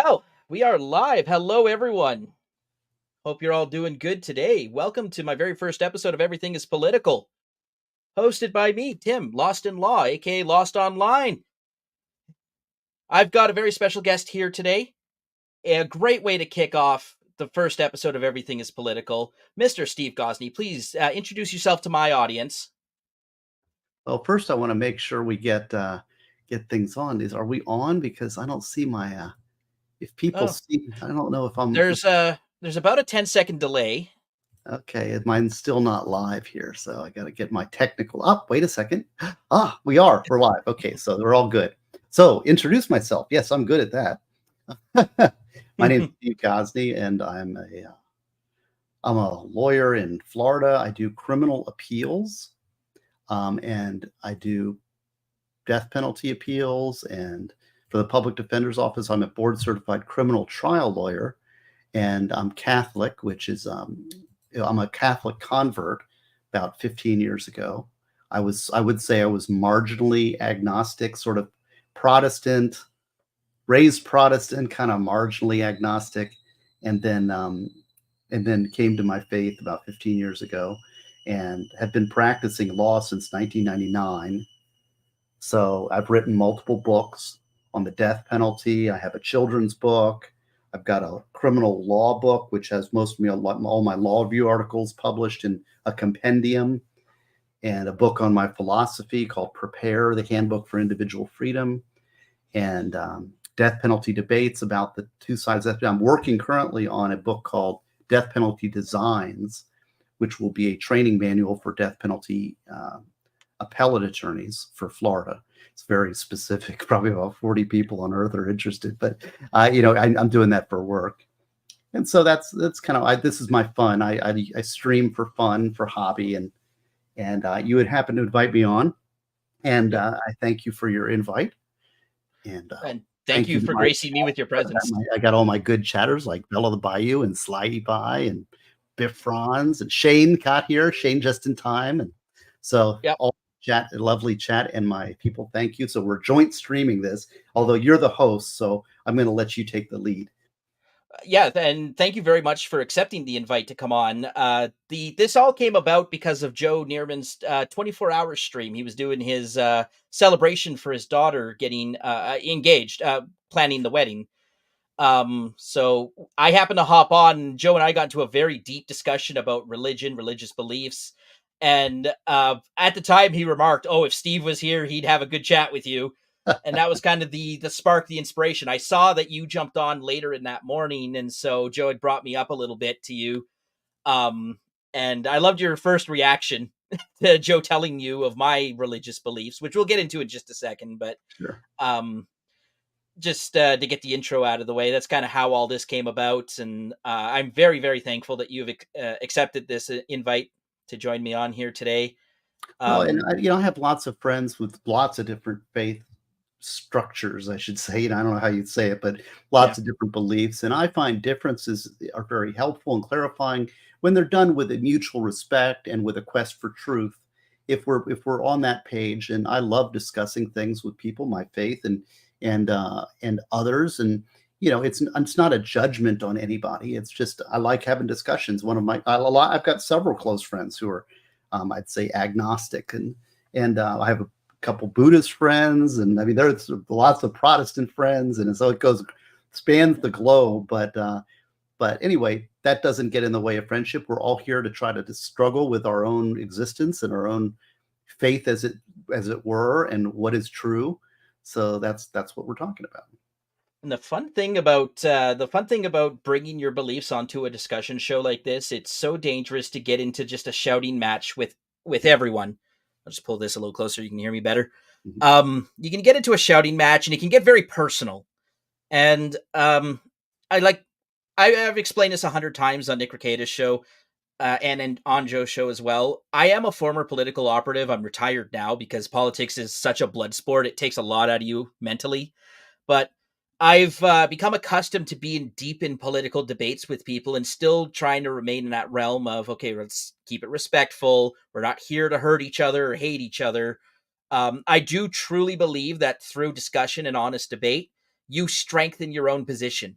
Well, we are live. Hello, everyone. Hope you're all doing good today. Welcome to my very first episode of Everything is Political, hosted by me, Tim, Lost in Law, aka Lost Online. I've got a very special guest here today. A great way to kick off the first episode of Everything is Political. Mr. Steve Gosney, please introduce yourself to my audience. Well, first I want to make sure we get things on. Are we on? Because I don't see my if people Oh, see, I don't know if I'm there's about a 10-second delay. okay. Mine's still not live here, so I got to get my technical up. Wait a second. We're live. Okay, so we're all good. So introduce myself. Yes, I'm good at that. My name is Steve Gosney, and I'm a lawyer in Florida. I do criminal appeals, and I do death penalty appeals. And for the public defender's office, I'm a board certified criminal trial lawyer, and I'm Catholic, which is I'm a Catholic convert about 15 years ago. I would say I was marginally agnostic, sort of Protestant, raised Protestant, kind of marginally agnostic, and then came to my faith about 15 years ago, and have been practicing law since 1999. So I've written multiple books on the death penalty. I have a children's book. I've got a criminal law book, which has all my law review articles published in a compendium, and a book on my philosophy called Prepare, the Handbook for Individual Freedom, and death penalty debates about the two sides. I'm working currently on a book called Death Penalty Designs, which will be a training manual for death penalty appellate attorneys for Florida. It's very specific. Probably about 40 people on earth are interested, but I'm doing that for work. And so that's kind of, this is my fun. I stream for fun, for hobby, and you would happen to invite me on, and I thank you for your invite. And And thank you for gracing me with your presence. I got all my good chatters like Bella the Bayou and Slidey Pie and Biff Franz, and Shane got here. Shane just in time, and so Yep. all chat, lovely chat, and my people, thank you. So we're joint streaming this, although you're the host, so I'm going to let you take the lead. Yeah, and thank you very much for accepting the invite to come on. This all came about because of Joe Neerman's 24-hour stream. He was doing his celebration for his daughter getting engaged, planning the wedding. So I happened to hop on. Joe and I got into a very deep discussion about religion, religious beliefs, and at the time he remarked, "Oh, if Steve was here, he'd have a good chat with you." And that was kind of the spark, the inspiration. I saw that you jumped on later in that morning, and so Joe had brought me up a little bit to you. Um, and I loved your first reaction to Joe telling you of my religious beliefs, which we'll get into in just a second. But Sure. Just to get the intro out of the way, that's kind of how all this came about. And I'm very, very thankful that you've accepted this invite to join me on here today. Well, and I have lots of friends with lots of different faith structures, I should say. I don't know how you'd say it, but lots of different beliefs. And I find differences are very helpful and clarifying when they're done with a mutual respect and with a quest for truth. If we're on that page, and I love discussing things with people, my faith and others, and it's not a judgment on anybody. It's just I like having discussions. I've got several close friends who are, I'd say, agnostic, and I have a couple Buddhist friends, and I mean there's lots of Protestant friends, and so it spans the globe. But anyway, that doesn't get in the way of friendship. We're all here to try to struggle with our own existence and our own faith, as it were, and what is true. So that's what we're talking about. And the fun thing about bringing your beliefs onto a discussion show like this, it's so dangerous to get into just a shouting match with everyone. I'll just pull this a little closer. You can hear me better. You can get into a shouting match, and it can get very personal. And I've explained this 100 times on Nick Rekieta's show, and on Joe's show as well. I am a former political operative. I'm retired now because politics is such a blood sport. It takes a lot out of you mentally. But I've become accustomed to being deep in political debates with people and still trying to remain in that realm of, okay, let's keep it respectful. We're not here to hurt each other or hate each other. I do truly believe that through discussion and honest debate, you strengthen your own position.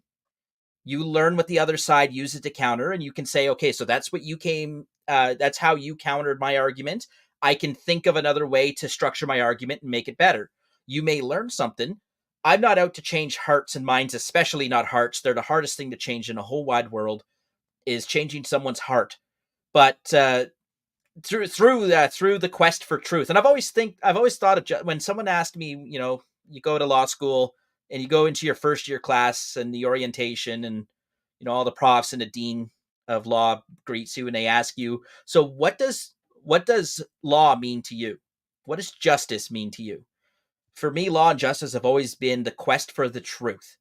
You learn what the other side uses to counter, and you can say, okay, so that's what you came, that's how you countered my argument. I can think of another way to structure my argument and make it better. You may learn something. I'm not out to change hearts and minds, especially not hearts. They're the hardest thing to change in a whole wide world, is changing someone's heart. But through the quest for truth, and I've always thought of, when someone asked me, you go to law school and you go into your first year class and the orientation, and all the profs and the dean of law greets you and they ask you, so what does law mean to you? What does justice mean to you? For me, law and justice have always been the quest for the truth.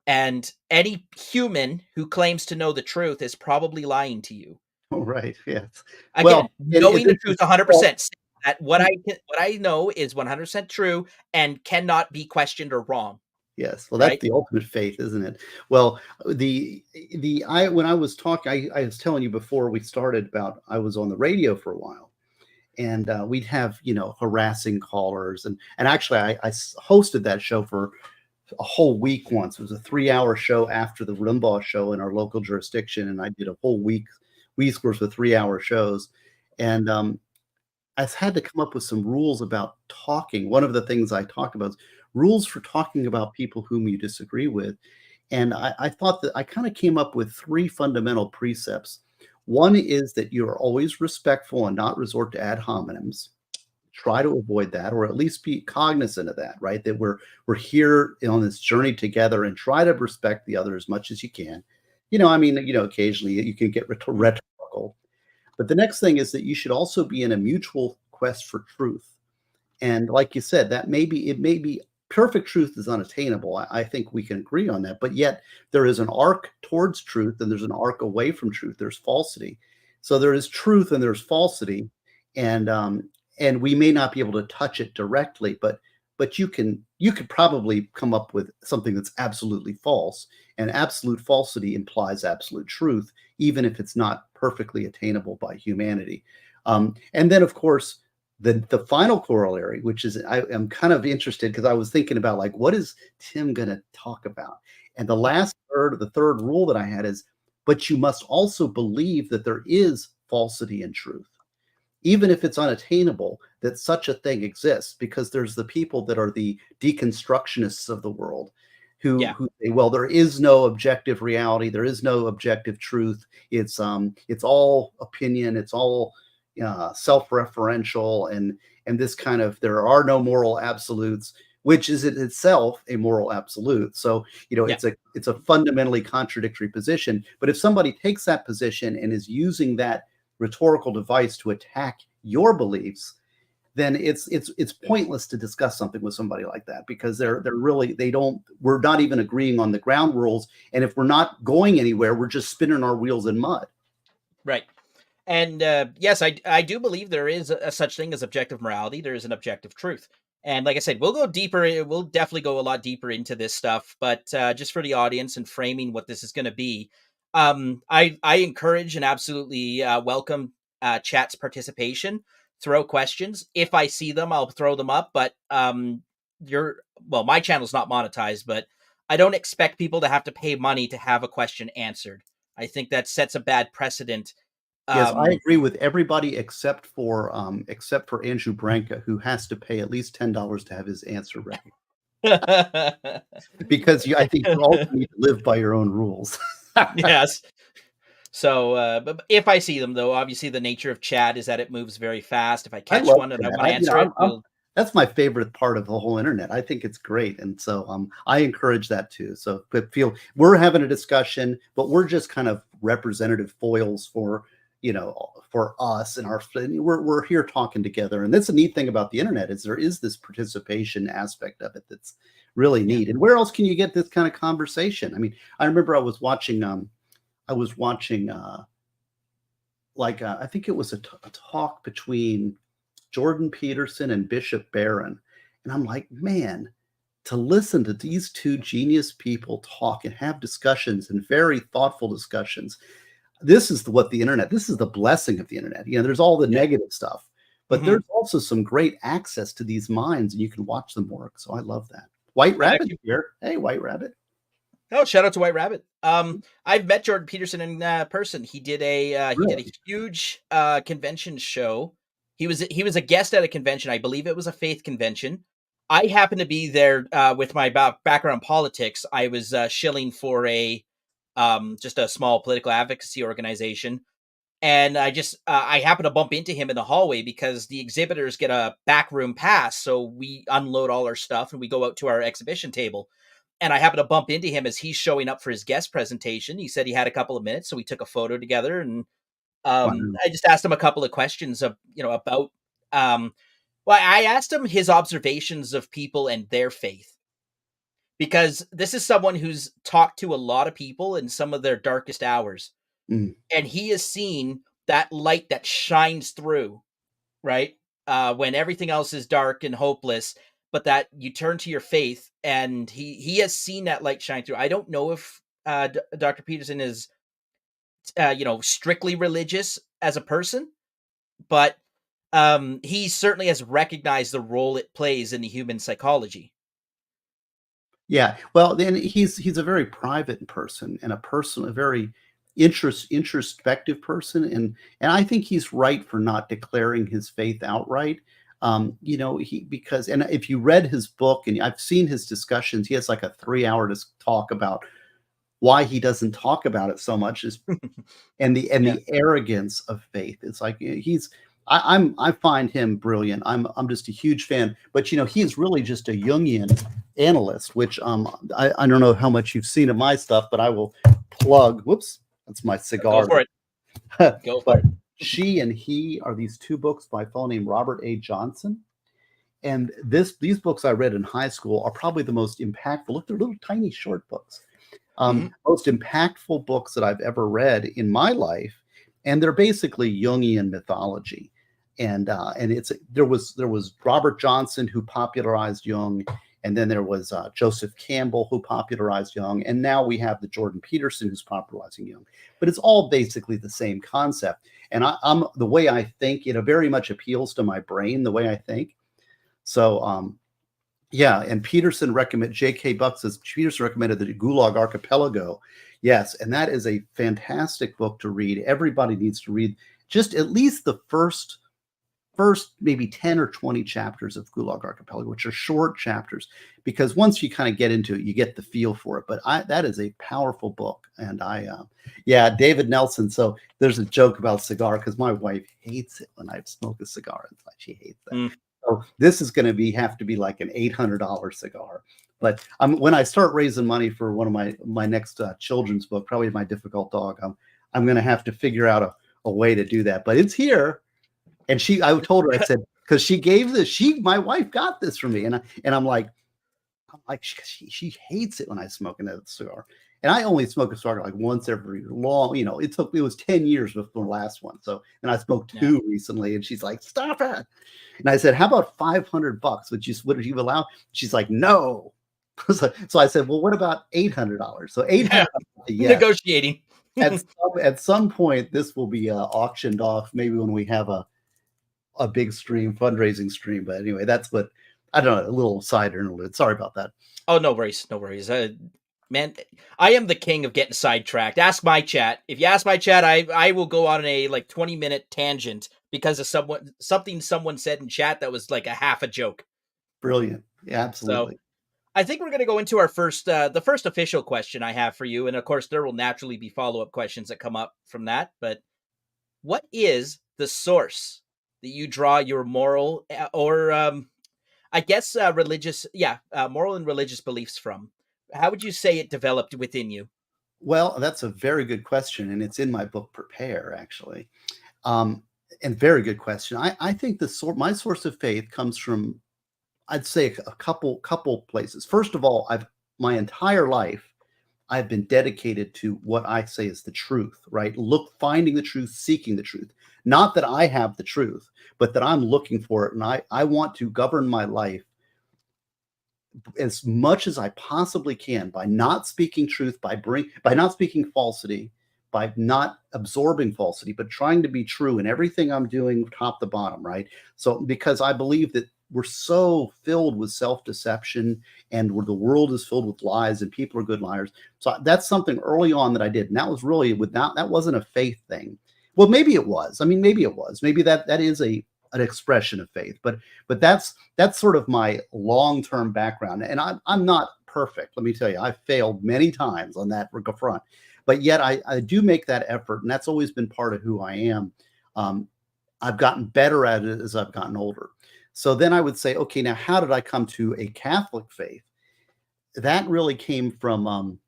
And any human who claims to know the truth is probably lying to you. Oh, right. Yes. Again, Well, knowing the truth well, 100%, that what I know is 100% true and cannot be questioned or wrong, yes. Well, that's right? the ultimate faith, isn't it? Well, I when I was talking, I was telling you before we started about I was on the radio for a while, and we'd have harassing callers, and actually I hosted that show for a whole week once. It was a 3-hour show after the Limbaugh show in our local jurisdiction, and I did a whole week's worth of 3-hour shows, and I had to come up with some rules about talking. One of the things I talked about is rules for talking about people whom you disagree with. And I thought that I kind of came up with 3 fundamental precepts. One is that you're always respectful and not resort to ad hominems. Try to avoid that, or at least be cognizant of that, right? That we're here on this journey together, and try to respect the other as much as you can. Occasionally you can get rhetorical. But the next thing is that you should also be in a mutual quest for truth. And like you said, it may be perfect truth is unattainable. I think we can agree on that. But yet there is an arc towards truth and there's an arc away from truth. There's falsity. So there is truth and there's falsity. And we may not be able to touch it directly, but you could probably come up with something that's absolutely false. And absolute falsity implies absolute truth, even if it's not perfectly attainable by humanity. And then, of course, the final corollary, which is I am kind of interested because I was thinking about, like, what is Tim going to talk about? And the third rule that I had is, but you must also believe that there is falsity and truth, even if it's unattainable, that such a thing exists, because there's the people that are the deconstructionists of the world who Yeah. say, well, there is no objective reality, there is no objective truth. It's all opinion, it's all self-referential, and this kind of, there are no moral absolutes, which is in itself a moral absolute. So Yeah. it's a fundamentally contradictory position. But if somebody takes that position and is using that rhetorical device to attack your beliefs, then it's pointless to discuss something with somebody like that, because we're not even agreeing on the ground rules, and if we're not going anywhere, we're just spinning our wheels in mud. Right. And yes, I do believe there is a such thing as objective morality. There is an objective truth. And like I said, we'll go deeper. We'll definitely go a lot deeper into this stuff. But just for the audience and framing what this is going to be, I encourage and absolutely welcome chat's participation. Throw questions. If I see them, I'll throw them up. But my channel's not monetized, but I don't expect people to have to pay money to have a question answered. I think that sets a bad precedent. Yes, I Um, agree with everybody except for Andrew Branca, who has to pay at least $10 to have his answer ready. Because I think you also need to live by your own rules. yes. So, but if I see them, though, obviously the nature of chat is that it moves very fast. If I I catch love one and I that. want to answer it, That's my favorite part of the whole internet. I think it's great, and so I encourage that too. So, but we're having a discussion, but we're just kind of representative foils for for us and we're here talking together. And that's a neat thing about the internet, is there is this participation aspect of it that's really yeah. neat. And where else can you get this kind of conversation? I mean, I remember I was watching I think it was a talk between Jordan Peterson and Bishop Barron. And I'm like, man, to listen to these two genius people talk and have discussions, and very thoughtful discussions. This is this is the blessing of the internet. There's all the Yeah. negative stuff, but Hmm. there's also some great access to these minds, and you can watch them work. So I love that. White I've Rabbit actually here. Hey, White Rabbit. Oh, shout out to White Rabbit. I've met Jordan Peterson in person. He did a Really? huge convention show. He was a guest at a convention. I believe it was a faith convention. I happened to be there with my background in politics. I was shilling for a just a small political advocacy organization, and I happened to bump into him in the hallway because the exhibitors get a backroom pass, so we unload all our stuff and we go out to our exhibition table. And I happened to bump into him as he's showing up for his guest presentation. He said he had a couple of minutes, so we took a photo together, and Wow. I just asked him a couple of questions about um, well, I asked him his observations of people and their faith, because this is someone who's talked to a lot of people in some of their darkest hours, Mm. and he has seen that light that shines through, right? When everything else is dark and hopeless, but that you turn to your faith, and he has seen that light shine through. I don't know if Dr. Peterson is strictly religious as a person, but he certainly has recognized the role it plays in the human psychology. Yeah. Well, then he's a very private person and a very introspective person, and I think he's right for not declaring his faith outright. He because and if you read his book and I've seen his discussions, he has like a 3 hour talk about why he doesn't talk about it so much is Yeah. the arrogance of faith. It's like I find him brilliant. I'm just a huge fan. But he is really just a Jungian analyst, which I don't know how much you've seen of my stuff, but I will plug. Whoops, that's my Go cigar. for it. Go for But it. She and He are these two books by a fellow named Robert A. Johnson. And these books I read in high school are probably the most impactful. Look, they're little tiny short books. Hmm. Most impactful books that I've ever read in my life, and they're basically Jungian mythology. And there was Robert Johnson who popularized Jung, and then there was Joseph Campbell who popularized Jung, and now we have the Jordan Peterson who's popularizing Jung. But it's all basically the same concept. And I'm the way I think, it very much appeals to my brain the way I think. So yeah, and J.K. Buck says Peterson recommended the Gulag Archipelago. Yes, and that is a fantastic book to read. Everybody needs to read just at least the first maybe 10 or 20 chapters of Gulag Archipelago, which are short chapters, because once you kind of get into it, you get the feel for it. But that is a powerful book. And yeah, David Nelson. So there's a joke about cigar because my wife hates it when I smoke a cigar. It's like she hates that. Mm. So this is going to have to be like an $800 cigar. But when I start raising money for one of my next children's book, probably My Difficult Dog, I'm going to have to figure out a way to do that. But it's here. And I told her, I said, because my wife got this for me, and I'm like, she hates it when I smoke a cigar, and I only smoke a cigar like once every long, it was 10 years before the last one, so and I smoked Yeah. two recently, and she's like, stop it, and I said, how about $500? Would you allow? She's like, no. So I said, well, what about $800? So $800, Yeah. yes. Negotiating. At some point, this will be auctioned off. Maybe when we have a big fundraising stream. But anyway, that's what I don't know. A little side interlude. Sorry about that. Oh, no worries, no worries. Man, I am the king of getting sidetracked. Ask my chat. If you ask my chat, I will go on a like 20-minute tangent because of something someone said in chat that was like a half a joke. Brilliant. Yeah, So absolutely. I think we're going to go into our the first official question I have for you, and of course there will naturally be follow-up questions that come up from that. But what is the source that you draw your moral or I guess religious, moral and religious beliefs from? How would you say it developed within you? Well, that's a very good question, and it's in my book Prepare, actually. Um, and very good question. I think my source of faith comes from, I'd say, a couple places. First of all, my entire life I've been dedicated to what I say is the truth, right? Finding the truth, seeking the truth. Not that I have the truth, but that I'm looking for it. And I want to govern my life as much as I possibly can by not speaking truth, by not speaking falsity, by not absorbing falsity, but trying to be true in everything I'm doing top to bottom, right? So because I believe that we're so filled with self-deception, and where the world is filled with lies and people are good liars. So that's something early on that I did. And that was really without, that wasn't a faith thing. Well, maybe it was. I mean, maybe it was. Maybe that is an expression of faith. But that's sort of my long-term background. And I'm not perfect. Let me tell you, I've failed many times on that front. But yet I do make that effort, and that's always been part of who I am. I've gotten better at it as I've gotten older. So then I would say, okay, now how did I come to a Catholic faith? That really came from,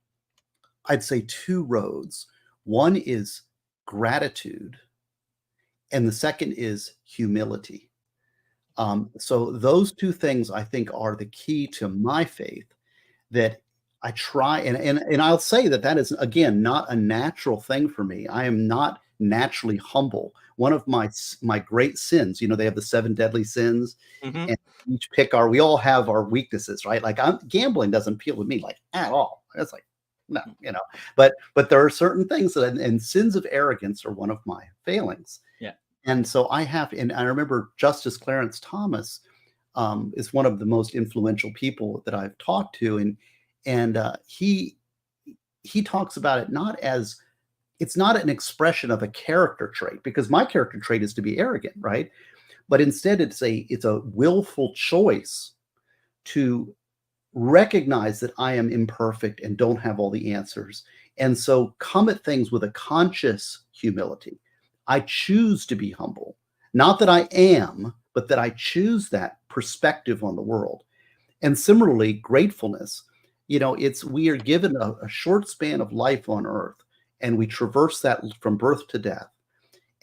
I'd say, two roads. One is gratitude, and the second is humility. So those two things I think are the key to my faith, that I try, and I'll say that is, again, not a natural thing for me. I am not naturally humble. One of my great sins, they have the 7 deadly sins, Hmm. and we all have our weaknesses, right? Like, gambling doesn't appeal to me, like, at all. It's like, no, but there are certain things and sins of arrogance are one of my failings. Yeah. And so and I remember Justice Clarence Thomas is one of the most influential people that I've talked to, and he talks about it not as, it's not an expression of a character trait, because my character trait is to be arrogant, right? But instead, it's a willful choice to recognize that I am imperfect and don't have all the answers, and so come at things with a conscious humility. I choose to be humble, not that I am, but that I choose that perspective on the world. And similarly, gratefulness. We are given a short span of life on earth, and we traverse that from birth to death.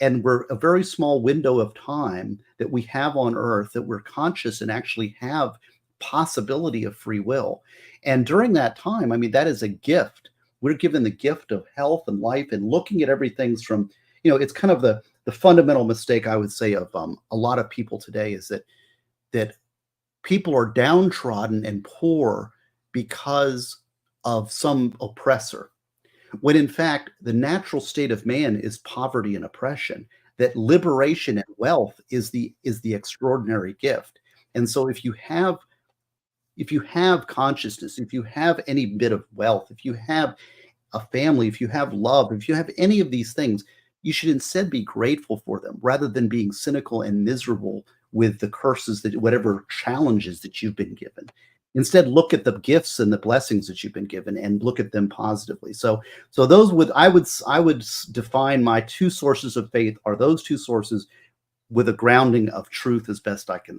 And we're a very small window of time that we have on earth, that we're conscious and actually have possibility of free will. And during that time, I mean, that is a gift. We're given the gift of health and life, and looking at everything from, it's kind of the fundamental mistake, I would say, of a lot of people today, is that people are downtrodden and poor because of some oppressor, when in fact the natural state of man is poverty and oppression, that liberation and wealth is the extraordinary gift. And so if you have consciousness, if you have any bit of wealth, if you have a family, if you have love, if you have any of these things, you should instead be grateful for them, rather than being cynical and miserable with the curses, that whatever challenges that you've been given. Instead, look at the gifts and the blessings that you've been given, and look at them positively. So those I would define my two sources of faith are those two sources, with a grounding of truth as best I can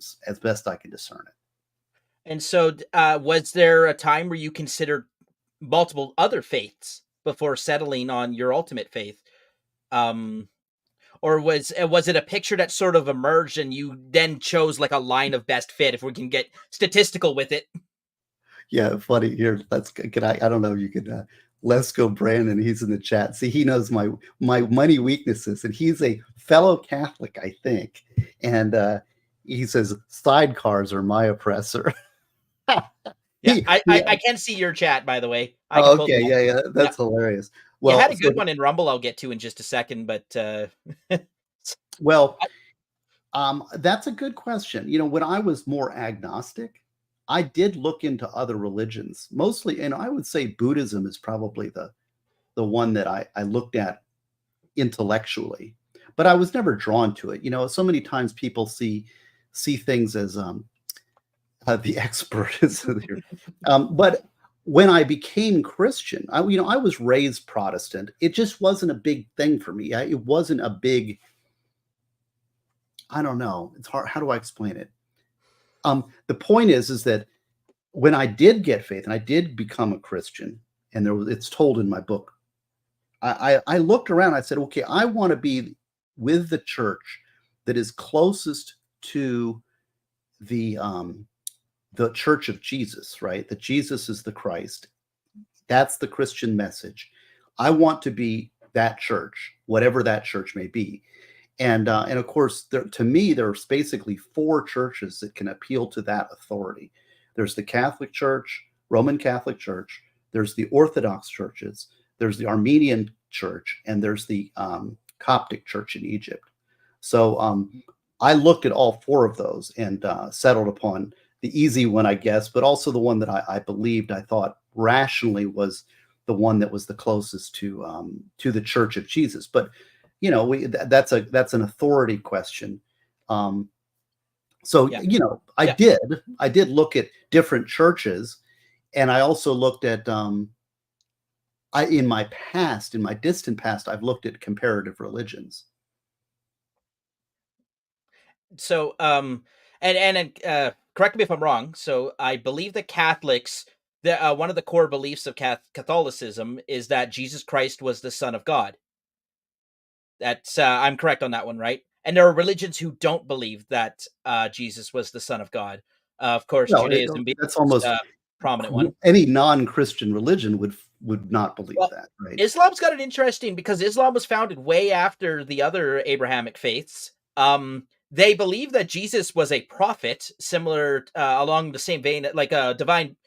discern it. And so, was there a time where you considered multiple other faiths before settling on your ultimate faith? Um, or was it a picture that sort of emerged and you then chose like a line of best fit, if we can get statistical with it? Yeah, funny here. Let's can I don't know. You could let's go, Brandon. He's in the chat. See, he knows my money weaknesses, and he's a fellow Catholic, I think. And he says sidecars are my oppressor. Yeah, he, I can see your chat, by the way. I can oh, pull okay, them up. yeah, Yeah, that's hilarious. you had Well, a good one in Rumble. I'll get to in just a second, but well, that's a good question. When I was more agnostic, I did look into other religions, mostly, and I would say Buddhism is probably the one that I looked at intellectually, but I was never drawn to it. So many times people see things as the expert is here. But when I became Christian, I was raised Protestant. It just wasn't a big thing for me. It wasn't a big. I don't know. It's hard. How do I explain it? The point is that when I did get faith and I did become a Christian, and it's told in my book, I looked around. I said, okay, I want to be with the church that is closest to the Church of Jesus, right? That Jesus is the Christ. That's the Christian message. I want to be that church, whatever that church may be. And of course, to me, there's basically 4 churches that can appeal to that authority. There's the Catholic Church, Roman Catholic Church. There's the Orthodox churches. There's the Armenian Church, and there's the Coptic Church in Egypt. So I looked at all four of those and settled upon the easy one, I guess, but also the one that I believed, I thought rationally was the one that was the closest to the Church of Jesus. But that's an authority question. Um, so Yeah. Yeah. I did look at different churches, and I also looked at in my distant past, I've looked at comparative religions. So, correct me if I'm wrong. So, I believe that Catholics, one of the core beliefs of Catholicism is that Jesus Christ was the Son of God. That's I'm correct on that one, right? And there are religions who don't believe that Jesus was the Son of God. Of course, No, Judaism being that's the most, almost prominent one. any non-Christian religion would not believe Well, that, right? Islam's got it interesting because Islam was founded way after the other Abrahamic faiths. They believe that Jesus was a prophet, similar along the same vein, like a divine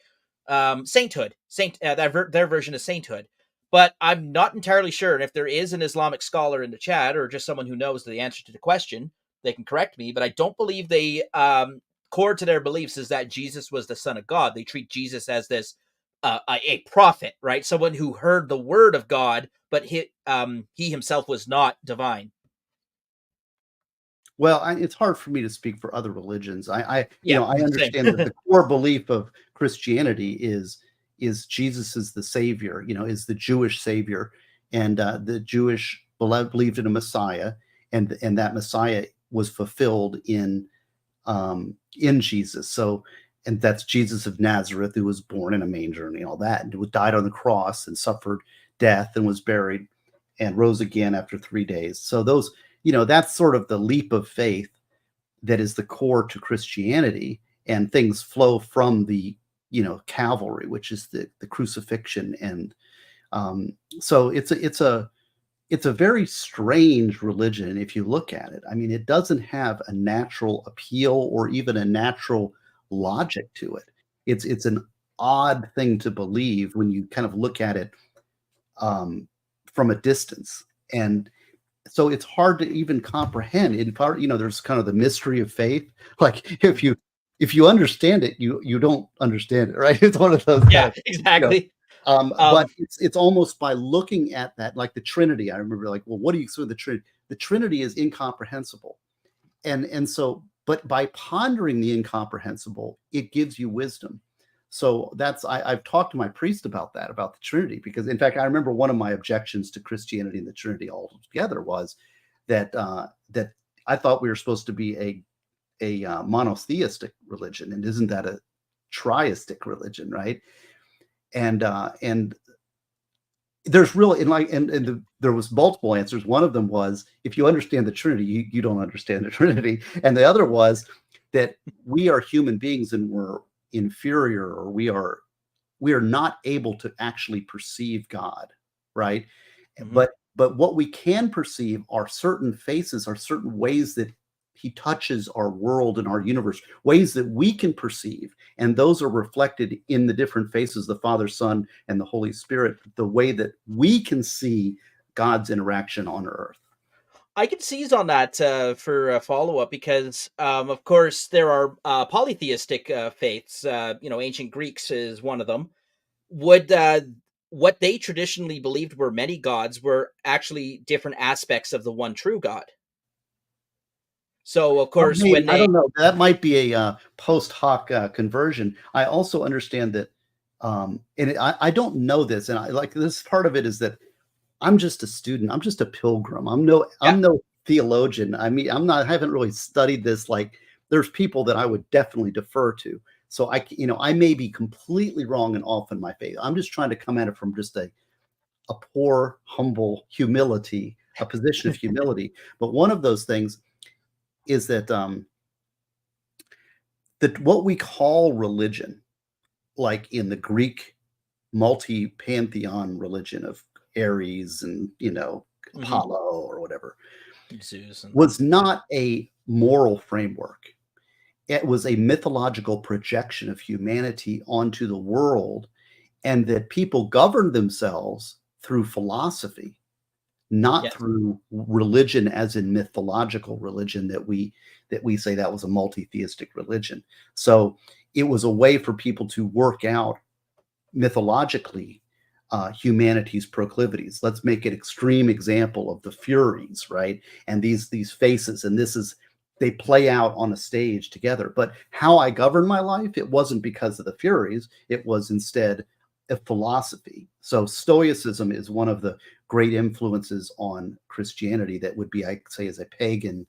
sainthood, their version of sainthood. But I'm not entirely sure. And if there is an Islamic scholar in the chat or just someone who knows the answer to the question, they can correct me. But I don't believe they core to their beliefs is that Jesus was the Son of God. They treat Jesus as this a prophet, right? Someone who heard the word of God, but he himself was not divine. Well, it's hard for me to speak for other religions. Yeah, I same. understand that the core belief of Christianity is Jesus is the savior, is the Jewish savior, and the Jewish believed in a Messiah, and that Messiah was fulfilled in Jesus. So, and that's Jesus of Nazareth, who was born in a manger and all that, and who died on the cross and suffered death and was buried and rose again after 3 days. So that's sort of the leap of faith that is the core to Christianity, and things flow from the Calvary, which is the crucifixion, and so it's a very strange religion if you look at it. I mean, it doesn't have a natural appeal or even a natural logic to it. It's an odd thing to believe when you kind of look at it um, from a distance, and so it's hard to even comprehend. In part, there's kind of the mystery of faith. Like if you understand it, you don't understand it, right? It's one of those kind Yeah, of you know exactly. but Um, it's almost by looking at that, like the Trinity. I remember, like, well, what do you explain the Trinity? The Trinity is incomprehensible, and so, but by pondering the incomprehensible, it gives you wisdom. So I've talked to my priest about that, about the Trinity, because in fact, I remember one of my objections to Christianity and the Trinity altogether was that I thought we were supposed to be a monotheistic religion, and isn't that a triistic religion, right? And there's really, there was multiple answers. One of them was, if you understand the Trinity, you don't understand the Trinity, and the other was that we are human beings and we're inferior, or we are not able to actually perceive God, right? mhm. But what we can perceive are certain faces, are certain ways that he touches our world and our universe, ways that we can perceive, and those are reflected in the different faces, the Father, Son, and the Holy Spirit, the way that we can see God's interaction on earth. I can seize on that for a follow up because, of course, there are polytheistic faiths. Ancient Greeks is one of them. Would what they traditionally believed were many gods were actually different aspects of the one true God. So, of course, Maybe, when I they don't know. That might be a post hoc conversion. I also understand that, and I don't know this, and I like this part of it is that I'm just a student. I'm just a pilgrim. yeah, I'm no theologian. I mean, I haven't really studied this. Like, there's people that I would definitely defer to. So I may be completely wrong in often my faith. I'm just trying to come at it from just a poor, humble humility, a position of humility. But one of those things is that what we call religion, like in the Greek multi-pantheon religion of Ares and hmm Apollo or whatever, Zeus and was yeah, not a moral framework. It was a mythological projection of humanity onto the world, and that people governed themselves through philosophy. not Yes. through religion as in mythological religion that we say that was a multi-theistic religion. So it was a way for people to work out mythologically humanity's proclivities. Let's make an extreme example of the Furies, right? And these faces, and this is they play out on a stage together. But how I govern my life, it wasn't because of the Furies. It was instead a philosophy. So Stoicism is one of the great influences on Christianity that would be, I say, as a pagan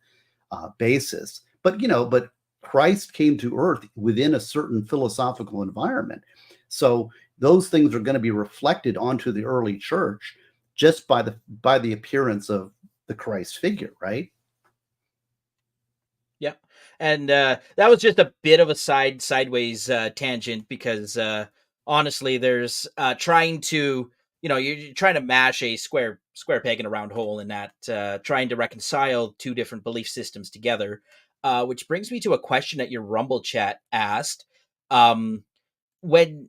basis. But but Christ came to earth within a certain philosophical environment. So those things are going to be reflected onto the early church just by the appearance of the Christ figure, right? Yeah. And that was just a bit of a sideways tangent because honestly, there's trying to you're trying to mash a square peg in a round hole in that trying to reconcile two different belief systems together. Which brings me to a question that your Rumble chat asked. Um, when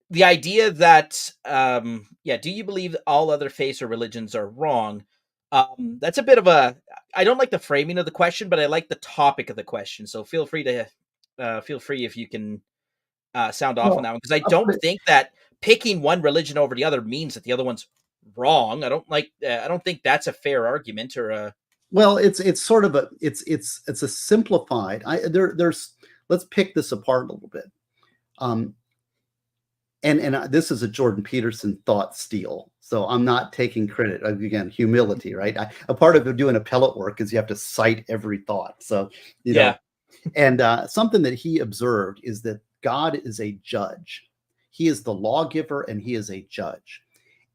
the idea that yeah, do you believe all other faiths or religions are wrong? That's a bit of a I don't like the framing of the question, but I like the topic of the question. So feel free if you can sound off on Well, that one, because I I'll don't put it, think that picking one religion over the other means that the other one's wrong. I don't think that's a fair argument or a well, it's sort of a it's a simplified. There's let's pick this apart a little bit. Um, and this is a Jordan Peterson thought steal. So I'm not taking credit. Again, humility, right? A part of doing appellate work is you have to cite every thought. So, you know, yeah. and something that he observed is that God is a judge. He is the lawgiver and he is a judge.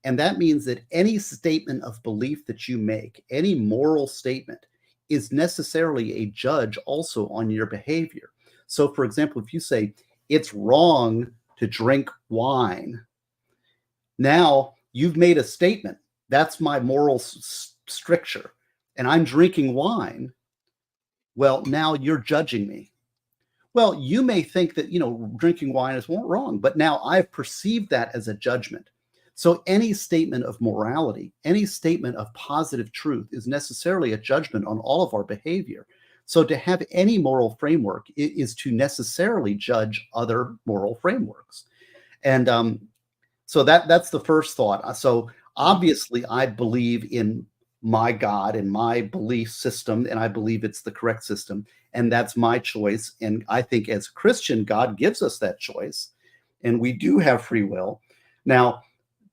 And that means that any statement of belief that you make, any moral statement, is necessarily a judge also on your behavior. So, for example, if you say it's wrong to drink wine, now you've made a statement. That's my moral stricture. And I'm drinking wine. Well, now you're judging me. Well, you may think that, drinking wine is wrong, but now I've perceived that as a judgment. So any statement of morality, any statement of positive truth is necessarily a judgment on all of our behavior. So to have any moral framework is to necessarily judge other moral frameworks. And so that's the first thought. So Mhm. obviously, I believe in my God and my belief system, and I believe it's the correct system, and that's my choice. And I think as a Christian, God gives us that choice, and we do have free will. Now,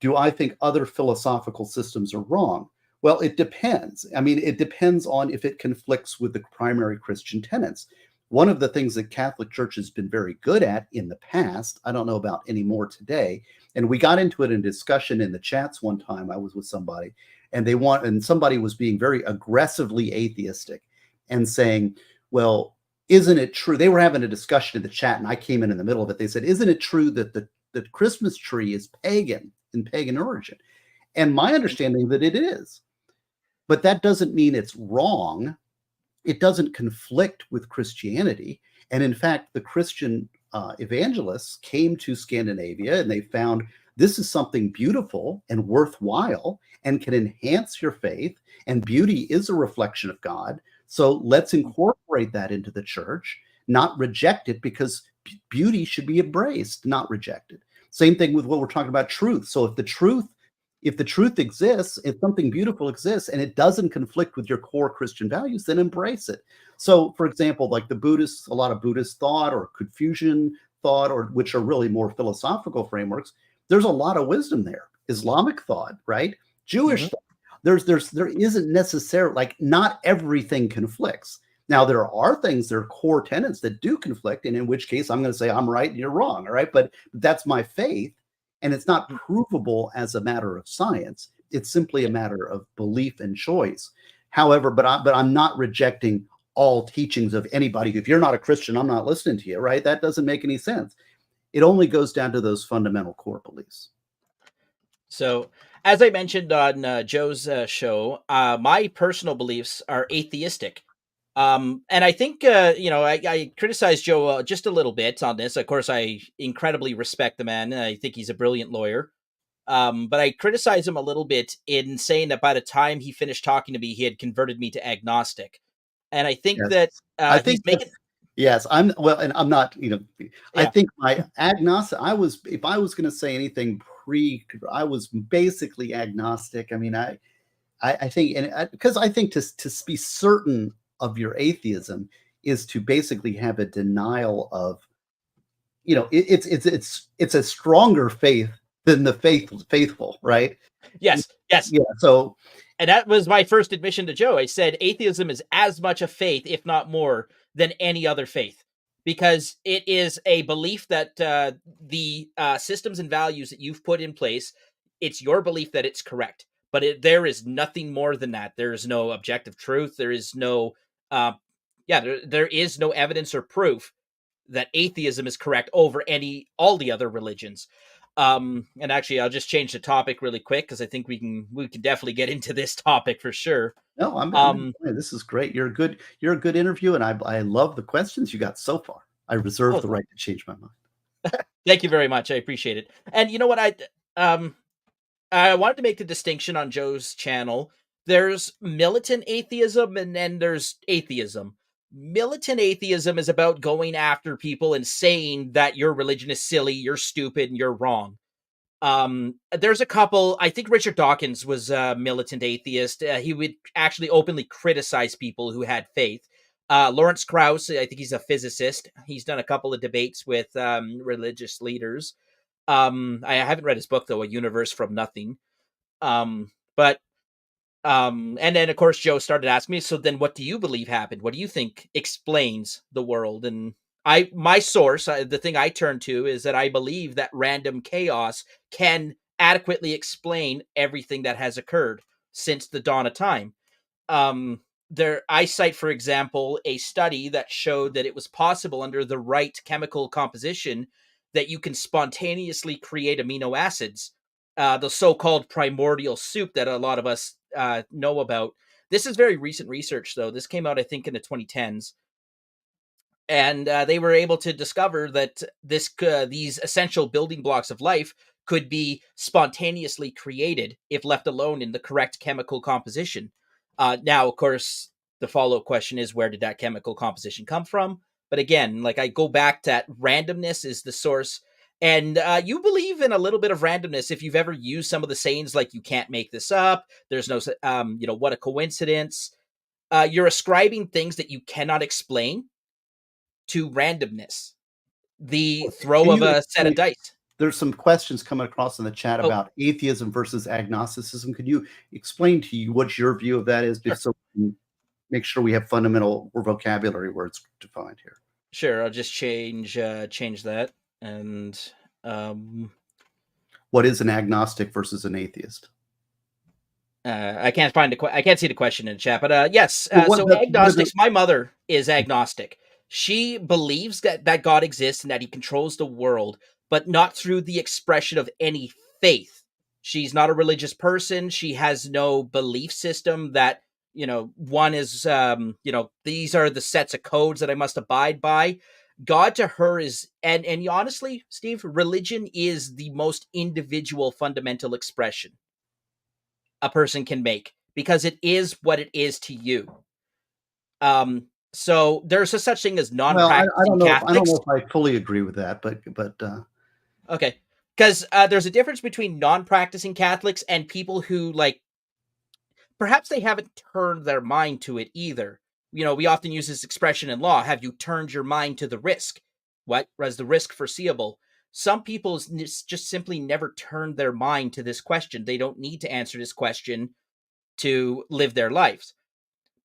do I think other philosophical systems are wrong? Well, it depends. I mean, it depends on if it conflicts with the primary Christian tenets. One of the things that Catholic Church has been very good at in the past, I don't know about anymore today, and we got into it in discussion in the chats one time. I was with somebody, and somebody was being very aggressively atheistic and saying, "Well, isn't it true?" They were having a discussion in the chat, and I came in the middle of it. They said, "Isn't it true that the Christmas tree is pagan in pagan origin?" And my understanding that it is, but that doesn't mean it's wrong. It doesn't conflict with Christianity. And in fact, the Christian evangelists came to Scandinavia and they found this is something beautiful and worthwhile and can enhance your faith. And beauty is a reflection of God. So let's incorporate that into the church, not reject it, because beauty should be embraced, not rejected. Same thing with what we're talking about truth. So if the truth exists, if something beautiful exists and it doesn't conflict with your core Christian values, then embrace it. So, for example, like the Buddhists, a lot of Buddhist thought or Confucian thought, or which are really more philosophical frameworks, there's a lot of wisdom there. Islamic thought, right? Mhm. Jewish thought. There isn't necessarily like not everything conflicts. Now there are things, there are core tenets that do conflict, and in which case I'm going to say I'm right and you're wrong. All right, but that's my faith, and it's not Mm. provable as a matter of science. It's simply a Yeah. matter of belief and choice. However, but I'm not rejecting all teachings of anybody. If you're not a Christian, I'm not listening to you, right? That doesn't make any sense. It only goes down to those fundamental core beliefs. So, as I mentioned on Joe's show, my personal beliefs are atheistic. And I think, I criticized Joe just a little bit on this. Of course, I incredibly respect the man. I think he's a brilliant lawyer. But I criticize him a little bit in saying that by the time he finished talking to me, he had converted me to agnostic. And I think Yes. that I he's think making, that's yes, I'm well, and I'm not, I yeah, think my agnostic I was if I was gonna say anything I was basically agnostic. I mean, I think, because I think to be certain of your atheism is to basically have a denial of, it's a stronger faith than the faithful, right? yes, yes. Yeah, so And that was my first admission to Joe. I said atheism is as much a faith, if not more, than any other faith, because it is a belief that the systems and values that you've put in place, it's your belief that it's correct. But there is nothing more than that. There is no objective truth. There is no, uh, there is no evidence or proof that atheism is correct over all the other religions. And actually, I'll just change the topic really quick because I think we can definitely get into this topic for sure. no, I'm Um, enjoying this is great. You're a good interview, and I love the questions you got so far. I reserve oh, the right to change my mind. thank you very much. I appreciate it. And you know what? Um, I wanted to make the distinction on Joe's channel. There's militant atheism and then there's atheism. Militant atheism is about going after people and saying that your religion is silly, you're stupid, and you're wrong. There's a couple. I think Richard Dawkins was a militant atheist. He would actually openly criticize people who had faith. Lawrence Krauss, I think he's a physicist. He's done a couple of debates with religious leaders. I haven't read his book though, A Universe from Nothing. But and then of course Joe started asking me, so then what do you believe happened? What do you think explains the world? And my source, the thing I turn to is that I believe that random chaos can adequately explain everything that has occurred since the dawn of time. There I cite, for example, a study that showed that it was possible under the right chemical composition that you can spontaneously create amino acids, the so-called primordial soup that a lot of us know about. This is very recent research, though. This came out, I think, in the 2010s, and they were able to discover that these essential building blocks of life could be spontaneously created if left alone in the correct chemical composition. Now, of course, the follow-up question is, where did that chemical composition come from? But again, like, I go back to that randomness is the source. And you believe in a little bit of randomness if you've ever used some of the sayings like "you can't make this up," "there's no what a coincidence." You're ascribing things that you cannot explain to randomness, the throw Can of you a set of explain? dice. There's some questions coming across in the chat Oh, about atheism versus agnosticism. Could you explain to you what your view of that is, sure. so we can make sure we have fundamental vocabulary words defined here? Sure, I'll just change that. And um What is an agnostic versus an atheist? I can't find I can't see the question in the chat, but yes, Well, so what are the agnostics, my mother is agnostic. She believes that God exists and that he controls the world, but not through the expression of any faith. She's not a religious person. She has no belief system that, one is, these are the sets of codes that I must abide by. God to her is, and honestly, Steve, religion is the most individual fundamental expression a person can make because it is what it is to you. So there's a such thing as Well, I non-practicing don't know if Catholics. I fully agree with that, but Okay, because there's a difference between non-practicing Catholics and people who, like, perhaps they haven't turned their mind to it either. We often use this expression in law: "Have you turned your mind to the risk?" What was the risk foreseeable? Some people just simply never turned their mind to this question. They don't need to answer this question to live their lives.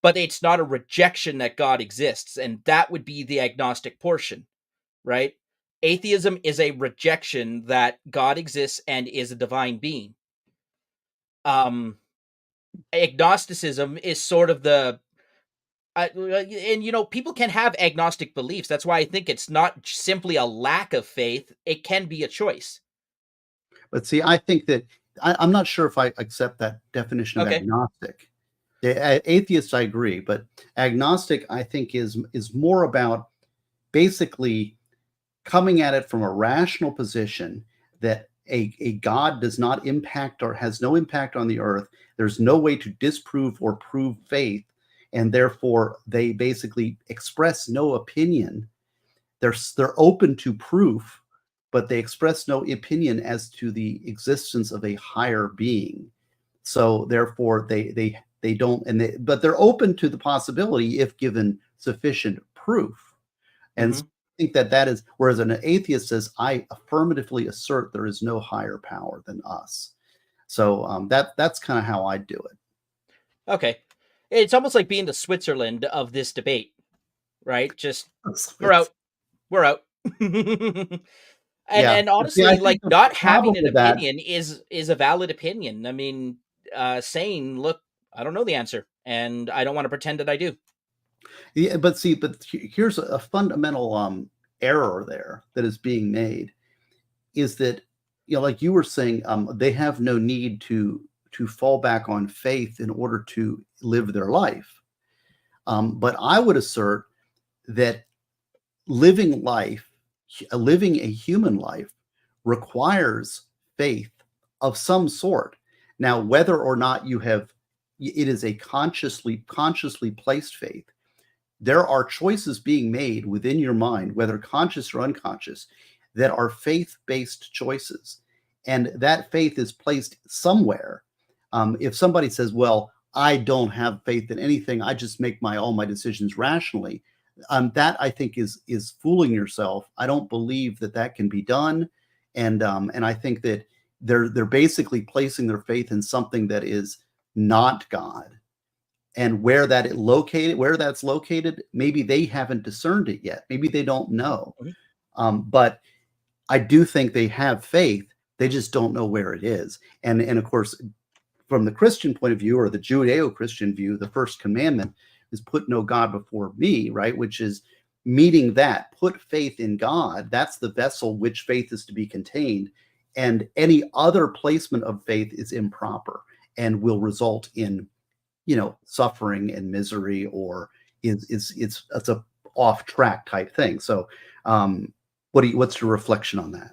But it's not a rejection that God exists, and that would be the agnostic portion, right? Atheism is a rejection that God exists and is a divine being. Um agnosticism is sort of the and people can have agnostic beliefs. That's why I think it's not simply a lack of faith, it can be a choice. see, I think that I'm not sure if I accept that definition of Okay. agnostic. Atheist, I agree, but agnostic, I think, is more about basically coming at it from a rational position that A God does not impact or has no impact on the earth. There's no way to disprove or prove faith, and therefore they basically express no opinion. They're open to proof, but they express no opinion as to the existence of a higher being. So therefore they don't, but they're open to the possibility if given sufficient proof. And Hmm. so I think that that is, whereas an atheist says, I affirmatively assert there is no higher power than us. So that's kind of how I do it. Okay. It's almost like being the Switzerland of this debate, right? Just So we're it's, out. We're out. and yeah. and See, I honestly, think like the not problem having an with that, opinion is a valid opinion. I mean, saying, "Look, I don't know the answer, and I don't want to pretend that I do." yeah, but see, but here's a fundamental error there that is being made is that, like you were saying, they have no need to fall back on faith in order to live their life. But I would assert that living life, living a human life, requires faith of some sort. Now, whether or not you have, it is a consciously placed faith. There are choices being made within your mind, whether conscious or unconscious, that are faith based choices. And that faith is placed somewhere. If somebody says, well, I don't have faith in anything, I just make all my decisions rationally. That I think is fooling yourself. I don't believe that that can be done, and I think that they're basically placing their faith in something that is not God, and where that's located, maybe they haven't discerned it yet. Maybe they don't know. Mhm. But I do think they have faith. They just don't know where it is. And of course, from the Christian point of view, or the Judeo-Christian view, the first commandment is put no God before me, right? Which is meeting that, put faith in God. That's the vessel which faith is to be contained. And any other placement of faith is improper and will result in, suffering and misery, or it's a off track type thing. So, what's your reflection on that?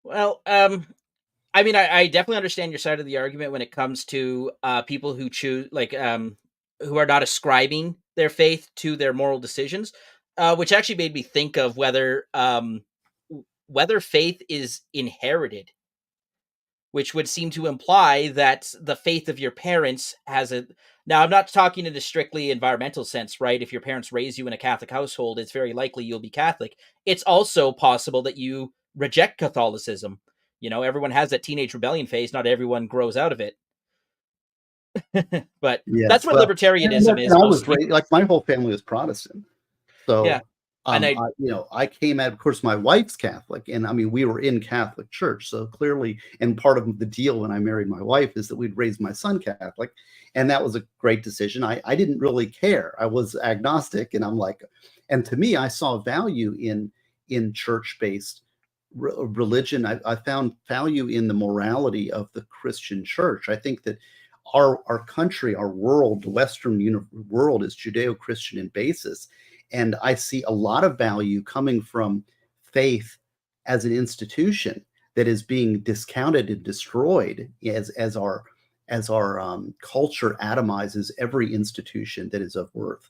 Well, I mean, I definitely understand your side of the argument when it comes to people who choose, like, who are not ascribing their faith to their moral decisions, which actually made me think of whether faith is inherited, which would seem to imply that the faith of your parents has a. Now, I'm not talking in a strictly environmental sense, right? If your parents raise you in a Catholic household, it's very likely you'll be Catholic. It's also possible that you reject Catholicism. Everyone has that teenage rebellion phase. Not everyone grows out of it. But that's Yes, what well, and, libertarianism is and I was mostly. raised, like, my whole family was Protestant. Yeah. So, And I I came out, of course, my wife's Catholic, and I mean, we were in Catholic church. So clearly, and part of the deal when I married my wife is that we'd raise my son Catholic. And that was a great decision. I didn't really care. I was agnostic, and I'm like, and to me, I saw value in church based religion. I found value in the morality of the Christian church. I think that our country, our world, the Western world is Judeo Christian in basis. And I see a lot of value coming from faith as an institution that is being discounted and destroyed as our culture atomizes every institution that is of worth.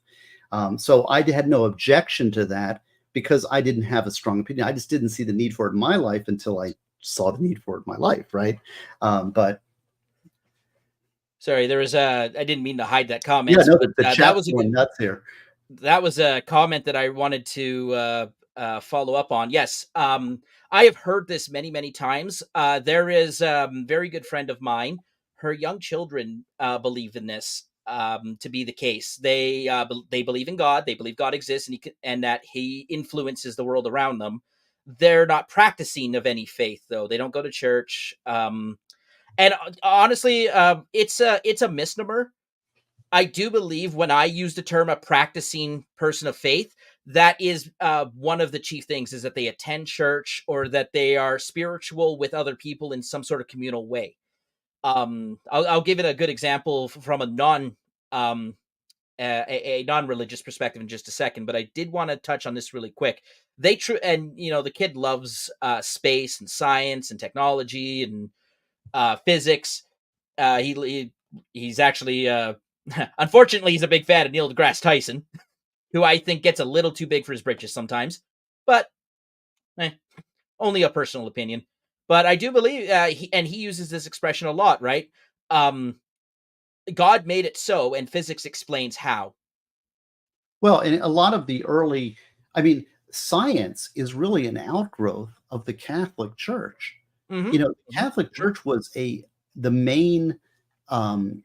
So I had no objection to that because I didn't have a strong opinion. I just didn't see the need for it in my life until I saw the need for it in my life, right? But Sorry, there was I didn't mean to hide that yeah, comment, no, but the that chat's was a good going nuts here. that was a comment that I wanted to follow up on. Yes, I have heard this many, many times. There is very good friend of mine. Her young children believe in this to be the case. They believe in God. They believe God exists, and that He influences the world around them. They're not practicing of any faith, though. They don't go to church. And honestly, it's a misnomer. I do believe when I use the term a practicing person of faith, that is one of the chief things is that they attend church or that they are spiritual with other people in some sort of communal way. I'll give it a good example from a non-religious perspective in just a second, but I did want to touch on this really quick. and the kid loves space and science and technology and physics. He's actually unfortunately he's a big fan of Neil deGrasse Tyson, who I think gets a little too big for his britches sometimes, but eh, only a personal opinion. But I do believe he uses this expression a lot, right? Um, God made it so, and physics explains how. Well, and a lot of the early, I mean, science is really an outgrowth of the Catholic Church. Hmm. The Hmm. Catholic Hmm. Church was the main um,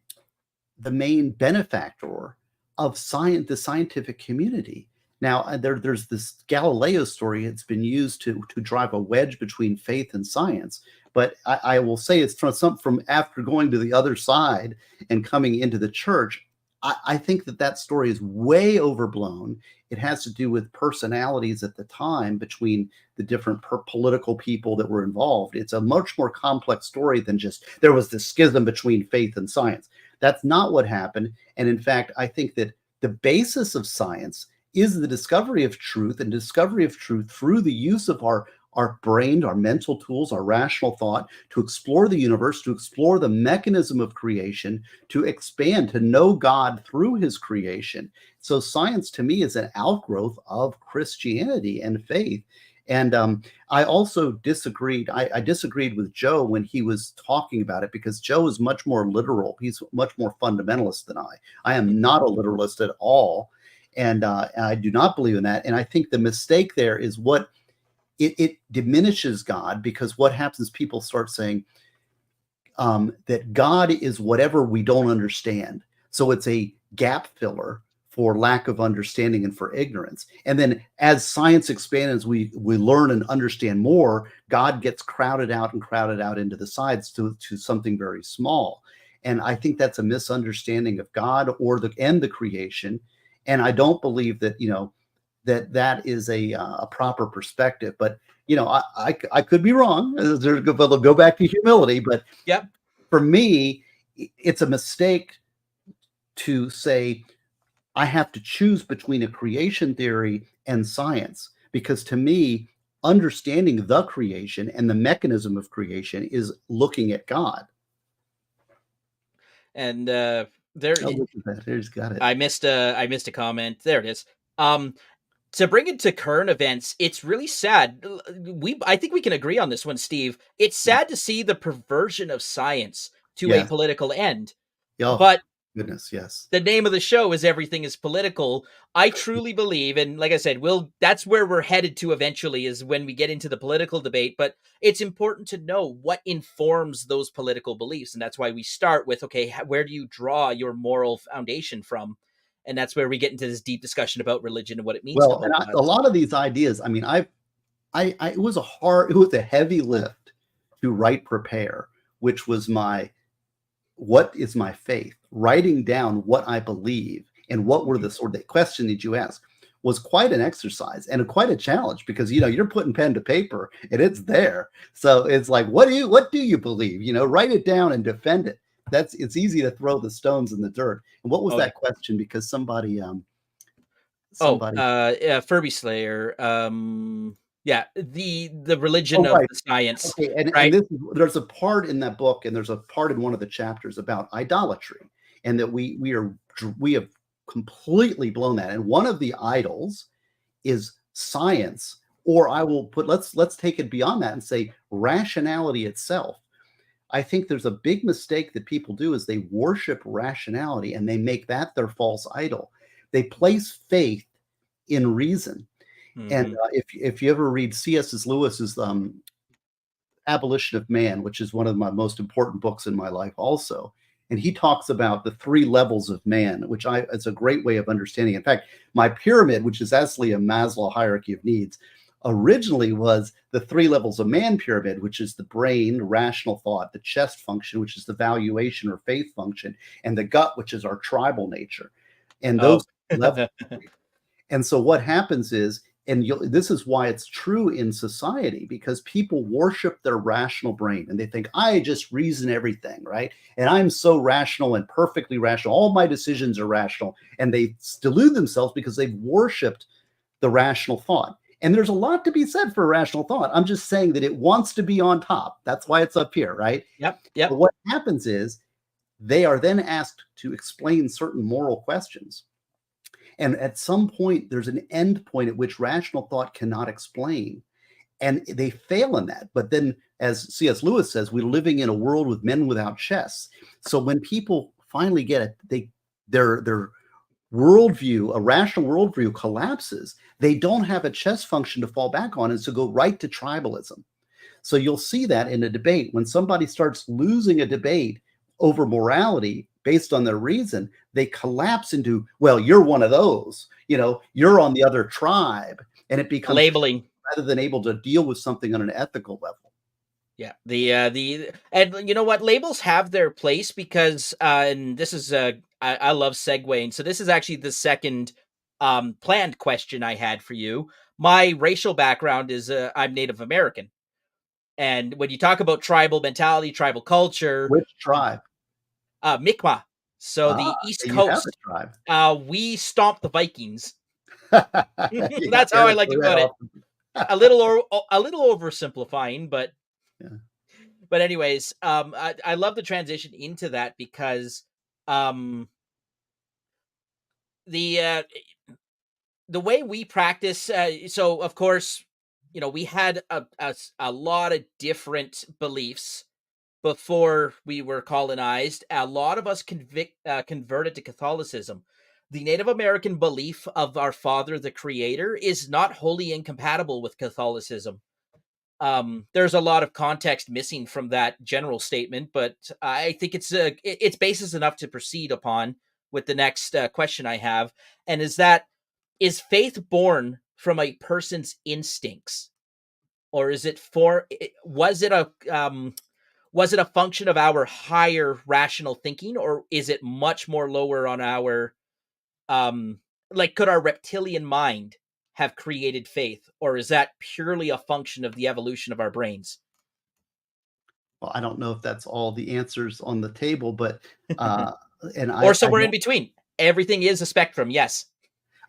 the main benefactor of science, the scientific community. Now, there's this Galileo story. It's been used to drive a wedge between faith and science. But I will say it's from after going to the other side and coming into the church. I think that story is way overblown. It has to do with personalities at the time between the different political people that were involved. It's a much more complex story than just there was this schism between faith and science. That's not what happened. And in fact, I think that the basis of science is the discovery of truth, and discovery of truth through the use of our brain, our mental tools, our rational thought to explore the universe, to explore the mechanism of creation, to expand, to know God through his creation. So science to me is an outgrowth of Christianity and faith. And I also disagreed. I disagreed with Joe when he was talking about it, because Joe is much more literal. He's much more fundamentalist than I. I am not a literalist at all. And I do not believe in that. And I think the mistake there is what it diminishes God, because what happens is people start saying that God is whatever we don't understand. So it's a gap filler for lack of understanding and for ignorance. And then as science expands, we learn and understand more, God gets crowded out into the sides to something very small. And I think that's a misunderstanding of God or the creation. And I don't believe that, that is a proper perspective. But I could be wrong. Go back to humility, but Yep. for me, it's a mistake to say I have to choose between a creation theory and science, because to me, understanding the creation and the mechanism of creation is looking at God. And there, Oh, look at that. There's got it. I missed a comment. There it is. Um, to bring it to current events, it's really sad. I think we can agree on this one, Steve. It's Yeah. sad to see the perversion of science to a Yes. political end. Oh, But goodness. Yes. the name of the show is Everything is Political. I truly believe, and like I said, that's where we're headed to eventually, is when we get into the political debate. But it's important to know what informs those political beliefs. And that's why we start with, okay, where do you draw your moral foundation from? And that's where we get into this deep discussion about religion and what it means to Well, and hold a God. lot of these ideas, I mean, it was it was a heavy lift to write Prepare, which was what is my faith? Writing down what I believe and what were Mhm. the sort of question that you asked was quite an exercise and quite a challenge, because you're putting pen to paper and it's there. So it's like, what do you believe? Write it down and defend it. It's easy to throw the stones in the dirt. And what was Oh, yeah. that question? Because somebody Oh, somebody yeah, Furby Slayer. Yeah, the religion Oh, of right. the science, Okay, and right? there's a part in that book, and there's a part in one of the chapters about idolatry, and that we have completely blown that. And one of the idols is science, or I will put let's take it beyond that and say rationality itself. I think there's a big mistake that people do is they worship rationality and they make that their false idol. They place faith in reason. And Hmm. if you ever read C.S. Lewis's Abolition of Man, which is one of my most important books in my life also. And he talks about the three levels of man, which it's a great way of understanding. In fact, my pyramid, which is actually a Maslow hierarchy of needs, originally was the three levels of man pyramid, which is the brain, rational thought, the chest function, which is the valuation or faith function, and the gut, which is our tribal nature. And Oh. those levels. And so what happens is, and this is why it's true in society, because people worship their rational brain and they think, I just reason everything, right? And I'm so rational and perfectly rational. All my decisions are rational. And they delude themselves because they've worshiped the rational thought. And there's a lot to be said for rational thought. I'm just saying that it wants to be on top. That's why it's up here, right? Yep, But yep. what happens is they are then asked to explain certain moral questions. And at some point, there's an end point at which rational thought cannot explain. And they fail in that. But then, as C.S. Lewis says, we're living in a world with men without chess. So when people finally get it, their worldview, a rational worldview collapses. They don't have a chess function to fall back on, and so go right to tribalism. So you'll see that in a debate when somebody starts losing a debate over morality based on their reason, they collapse into, well, you're one of those, you're on the other tribe, and it becomes Labeling. rather than able to deal with something on an ethical level. Yeah, the and you know what, labels have their place because and this is I love segueing. So this is actually the second planned question I had for you. My racial background is I'm Native American. And when you talk about tribal mentality, tribal culture, Which tribe? Mi'kmaq. So Ah, the East you have a Coast, tribe. we stomped the Vikings. Yeah, That's how I like to put it. often. A little oversimplifying, but Yeah. anyways, I love the transition into that because um the uh the way we practice, so of course, we had a lot of different beliefs before we were colonized. A lot of us converted to Catholicism. The Native American belief of our Father, the Creator, is not wholly incompatible with Catholicism. There's a lot of context missing from that general statement, but I think it's basis enough to proceed upon with the next question I have, and is faith born from a person's instincts, or is it was it a function of our higher rational thinking, or is it much more lower on our like, could our reptilian mind have created faith, or is that purely a function of the evolution of our brains? Well, I don't know if that's all the answers on the table, but uh, and Or I somewhere in don't. between? Everything is a spectrum, yes.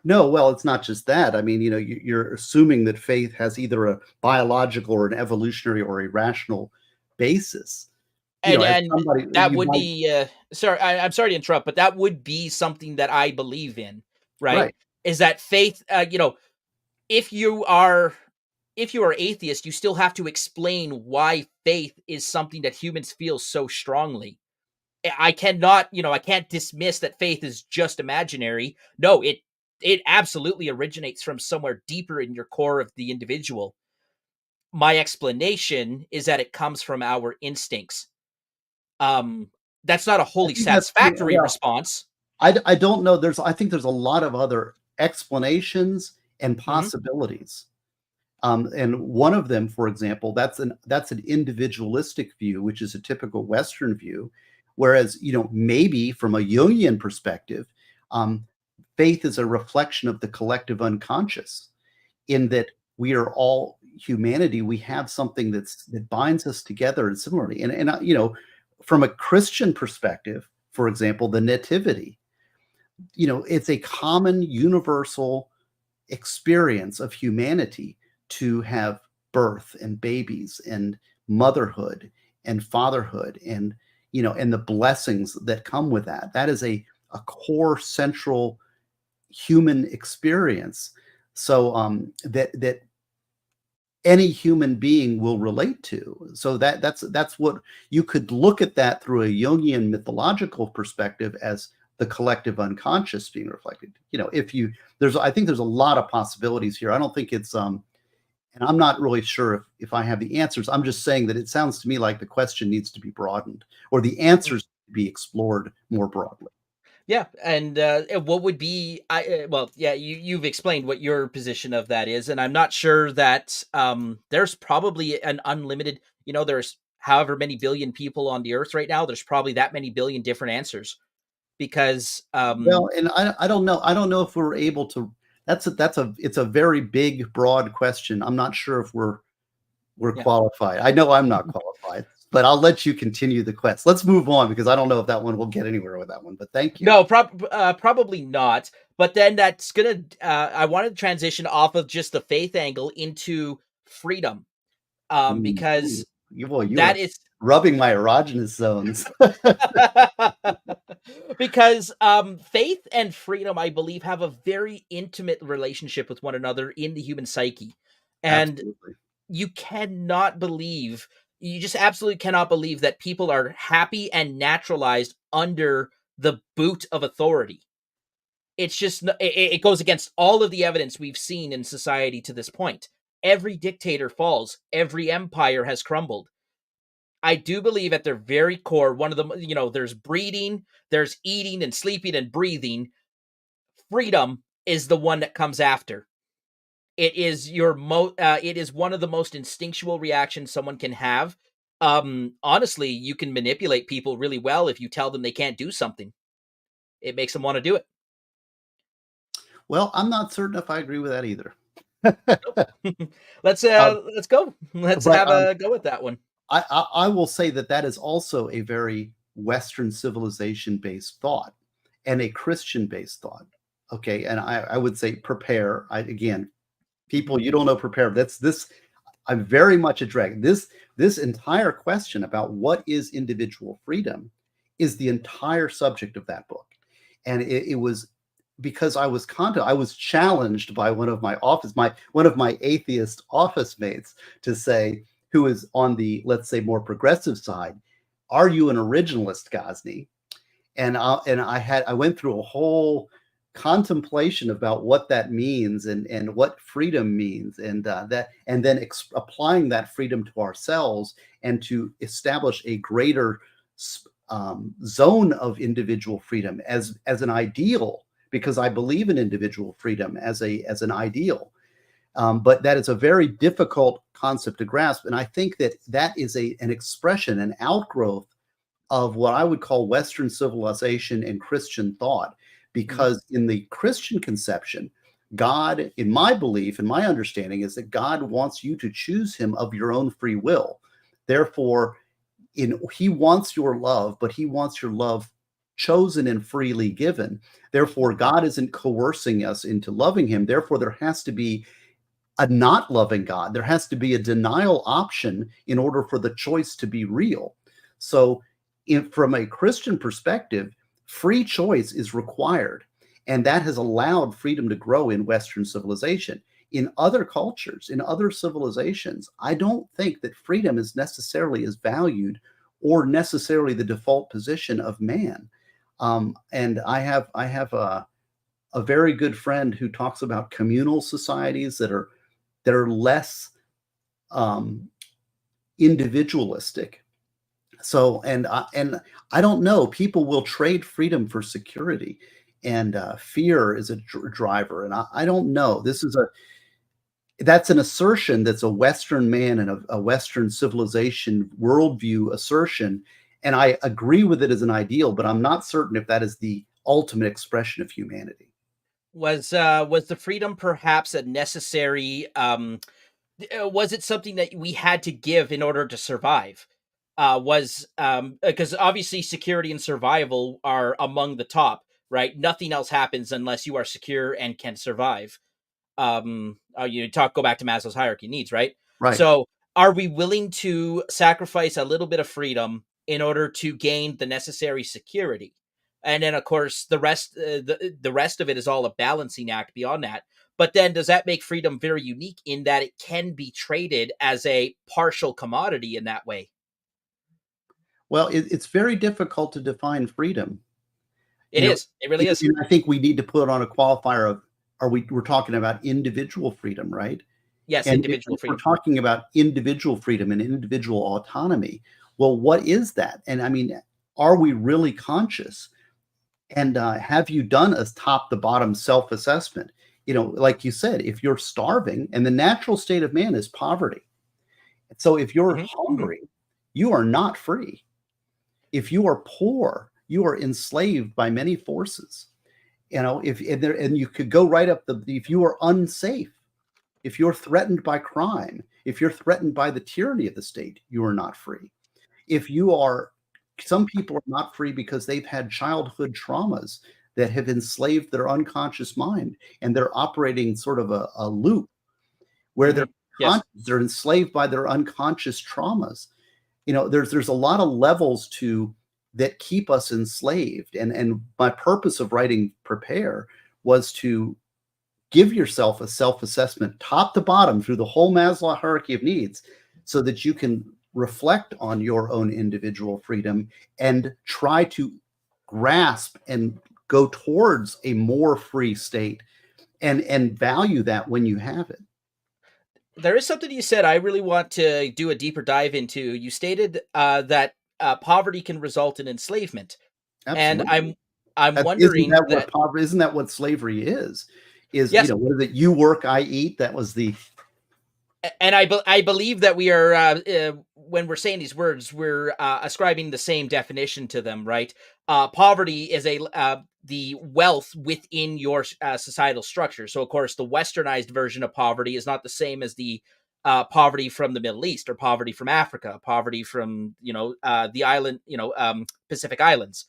No, well, it's not just that. I mean, you're assuming that faith has either a biological or an evolutionary or a rational basis. As And somebody that you would might, be sorry, I'm sorry to interrupt, but that would be something that I believe in, right? right? Is that faith, if you are atheist, you still have to explain why faith is something that humans feel so strongly. I cannot, I can't dismiss that faith is just imaginary. No, it absolutely originates from somewhere deeper in your core of the individual. My explanation is that it comes from our instincts. Um, that's not a I wholly think that's satisfactory well. response. I don't know. I think there's a lot of other explanations and Mhm. possibilities. And one of them, for example, that's an individualistic view, which is a typical Western view. Whereas, maybe from a Jungian perspective, um, faith is a reflection of the collective unconscious, in that we are all humanity. We have something that binds us together, and similarly, and from a Christian perspective, for example, the nativity, it's a common universal experience of humanity to have birth and babies and motherhood and fatherhood, and the blessings that come with that. That is a core central human experience. So that any human being will relate to. So that's what you could look at that through a Jungian mythological perspective as the collective unconscious being reflected. If you I think there's a lot of possibilities here. I don't think it's and I'm not really sure if I have the answers. I'm just saying that it sounds to me like the question needs to be broadened, or the answers to be explored more broadly. Yeah, and what would be well, yeah, you've explained what your position of that is, and I'm not sure that there's probably an unlimited, there's however many billion people on the earth right now, there's probably that many billion different answers because Well, and I don't know. I don't know if we're able to. It's a very big, broad question. I'm not sure if we're yeah. qualified. I know I'm not qualified. But I'll let you continue the quest. Let's move on because I don't know if that one will get anywhere with that one. But thank you. No, probably not. But then that's gonna. I wanted to transition off of just the faith angle into freedom, Ooh, because you that are is rubbing my erogenous zones. because faith and freedom, I believe, have a very intimate relationship with one another in the human psyche, and Absolutely. you cannot believe. You just absolutely cannot believe that people are happy and naturalized under the boot of authority. It's just it goes against all of the evidence we've seen in society to this point. Every dictator falls, every empire has crumbled. I do believe at their very core, one of them, there's breeding, there's eating and sleeping and breathing. Freedom is the one that comes after. It is it is one of the most instinctual reactions someone can have. Honestly, you can manipulate people really well if you tell them they can't do something. It makes them want to do it. Well, I'm not certain if I agree with that either. Let's go. Let's But have a go with that one. I will say that that is also a very Western civilization based thought and a Christian based thought. Okay. And I would say prepare. Again, people, you don't know prepare. That's this. I'm very much a drag. This entire question about what is individual freedom is the entire subject of that book. And it was because I was challenged by one of my atheist office mates to say, who is on the, let's say, more progressive side, are you an originalist, Gosney? And I went through a whole contemplation about what that means and what freedom means, and then applying that freedom to ourselves and to establish a greater zone of individual freedom as an ideal, because I believe in individual freedom as an ideal. But that is a very difficult concept to grasp, and I think that that is an expression, an outgrowth of what I would call Western civilization and Christian thought. Mhm. Because in the Christian conception, God, in my belief and my understanding, is that God wants you to choose Him of your own free will. Therefore, He wants your love, but He wants your love chosen and freely given. Therefore, God isn't coercing us into loving Him. Therefore, there has to be a not loving God. There has to be a denial option in order for the choice to be real. So, from a Christian perspective, free choice is required. And that has allowed freedom to grow in Western civilization. In other cultures, in other civilizations, I don't think that freedom is necessarily as valued or necessarily the default position of man. And I have a very good friend who talks about communal societies that are less um, individualistic. So, and I don't know. People will trade freedom for security, and fear is a driver. And I don't know. That's an assertion that's a Western man and a Western civilization worldview assertion, and I agree with it as an ideal. But I'm not certain if that is the ultimate expression of humanity. Was the freedom perhaps a necessary? Was it something that we had to give in order to survive? Was Because obviously security and survival are among the top, right? Nothing else happens unless you are secure and can survive. Go back to Maslow's hierarchy of needs, right? Right. So are we willing to sacrifice a little bit of freedom in order to gain the necessary security? And then of course the rest of it is all a balancing act beyond that. But then does that make freedom very unique in that it can be traded as a partial commodity in that way? Well, it's very difficult to define freedom. It is. It really is. And I think we need to put on a qualifier of, we're talking about individual freedom, right? Yes, And individual if we're freedom. talking about individual freedom and individual autonomy, well, what is that? And I mean, are we really conscious? And have you done a top to bottom self assessment? Like you said, if you're starving, and the natural state of man is poverty. So if you're Hmm. Hmm. hungry, you are not free. If you are poor, you are enslaved by many forces. If and you could go right up if you are unsafe, if you're threatened by crime, if you're threatened by the tyranny of the state, you are not free. If you are, some people are not free because they've had childhood traumas that have enslaved their unconscious mind, and they're operating sort of a loop where Hmm. Yes. they're enslaved by their unconscious traumas. There's a lot of levels to that keep us enslaved, and my purpose of writing Prepare was to give yourself a self-assessment top to bottom through the whole Maslow hierarchy of needs, so that you can reflect on your own individual freedom and try to grasp and go towards a more free state, and value that when you have it. There is something you said I really want to do a deeper dive into. You stated that poverty can result in enslavement, and Absolutely. I'm That isn't wondering that what that. poverty, isn't that what slavery is? Yes, What is it? You work, I eat. That was the and I believe that we are when we're saying these words, we're ascribing the same definition to them, right? Poverty is the wealth within your societal structure. So, of course, the westernized version of poverty is not the same as the poverty from the Middle East or poverty from Africa, poverty from the island, Pacific Islands,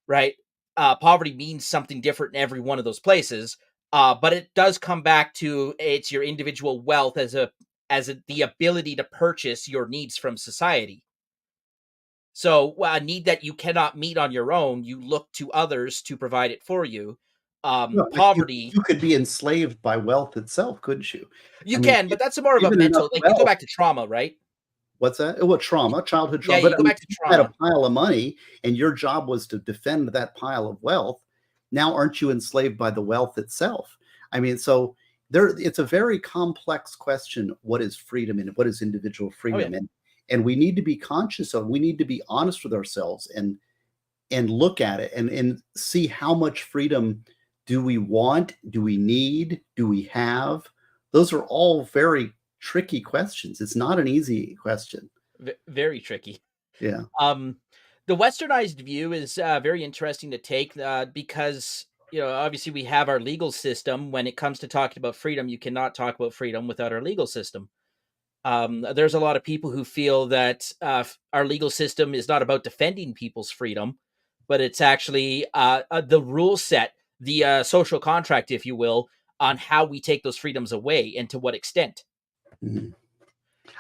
right? Poverty means something different in every one of those places. But it does come back to it's your individual wealth the ability to purchase your needs from society. So a need that you cannot meet on your own, you look to others to provide it for you. no, but you Poverty, you could be enslaved by wealth itself, couldn't you? you I mean, can, but that's more of a given enough mental. Like you go wealth. back to trauma, right? What's that? What trauma? Childhood Yeah, trauma. you But I go mean, back to if you had a trauma. pile of money and your job was to defend that pile of wealth, now aren't you enslaved by the wealth itself? I mean, so it's a very complex question. What is freedom and what is individual Oh yeah. freedom? And we need to be conscious of, we need to be honest with ourselves, and look at it, and see how much freedom do we want, do we need, do we have. Those are all very tricky questions. It's not an easy question. Very tricky. Yeah. Um, the westernized view is very interesting to take because obviously we have our legal system. When it comes to talking about freedom, you cannot talk about freedom without our legal system. There's a lot of people who feel that our legal system is not about defending people's freedom, but it's actually the rule set, the social contract, if you will, on how we take those freedoms away and to what extent. Mhm.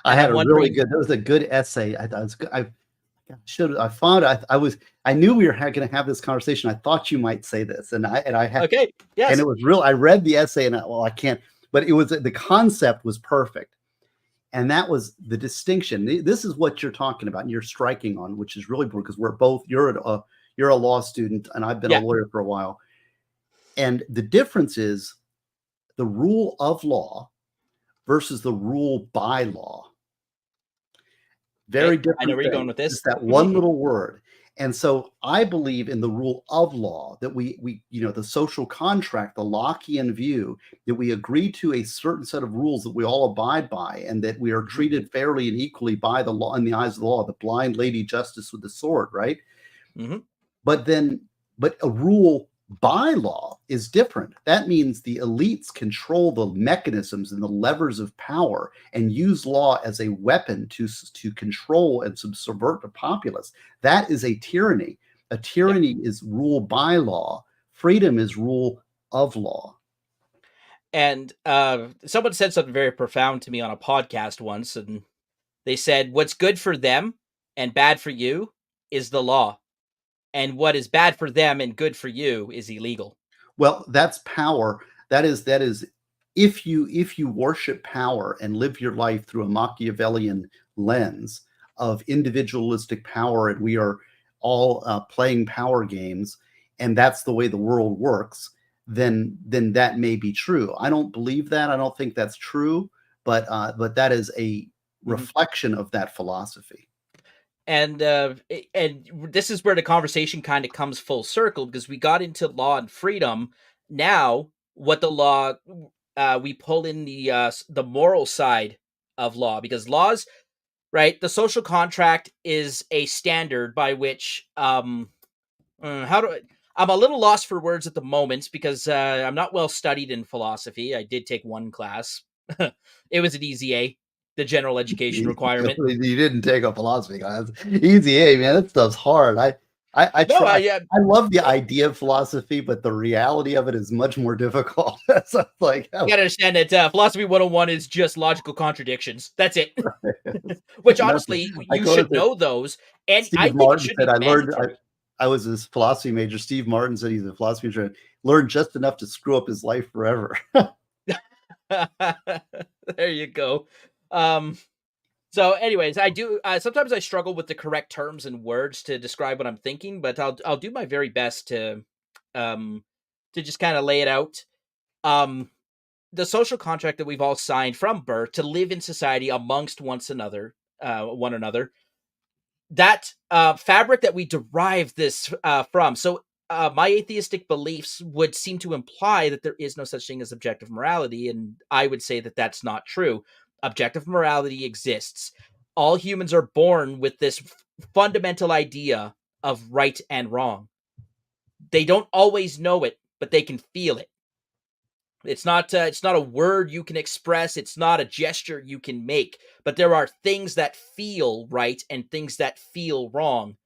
I And had I'm a really wondering, good, that was a good essay. I thought it was good. I found, I knew we were going to have this conversation. I thought you might say this, and I had, okay, and it yes, was real. I read the essay, and I can't, but it was, the concept was perfect. And that was the distinction. This is what you're talking about, and you're striking on, which is really important, because we're both, you're a law student, and I've been a yeah, lawyer for a while. And the difference is the rule of law versus the rule by law. Very okay, I know different where you're going things. with this. Just that one little word. And so I believe in the rule of law, that the social contract, the Lockean view, that we agree to a certain set of rules that we all abide by, and that we are Mhm, treated fairly and equally by the law, in the eyes of the law, the blind lady justice with the sword, right? mhm. But then, but a rule by law is different. That means the elites control the mechanisms and the levers of power, and use law as a weapon to control and subvert the populace. That is a tyranny. A Yeah. tyranny is rule by law. Freedom is rule of law. And someone said something very profound to me on a podcast once, and they said, "What's good for them and bad for you is the law, and what is bad for them and good for you is illegal." Well, that's power. That is if you worship power and live your life through a Machiavellian lens of individualistic power, and we are all playing power games, and that's the way the world works, then that may be true. I don't believe that. I don't think that's true, but that is a Mhm. reflection of that philosophy. And this is where the conversation kind of comes full circle because we got into law and freedom. Now, what the law we pull in the moral side of law because laws, right? The social contract is a standard by which how do I'm a little lost for words at the moment because I'm not well studied in philosophy. I did take one class. It was an easy A. the general education requirement. You didn't take a philosophy class. Easy A, man. That stuff's hard. I No, try. yeah, I love the idea of philosophy, but the reality of it is much more difficult. So it's like, you oh, gotta understand that philosophy 101 is just logical contradictions. That's it. Which nothing. honestly, I you quoted should that know those, and I Steve think it Martin should said, be I learned, mandatory. I was his philosophy major. Steve Martin said he's a philosophy major, learned just enough to screw up his life forever. There you go. Um, so, anyways, I do sometimes I struggle with the correct terms and words to describe what I'm thinking, but I'll do my very best um to just kind of lay it out. Um, the social contract that we've all signed from birth to live in society amongst one another, that fabric that we derive this from. So, my atheistic beliefs would seem to imply that there is no such thing as objective morality, and I would say that that's not true. Objective morality exists. All humans are born with this fundamental idea of right and wrong. They don't always know it, but they can feel it. It's not a word you can express. It's not a gesture you can make. But there are things that feel right and things that feel wrong,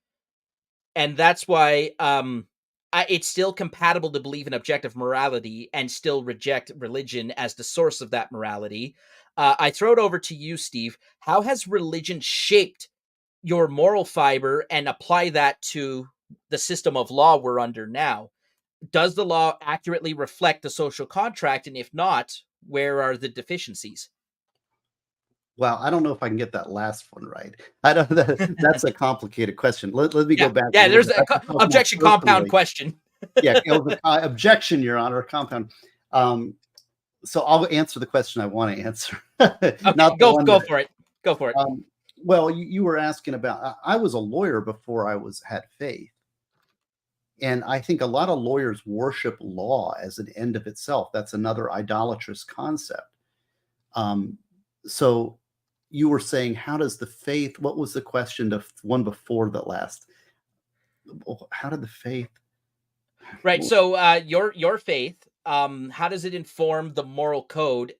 and that's why it's still compatible to believe in objective morality and still reject religion as the source of that morality. I throw it over to you, Steve. How has religion shaped your moral fiber and apply that to the system of law we're under now? Does the law accurately reflect the social contract? And if not, where are the deficiencies? Wow, I don't know if I can get that last one right. I don't. That's a complicated question. Let me go Yeah, back a yeah. little There's bit. a I can talk more objection compound personally. question. Yeah, it was a objection, Your Honor, compound. Um, so I'll answer the question I want to answer, Okay, not the one go that. for it. Go for it. Well, you were asking about. I was a lawyer before I had faith, and I think a lot of lawyers worship law as an end of itself. That's another idolatrous concept. Um, so you were saying, how does the faith? What was the question? The one before the last. How did the faith? Right. So, your faith, how does it inform the moral code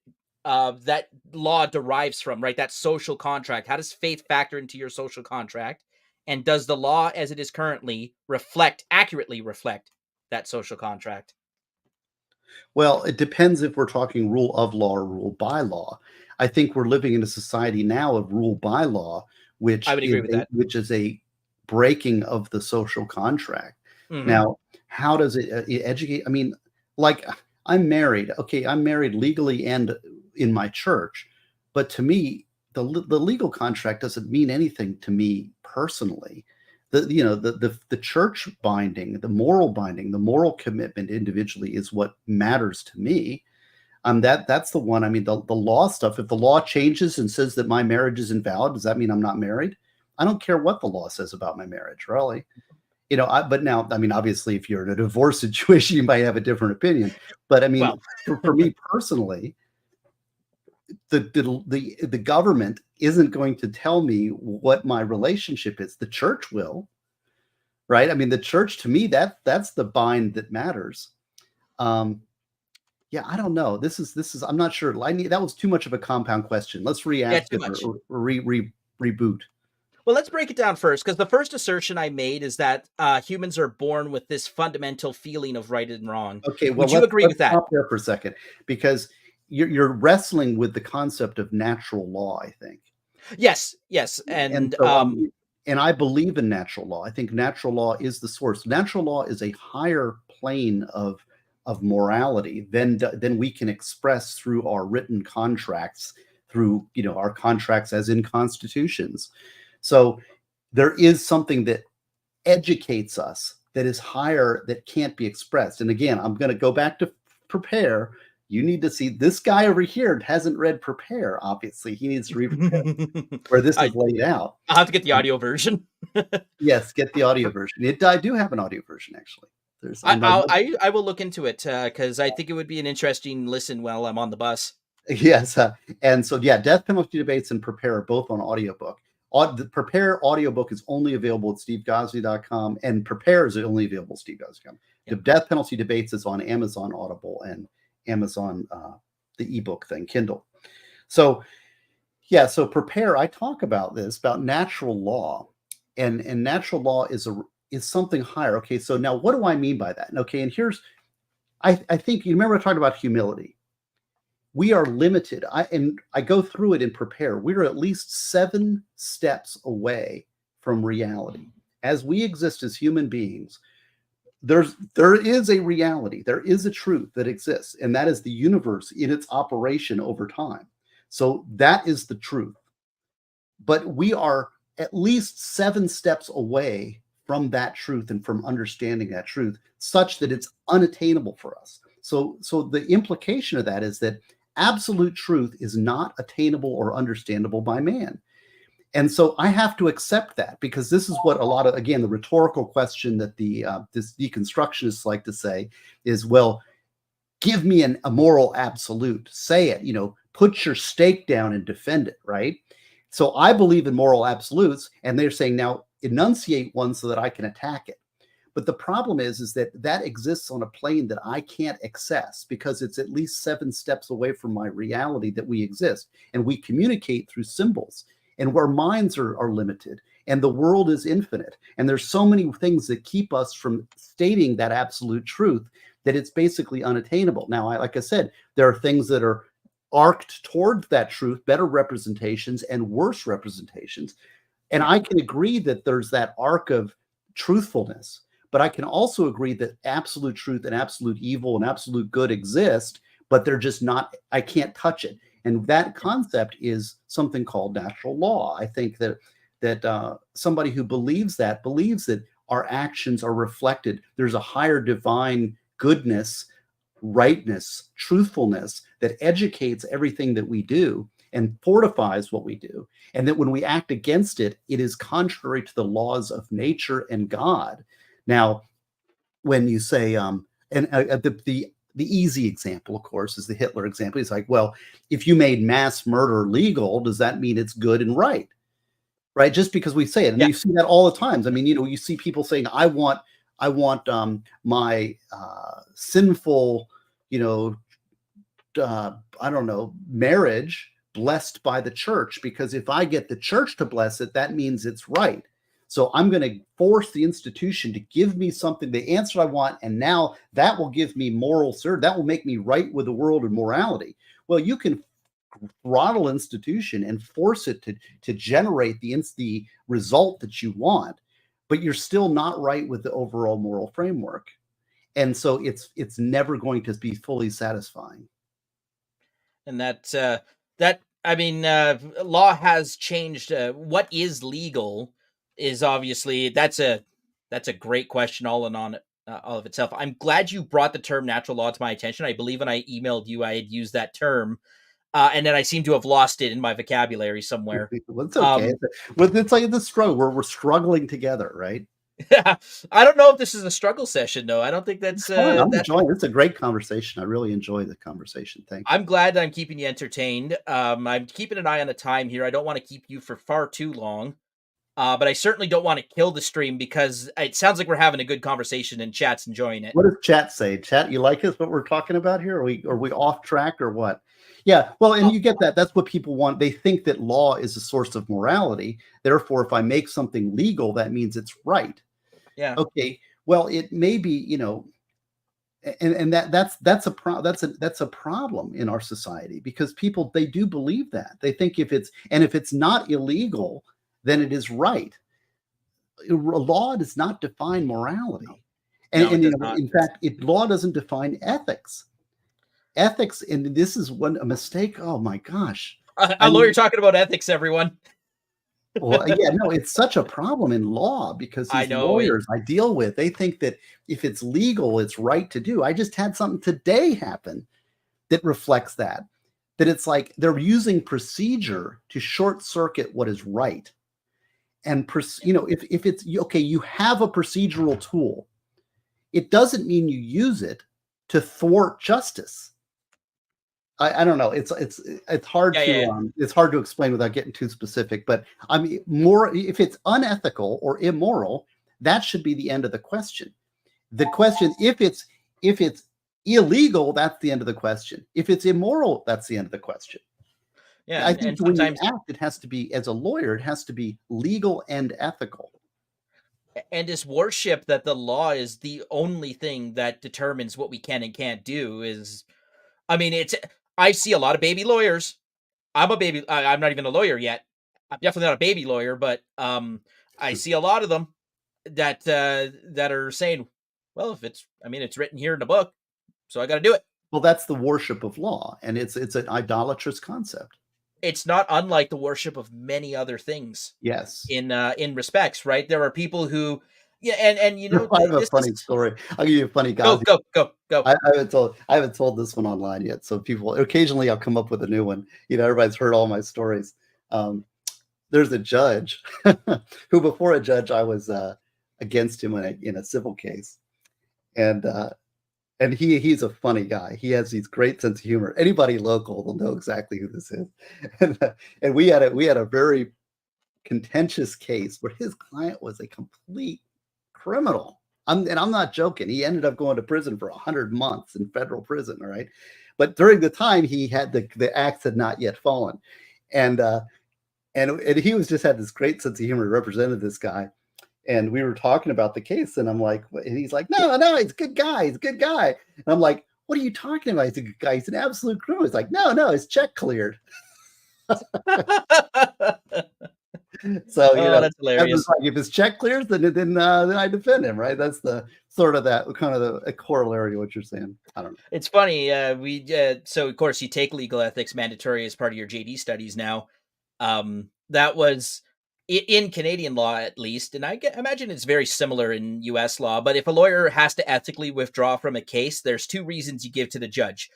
that law derives from? Right, that social contract. How does faith factor into your social contract? And does the law, as it is currently, accurately reflect that social contract? Well, it depends if we're talking rule of law or rule by law. I think we're living in a society now of rule by law, I would agree with that. which is a breaking of the social contract. Hmm. Now, how does it educate? I mean, like I'm married. Okay, I'm married legally and in my church, but to me, the legal contract doesn't mean anything to me personally. The church binding, the moral commitment individually is what matters to me. That's the one. I mean, the law stuff. If the law changes and says that my marriage is invalid, does that mean I'm not married? I don't care what the law says about my marriage, really. But now, I mean, obviously, if you're in a divorce situation, you might have a different opinion. But I mean, Well, for me personally, the government isn't going to tell me what my relationship is. The church will, right? I mean, the church to me, that's the bind that matters. Um, yeah, I don't know. This is. I'm not sure. That was too much of a compound question. Let's yeah, re-ask too it much. or reboot. Well, let's break it down first, because the first assertion I made is that humans are born with this fundamental feeling of right and wrong. Okay, well Would you agree let's with that? stop there for a second because you're wrestling with the concept of natural law. I think. Yes, yes, And and so, and I believe in natural law. I think natural law is the source. Natural law is a higher plane of morality than we can express through our written contracts, through our contracts as in constitutions. So there is something that educates us that is higher that can't be expressed. And again, I'm going to go back to prepare. You need to see this guy over here hasn't read prepare. Obviously, he needs to read prepare where this is I laid out. I'll have to get the audio version. Yes, get the audio version. I do have an audio version actually. There's on my I will look into it because I think it would be an interesting listen while I'm on the bus. yes, and so yeah, death penalty debates and prepare are both on audiobook. The prepare audiobook is only available at stevegosney.com, and prepare is only available at stevegosney.com. The Yeah. death penalty debates is on Amazon Audible and Amazon the ebook thing, Kindle. So Yeah, so prepare. I talk about this about natural law, and natural law is something higher. Okay, so now what do I mean by that? Okay, and here's I think you remember I talked about humility. We are limited. I go through it and prepare. We're at least 7 steps away from reality. As we exist as human beings, there is a reality, there is a truth that exists, and that is the universe in its operation over time. So that is the truth. But we are at least 7 steps away from that truth and from understanding that truth such that it's unattainable for us. So the implication of that is that absolute truth is not attainable or understandable by man. And so I have to accept that, because this is what a lot of, again, the rhetorical question that this deconstructionists like to say is, well, give me a moral absolute. Say it, put your stake down and defend it, right? So I believe in moral absolutes, and they're saying now enunciate one so that I can attack it. But the problem is that that exists on a plane that I can't access, because it's at least 7 steps away from my reality that we exist, and we communicate through symbols, and where minds are limited, and the world is infinite, and there's so many things that keep us from stating that absolute truth that it's basically unattainable. Now, like I said, there are things that are arced towards that truth, better representations and worse representations. And I can agree that there's that arc of truthfulness, but I can also agree that absolute truth and absolute evil and absolute good exist, but they're just not, I can't touch it. And that concept is something called natural law. I think that somebody who believes that our actions are reflected. There's a higher divine goodness, rightness, truthfulness that educates everything that we do and fortifies what we do. And that when we act against it, it is contrary to the laws of nature and God. Now, when you say, the easy example, of course, is the Hitler example. It's like, well, if you made mass murder legal, does that mean it's good and right? Right? Just because we say it. And Yeah. you see that all the times. I mean, you see people saying, I want my sinful, I don't know, marriage blessed by the church, because if I get the church to bless it, that means it's right. So I'm going to force the institution to give me something, the answer I want, and now that will give me moral certainty. That will make me right with the world and morality. Well, you can throttle institution and force it to generate the result that you want, but you're still not right with the overall moral framework. And so it's never going to be fully satisfying. And that I mean, law has changed. What is legal is obviously that's a great question all in on all of itself. I'm glad you brought the term natural law to my attention. I believe when I emailed you, I had used that term, and then I seem to have lost it in my vocabulary somewhere. Well, it's okay. It's like the struggle. We're struggling together, right? I don't know if this is a struggle session, though. I don't think that's Fine. I'm that. enjoying it. It's a great conversation. I really enjoy the conversation. Thank you. I'm glad I'm keeping you entertained. I'm keeping an eye on the time here. I don't want to keep you for far too long, but I certainly don't want to kill the stream because it sounds like we're having a good conversation and chat's enjoying it. What does chat say? Chat, you like us? What we're talking about here? Are we off track or what? Yeah. Well, and you get that. That's what people want. They think that law is a source of morality. Therefore, if I make something legal, that means it's right. Yeah. Okay. Well, it may be, and that's a problem in our society, because people, they do believe that. They think if it's not illegal, then it is right. Law does not define morality. No, it And does not. in fact, law doesn't define ethics. Ethics, and this is a mistake. Oh my gosh. A I lawyer mean, talking about ethics, everyone. well, yeah, no, it's such a problem in law, because I these know it. lawyers I deal with, they think that if it's legal, it's right to do. I just had something today happen that reflects that it's like they're using procedure to short circuit what is right. And if it's okay, you have a procedural tool, it doesn't mean you use it to thwart justice. I don't know. It's hard Yeah, yeah. to explain without getting too specific. But I mean, more if it's unethical or immoral, that should be the end of the question. The question, if it's illegal, that's the end of the question. If it's immoral, that's the end of the question. Yeah, I think and when you sometimes act, it has to be, as a lawyer, it has to be legal and ethical. and this worship that the law is the only thing that determines what we can and can't do is, I mean, it's I see a lot of baby lawyers. I'm not even a lawyer yet. I'm definitely not a baby lawyer, but I see a lot of them that are saying, well, if it's, I mean, it's written here in the book, so I got to do it. Well, that's the worship of law, and it's an idolatrous concept. It's not unlike the worship of many other things Yes. in respects, right? There are people who, yeah, and you know, I have a this is funny story. I'll give you a funny go Gosney. go go go. I haven't told this one online yet. So people occasionally I'll come up with a new one. Everybody's heard all my stories. Um, there's a judge who, before a judge, I was against him in a civil case, and he's a funny guy. He has these great sense of humor. Anybody local will know exactly who this is. And we had a very contentious case where his client was a complete criminal. I'm not joking. He ended up going to prison for 100 months in federal prison. All right. But during the time he had the axe had not yet fallen. And, and he was just had this great sense of humor, represented this guy. And we were talking about the case, and I'm like, and he's like, no, he's a good guy. He's a good guy. And I'm like, what are you talking about? He's a good guy. He's an absolute criminal. He's like, no, his check cleared. So Oh, that's hilarious. like, if his check clears, then I defend him, right? That's the sort of that kind of a corollary to what you're saying. I don't know. It's funny. So of course you take legal ethics mandatory as part of your JD studies now. That was in Canadian law, at least, and imagine it's very similar in U.S. law. But if a lawyer has to ethically withdraw from a case, there's two reasons you give to the judge.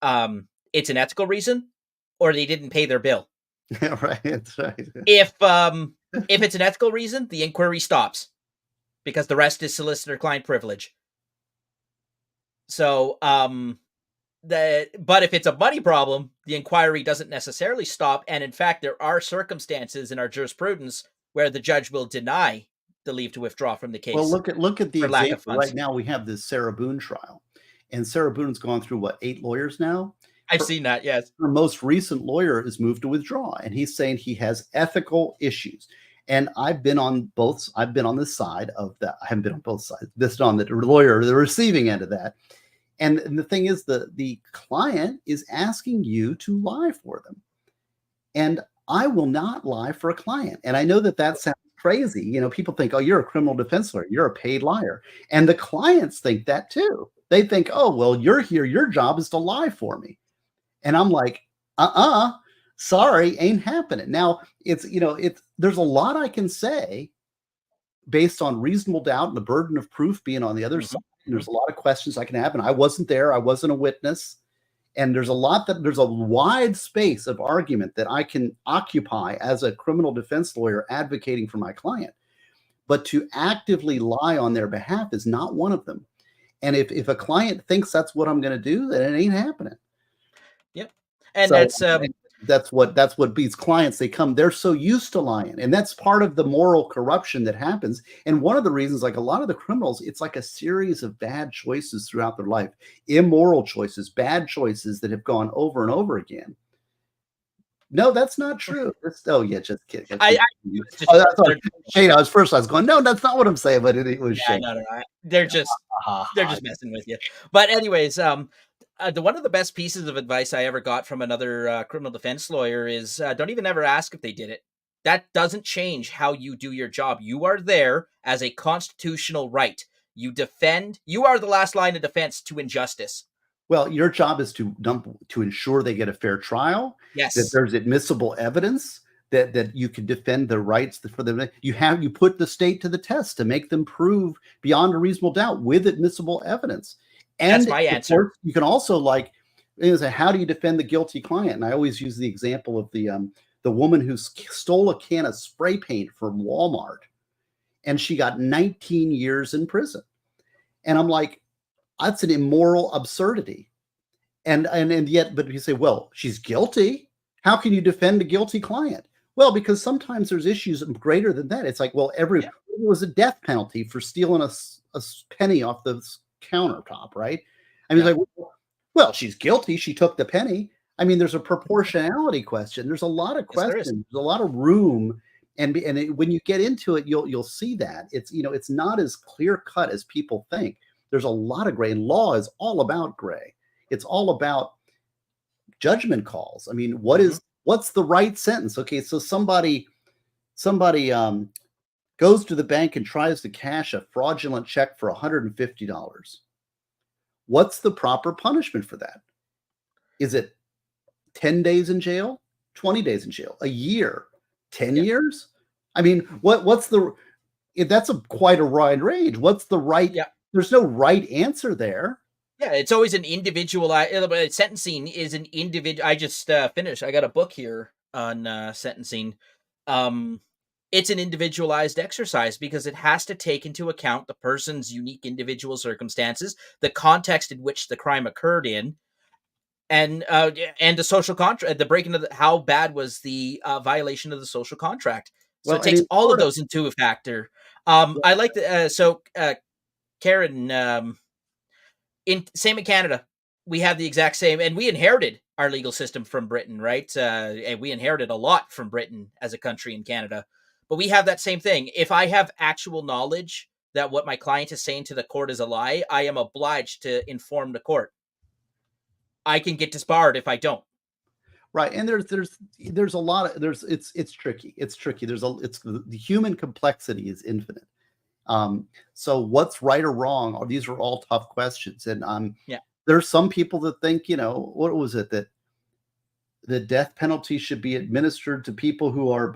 It's an ethical reason, or they didn't pay their bill. Right, that's right. If it's an ethical reason, the inquiry stops because the rest is solicitor-client privilege. So, but if it's a money problem, the inquiry doesn't necessarily stop. And in fact, there are circumstances in our jurisprudence where the judge will deny the leave to withdraw from the case. Well, look at the for lack of example. funds. Right now, we have this Sarah Boone trial, and Sarah Boone's gone through 8 lawyers now. I've seen that, yes. Her most recent lawyer has moved to withdraw, and he's saying he has ethical issues. And I've been on this side of that. I haven't been on both sides. This on the lawyer, the receiving end of that. And the thing is, the client is asking you to lie for them. And I will not lie for a client. And I know that sounds crazy. People think, oh, you're a criminal defense lawyer. You're a paid liar. And the clients think that too. They think, oh, well, you're here. Your job is to lie for me. And I'm like, sorry, ain't happening. Now, there's a lot I can say based on reasonable doubt and the burden of proof being on the other side. And there's a lot of questions I can have. And I wasn't there. I wasn't a witness. And there's a wide space of argument that I can occupy as a criminal defense lawyer advocating for my client. But to actively lie on their behalf is not one of them. And if a client thinks that's what I'm going to do, then it ain't happening. Yep. And so, that's what beats clients. They're so used to lying. And that's part of the moral corruption that happens. And one of the reasons, like a lot of the criminals, it's like a series of bad choices throughout their life, immoral choices, bad choices that have gone over and over again. No, that's not true. Just kidding. Shane, I was going, no, that's not what I'm saying, but it was Shane. No. They're just messing with you. But anyways, one of the best pieces of advice I ever got from another criminal defense lawyer is don't even ever ask if they did it. That doesn't change how you do your job. You are there as a constitutional right. You are the last line of defense to injustice. Well, your job is to ensure they get a fair trial. Yes. That there's admissible evidence that you can defend the rights for them. You put the state to the test to make them prove beyond a reasonable doubt with admissible evidence. And that's my answer. You can also how do you defend the guilty client? And I always use the example of the woman who stole a can of spray paint from Walmart, and she got 19 years in prison. And I'm like, that's an immoral absurdity. And yet, but you say, well, she's guilty. How can you defend a guilty client? Well, because sometimes there's issues greater than that. It's like, well, it was a death penalty for stealing a penny off the countertop, right? I mean, it's like, well, she's guilty. She took the penny. I mean, there's a proportionality question. There's a lot of Yes, there is. questions. There's a lot of room, when you get into it, you'll see that it's not as clear cut as people think. There's a lot of gray, and law is all about gray. It's all about judgment calls. I mean, Mhm. what's the right sentence? Okay, so somebody goes to the bank and tries to cash a fraudulent check for $150. What's the proper punishment for that? Is it 10 days in jail, 20 days in jail, a year, 10 Yeah. years? I mean, what's the that's a quite a wide range. What's the right Yeah. there's no right answer there. Yeah, it's always an individual sentencing is an individual. I just finished. I got a book here on sentencing. Um, it's an individualized exercise because it has to take into account the person's unique individual circumstances, the context in which the crime occurred in, and the social contract, the breaking of how bad was the violation of the social contract. So Well, it and takes in all of Florida, those into a factor. I like the Karen. Same in Canada. We have the exact same, and we inherited our legal system from Britain, right? And we inherited a lot from Britain as a country in Canada. But we have that same thing. If I have actual knowledge that what my client is saying to the court is a lie, I am obliged to inform the court. I can get disbarred if I don't. right? And there's a lot of there's it's tricky. It's tricky. It's the human complexity is infinite. So what's right or wrong? These are all tough questions, and Yeah. there's some people that think, what was it, that the death penalty should be administered to people who are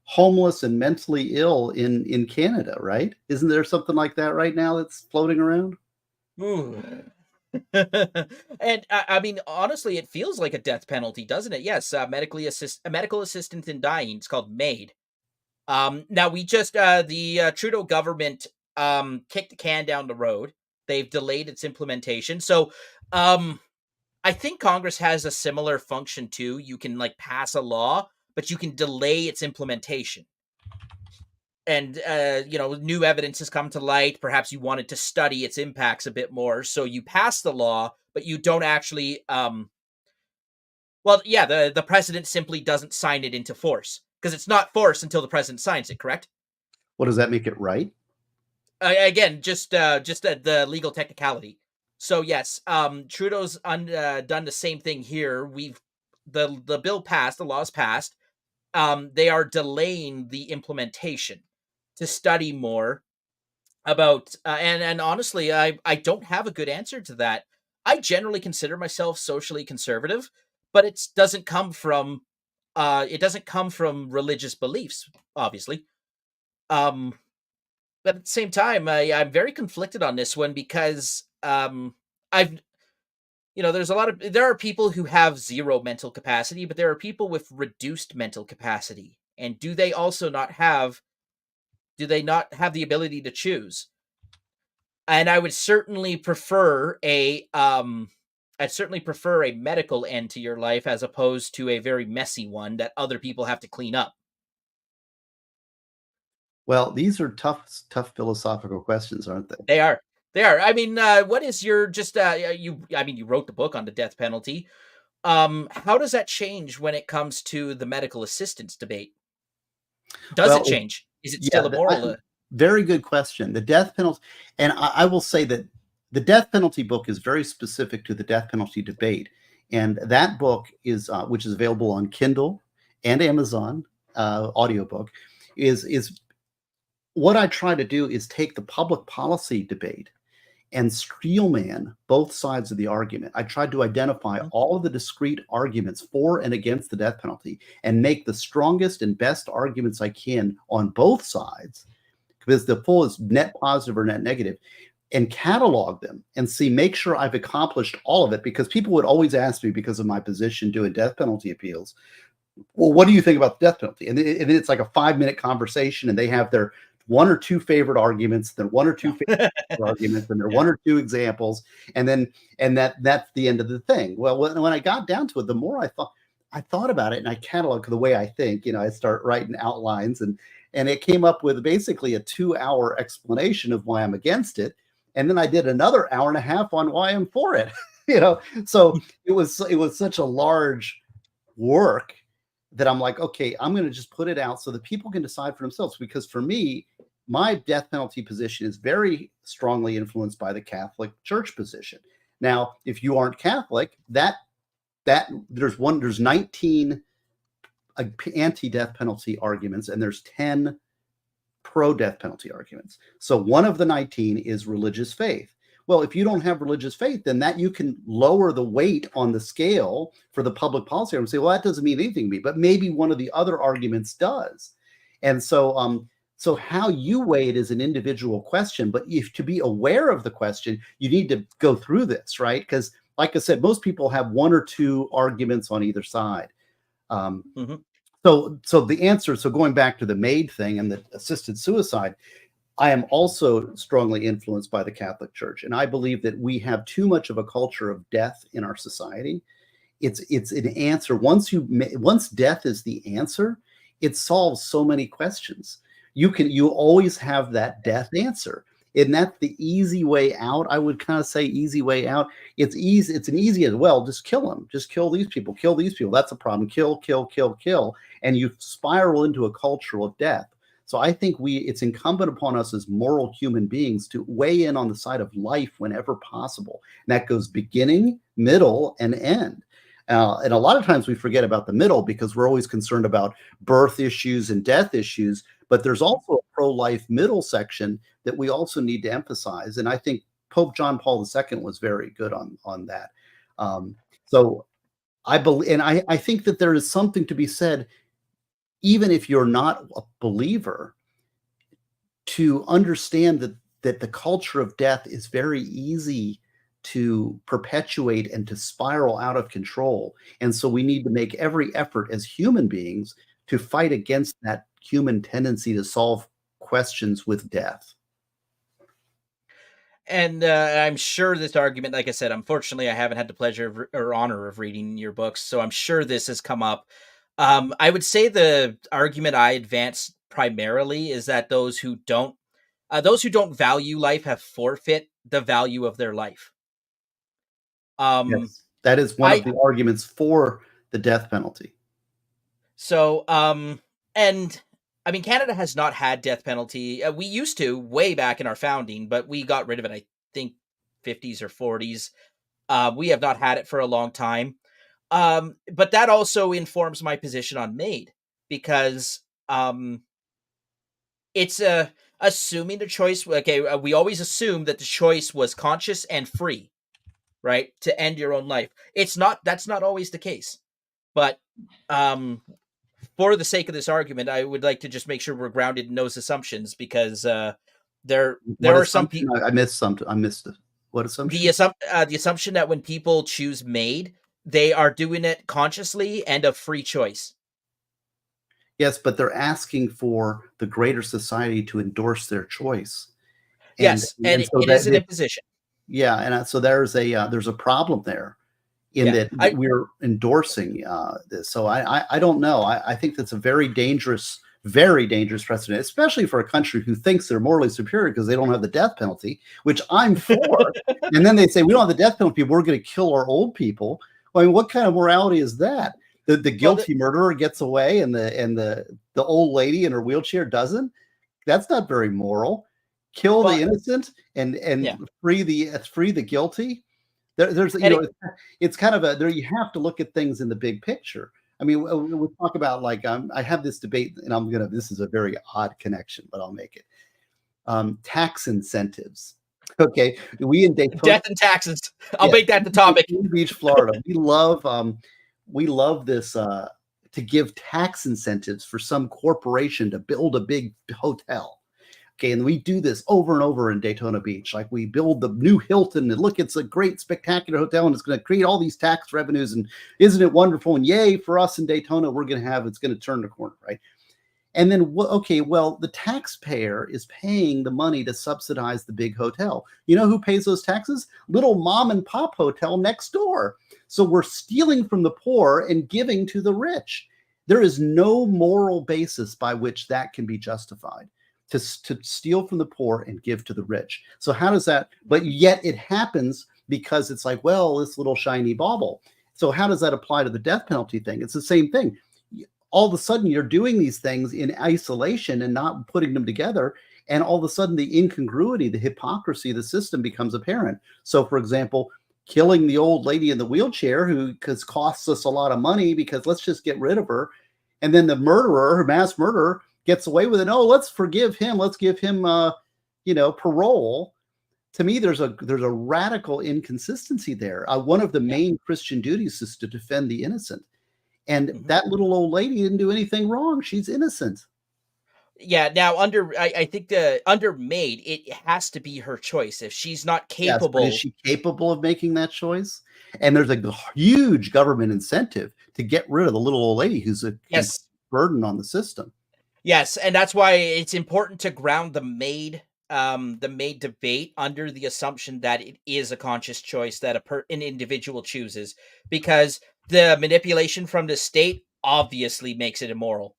homeless and mentally ill in Canada, right? Isn't there something like that right now that's floating around? Ooh. And I mean, honestly, it feels like a death penalty, doesn't it? Yes, a medical assistant in dying. It's called MAID. Now we just the Trudeau government kicked the can down the road. They've delayed its implementation. So um I think Congress has a similar function too. You can like pass a law, but you can delay its implementation. And new evidence has come to light. Perhaps you wanted to study its impacts a bit more, so you pass the law, but you don't actually well, yeah, the president simply doesn't sign it into force because it's not force until the president signs it, correct? What does that make it right? Again, just the legal technicality. So yes, Trudeau's done the same thing here. The bill passed, the law's passed. They are delaying the implementation to study more about and honestly, I don't have a good answer to that. I generally consider myself socially conservative, but it doesn't come from religious beliefs, obviously. Um, but at the same time, I'm very conflicted on this one because I've there are people who have zero mental capacity, but there are people with reduced mental capacity. And do they not have the ability to choose? And I'd certainly prefer a medical end to your life as opposed to a very messy one that other people have to clean up. Well, these are tough philosophical questions, aren't they? They are. They are. I mean, what is your just you I mean, you wrote the book on the death penalty. How does that change when it comes to the medical assistance debate? Does it Well, change? Is it yeah, still immoral? very good question. The death penalty, and I will say that the death penalty book is very specific to the death penalty debate, and that book which is available on Kindle and Amazon audiobook, is what I try to do is take the public policy debate and steelman both sides of the argument. I tried to identify Mhm. all of the discrete arguments for and against the death penalty and make the strongest and best arguments I can on both sides, because the full is net positive or net negative, and catalog them and make sure I've accomplished all of it. Because people would always ask me, because of my position doing death penalty appeals, well, what do you think about the death penalty? And it's like a 5-minute conversation, and they have their one or two favorite arguments, their one or two favorite arguments, and their Yeah. one or two examples, and that's the end of the thing. Well, when I got down to it, the more I thought about it, and I catalog the way I think. I start writing outlines, and it came up with basically a 2-hour explanation of why I'm against it, and then I did another hour and a half on why I'm for it. So it was such a large work that I'm like, okay, I'm going to just put it out so that people can decide for themselves. Because for me, my death penalty position is very strongly influenced by the Catholic Church position. Now, if you aren't Catholic, there's 19 anti-death penalty arguments, and there's 10 pro-death penalty arguments. So one of the 19 is religious faith. Well, if you don't have religious faith, then that you can lower the weight on the scale for the public policy and say, well, that doesn't mean anything to me, but maybe one of the other arguments does. And so how you weigh it is an individual question, but if to be aware of the question, you need to go through this, right? Because like I said, most people have one or two arguments on either side. Mm-hmm. So the answer, so going back to the MAID thing and the assisted suicide, I am also strongly influenced by the Catholic Church. And I believe that we have too much of a culture of death in our society. It's an answer. Once death is the answer, it solves so many questions. You always have that death answer. And that's the easy way out. I would kind of say easy way out. It's easy. It's an easy as well. Just kill them. Just kill these people. Kill these people. That's a problem. Kill, kill, kill, kill. And you spiral into a culture of death. So I think it's incumbent upon us as moral human beings to weigh in on the side of life whenever possible. And that goes beginning, middle, and end. And a lot of times we forget about the middle because we're always concerned about birth issues and death issues. But there's also a pro-life middle section that we also need to emphasize. And I think Pope John Paul II was very good on that. So I believe, and I think that there is something to be said, even if you're not a believer, to understand that the culture of death is very easy to perpetuate and to spiral out of control. And so we need to make every effort as human beings to fight against that human tendency to solve questions with death. And I'm sure this argument, like I said, unfortunately, I haven't had the pleasure or honor of reading your books, so I'm sure this has come up. I would say the argument I advance primarily is that those who don't value life have forfeit the value of their life. Yes, that is one of the arguments for the death penalty. So, and I mean, Canada has not had death penalty. We used to way back in our founding, but we got rid of it, I think, 50s or 40s. We have not had it for a long time. But that also informs my position on MAID, because it's assuming the choice. Okay, we always assume that the choice was conscious and free, right, to end your own life. That's not always the case. But for the sake of this argument, I would like to just make sure we're grounded in those assumptions, because there are some people. I missed something. I missed it. What assumption? The assumption that when people choose MAID, they are doing it consciously and of free choice. Yes, but they're asking for the greater society to endorse their choice. Yes, and so it is an imposition. Yeah, and so there's a problem there in that we're endorsing this. So I don't know. I think that's a very dangerous precedent, especially for a country who thinks they're morally superior because they don't have the death penalty, which I'm for. And then they say, we don't have the death penalty, we're going to kill our old people. I mean, what kind of morality is that? The guilty murderer gets away and the old lady in her wheelchair doesn't? That's not very moral. Kill the innocent and free the guilty. It's kind of there. You have to look at things in the big picture. I mean, we'll talk about I have this debate, and this is a very odd connection, but I'll make it. Tax incentives. Okay, we in Daytona, death and taxes. I'll make that the topic. In Beach, Florida, we love this to give tax incentives for some corporation to build a big hotel. Okay, and we do this over and over in Daytona Beach. Like, we build the new Hilton, and look, it's a great, spectacular hotel, and it's going to create all these tax revenues, and isn't it wonderful? And yay, for us in Daytona, it's going to turn the corner, right? And then, the taxpayer is paying the money to subsidize the big hotel. You know who pays those taxes? Little mom and pop hotel next door. So we're stealing from the poor and giving to the rich. There is no moral basis by which that can be justified, to steal from the poor and give to the rich. So how does that, but yet it happens because it's like, well, this little shiny bauble. So how does that apply to the death penalty thing? It's the same thing. All of a sudden, you're doing these things in isolation and not putting them together. And all of a sudden, the incongruity, the hypocrisy of the system becomes apparent. So, for example, killing the old lady in the wheelchair who costs us a lot of money because let's just get rid of her. And then the murderer, mass murderer, gets away with it. Oh, let's forgive him. Let's give him, parole. To me, there's a radical inconsistency there. One of the Yeah. main Christian duties is to defend the innocent. And Mhm. that little old lady didn't do anything wrong. She's innocent. Yeah, now I think the under maid, it has to be her choice. If she's not Yes, but is capable. she capable of making that choice? And there's a huge government incentive to get rid of the little old lady who's a complete Yes. burden on the system. Yes, and that's why it's important to ground the maid debate under the assumption that it is a conscious choice that an individual chooses, because the manipulation from the state obviously makes it immoral.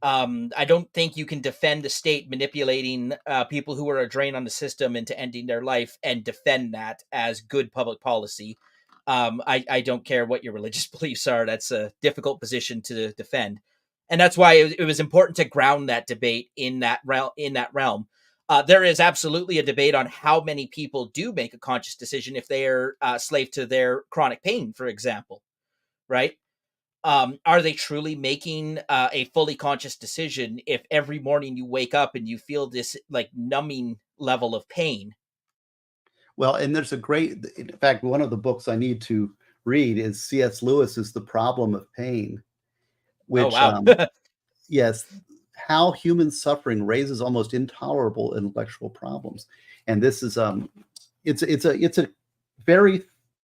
I don't think you can defend the state manipulating people who are a drain on the system into ending their life and defend that as good public policy. I don't care what your religious beliefs are. That's a difficult position to defend, and that's why it was important to ground that debate in that realm. There is absolutely a debate on how many people do make a conscious decision if they are slave to their chronic pain, for example, right? Are they truly making a fully conscious decision if every morning you wake up and you feel this like numbing level of pain? Well, and there's a great, in fact, one of the books I need to read is C.S. Lewis's The Problem of Pain, Oh which, wow. yes, how human suffering raises almost intolerable intellectual problems. And this is, it's a very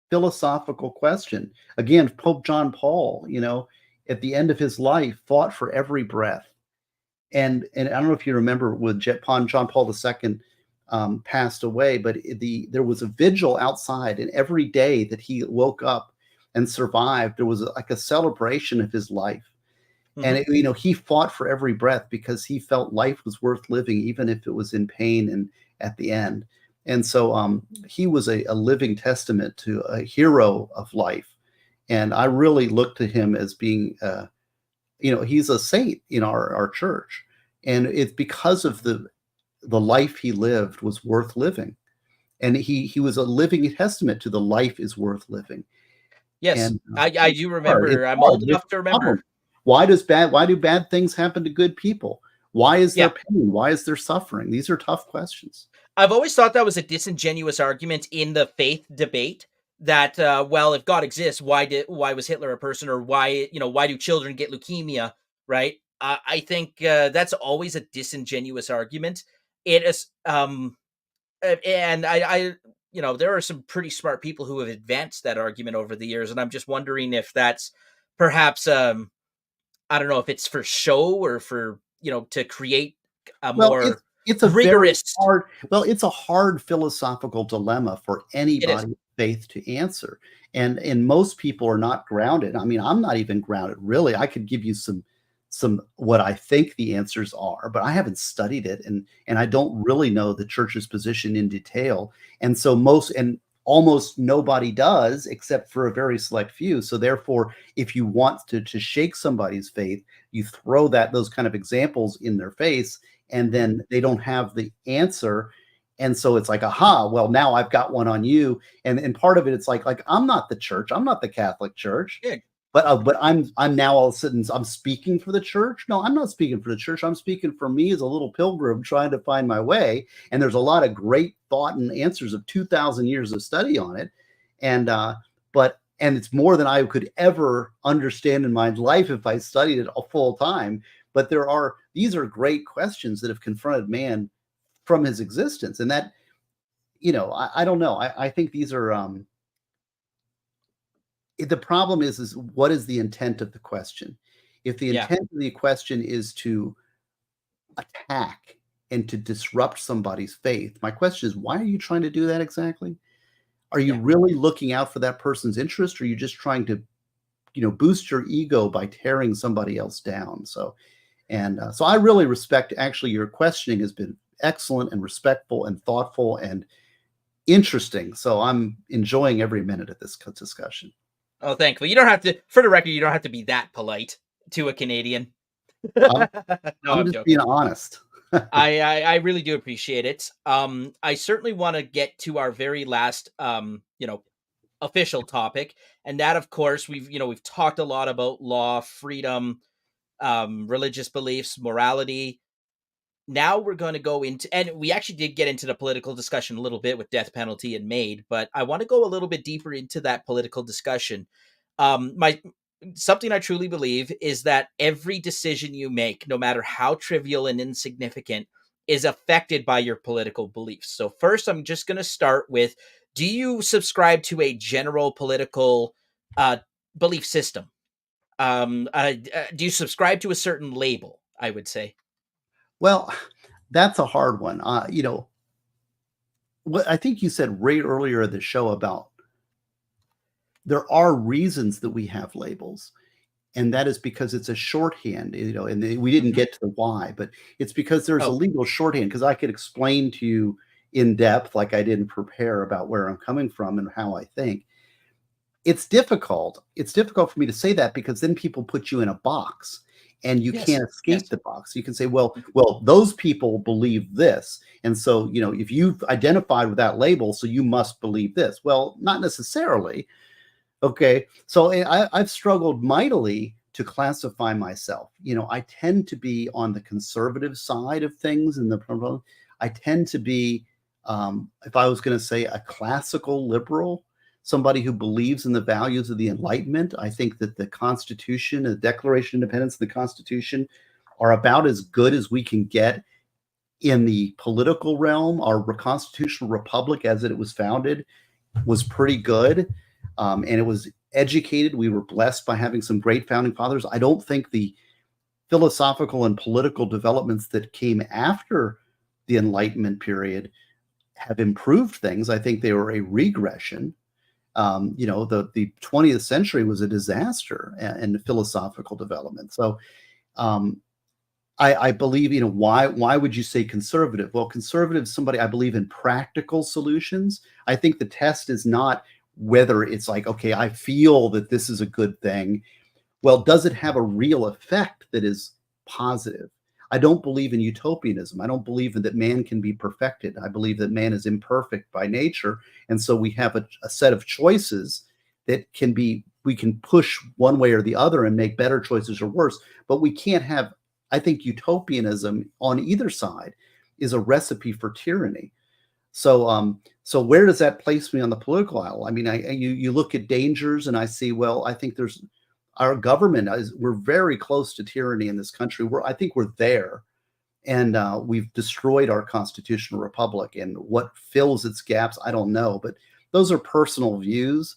philosophical question. Again, Pope John Paul, at the end of his life, fought for every breath. And I don't know if you remember when John Paul II passed away, but there was a vigil outside, and every day that he woke up and survived, there was like a celebration of his life. And Mhm. he fought for every breath because he felt life was worth living, even if it was in pain and at the end. And so he was a living testament to a hero of life. And I really look to him as being, he's a saint in our church. And it's because of the life he lived was worth living. And he was a living testament to the life is worth living. Yes, And I it's do hard. It's remember. I'm hard. old It's enough to a problem. remember. Why do bad things happen to good people? Why is there Yeah, pain? Why is there suffering? These are tough questions. I've always thought that was a disingenuous argument in the faith debate. That well, if God exists, why was Hitler a person, or why do children get leukemia? Right? I think that's always a disingenuous argument. It is and there are some pretty smart people who have advanced that argument over the years, and I'm just wondering if that's perhaps I don't know if it's for show or for to create a Well, more it's a very rigorous. hard it's a hard philosophical dilemma for It is. anybody with faith to answer. And most people are not grounded. I mean, I'm not even grounded, really. I could give you some what I think the answers are, but I haven't studied it and I don't really know the church's position in detail. And so almost nobody does except for a very select few. So therefore, if you want to shake somebody's faith, you throw those kind of examples in their face and Mhm. then they don't have the answer. And so it's like, aha, well, now I've got one on you. And part of it, it's like I'm not the church, I'm not the Catholic Church, Yeah. but I'm now all of a sudden I'm speaking for the church. No, I'm not speaking for the church. I'm speaking for me as a little pilgrim trying to find my way. And there's a lot of great thought and answers of 2,000 years of study on it. And and it's more than I could ever understand in my life if I studied it a full time. But these are great questions that have confronted man from his existence. And that, I don't know. I think these are the problem is what is the intent of the question? If the Yeah. intent of the question is to attack and to disrupt somebody's faith, my question is, why are you trying to do that exactly? Are you Yeah. really looking out for that person's interest, or are you just trying to, boost your ego by tearing somebody else down? So I really respect, actually, your questioning has been excellent and respectful and thoughtful, and interesting. So I'm enjoying every minute of this discussion. Oh, thankfully, you don't have to. For the record, you don't have to be that polite to a Canadian. I'm, No, I'm I'm just being joking. honest. I really do appreciate it. I certainly want to get to our very last official topic, and that, of course, we've talked a lot about law, freedom, religious beliefs, morality. Now we're going to go into, and we actually did get into the political discussion a little bit with death penalty and MAID, but I want to go a little bit deeper into that political discussion. My Something I truly believe is that every decision you make, no matter how trivial and insignificant, is affected by your political beliefs. So first, I'm just going to start with: do you subscribe to a general political uh, belief system? Do you subscribe to a certain label? I would say. Well, that's a hard one. What I think you said right earlier in the show about there are reasons that we have labels, and that is because it's a shorthand, and we didn't Mhm. get to the why, but it's because there's a Oh, legal shorthand. Because I could explain to you in depth, like I didn't prepare about where I'm coming from and how I think. It's difficult. It's difficult for me to say that because then people put you in a box and you yes, can't escape yes. the box. You can say, well, those people believe this. And so, if you've identified with that label, so you must believe this. Well, not necessarily. Okay. So I've struggled mightily to classify myself. I tend to be on the conservative side of things I tend to be, if I was going to say, a classical liberal, somebody who believes in the values of the Enlightenment. I think that the Constitution, the Declaration of Independence, and the Constitution are about as good as we can get in the political realm. Our constitutional republic, as it was founded, was pretty good, and it was educated. We were blessed by having some great founding fathers. I don't think the philosophical and political developments that came after the Enlightenment period have improved things. I think they were a regression. The 20th century was a disaster in philosophical development. So um, I believe, why would you say conservative? Well, conservative, somebody, I believe in practical solutions. I think the test is not whether it's like, okay, I feel that this is a good thing. Well, does it have a real effect that is positive? I don't believe in utopianism. I don't believe that man can be perfected. I believe that man is imperfect by nature. And so we have a set of choices that we can push one way or the other and make better choices or worse. But we can't have, I think utopianism on either side is a recipe for tyranny. So where does that place me on the political aisle? I mean, you look at dangers and I see, well, I think there's our government we're very close to tyranny in this country. I think we're there, and we've destroyed our constitutional republic. And what fills its gaps, I don't know. But those are personal views.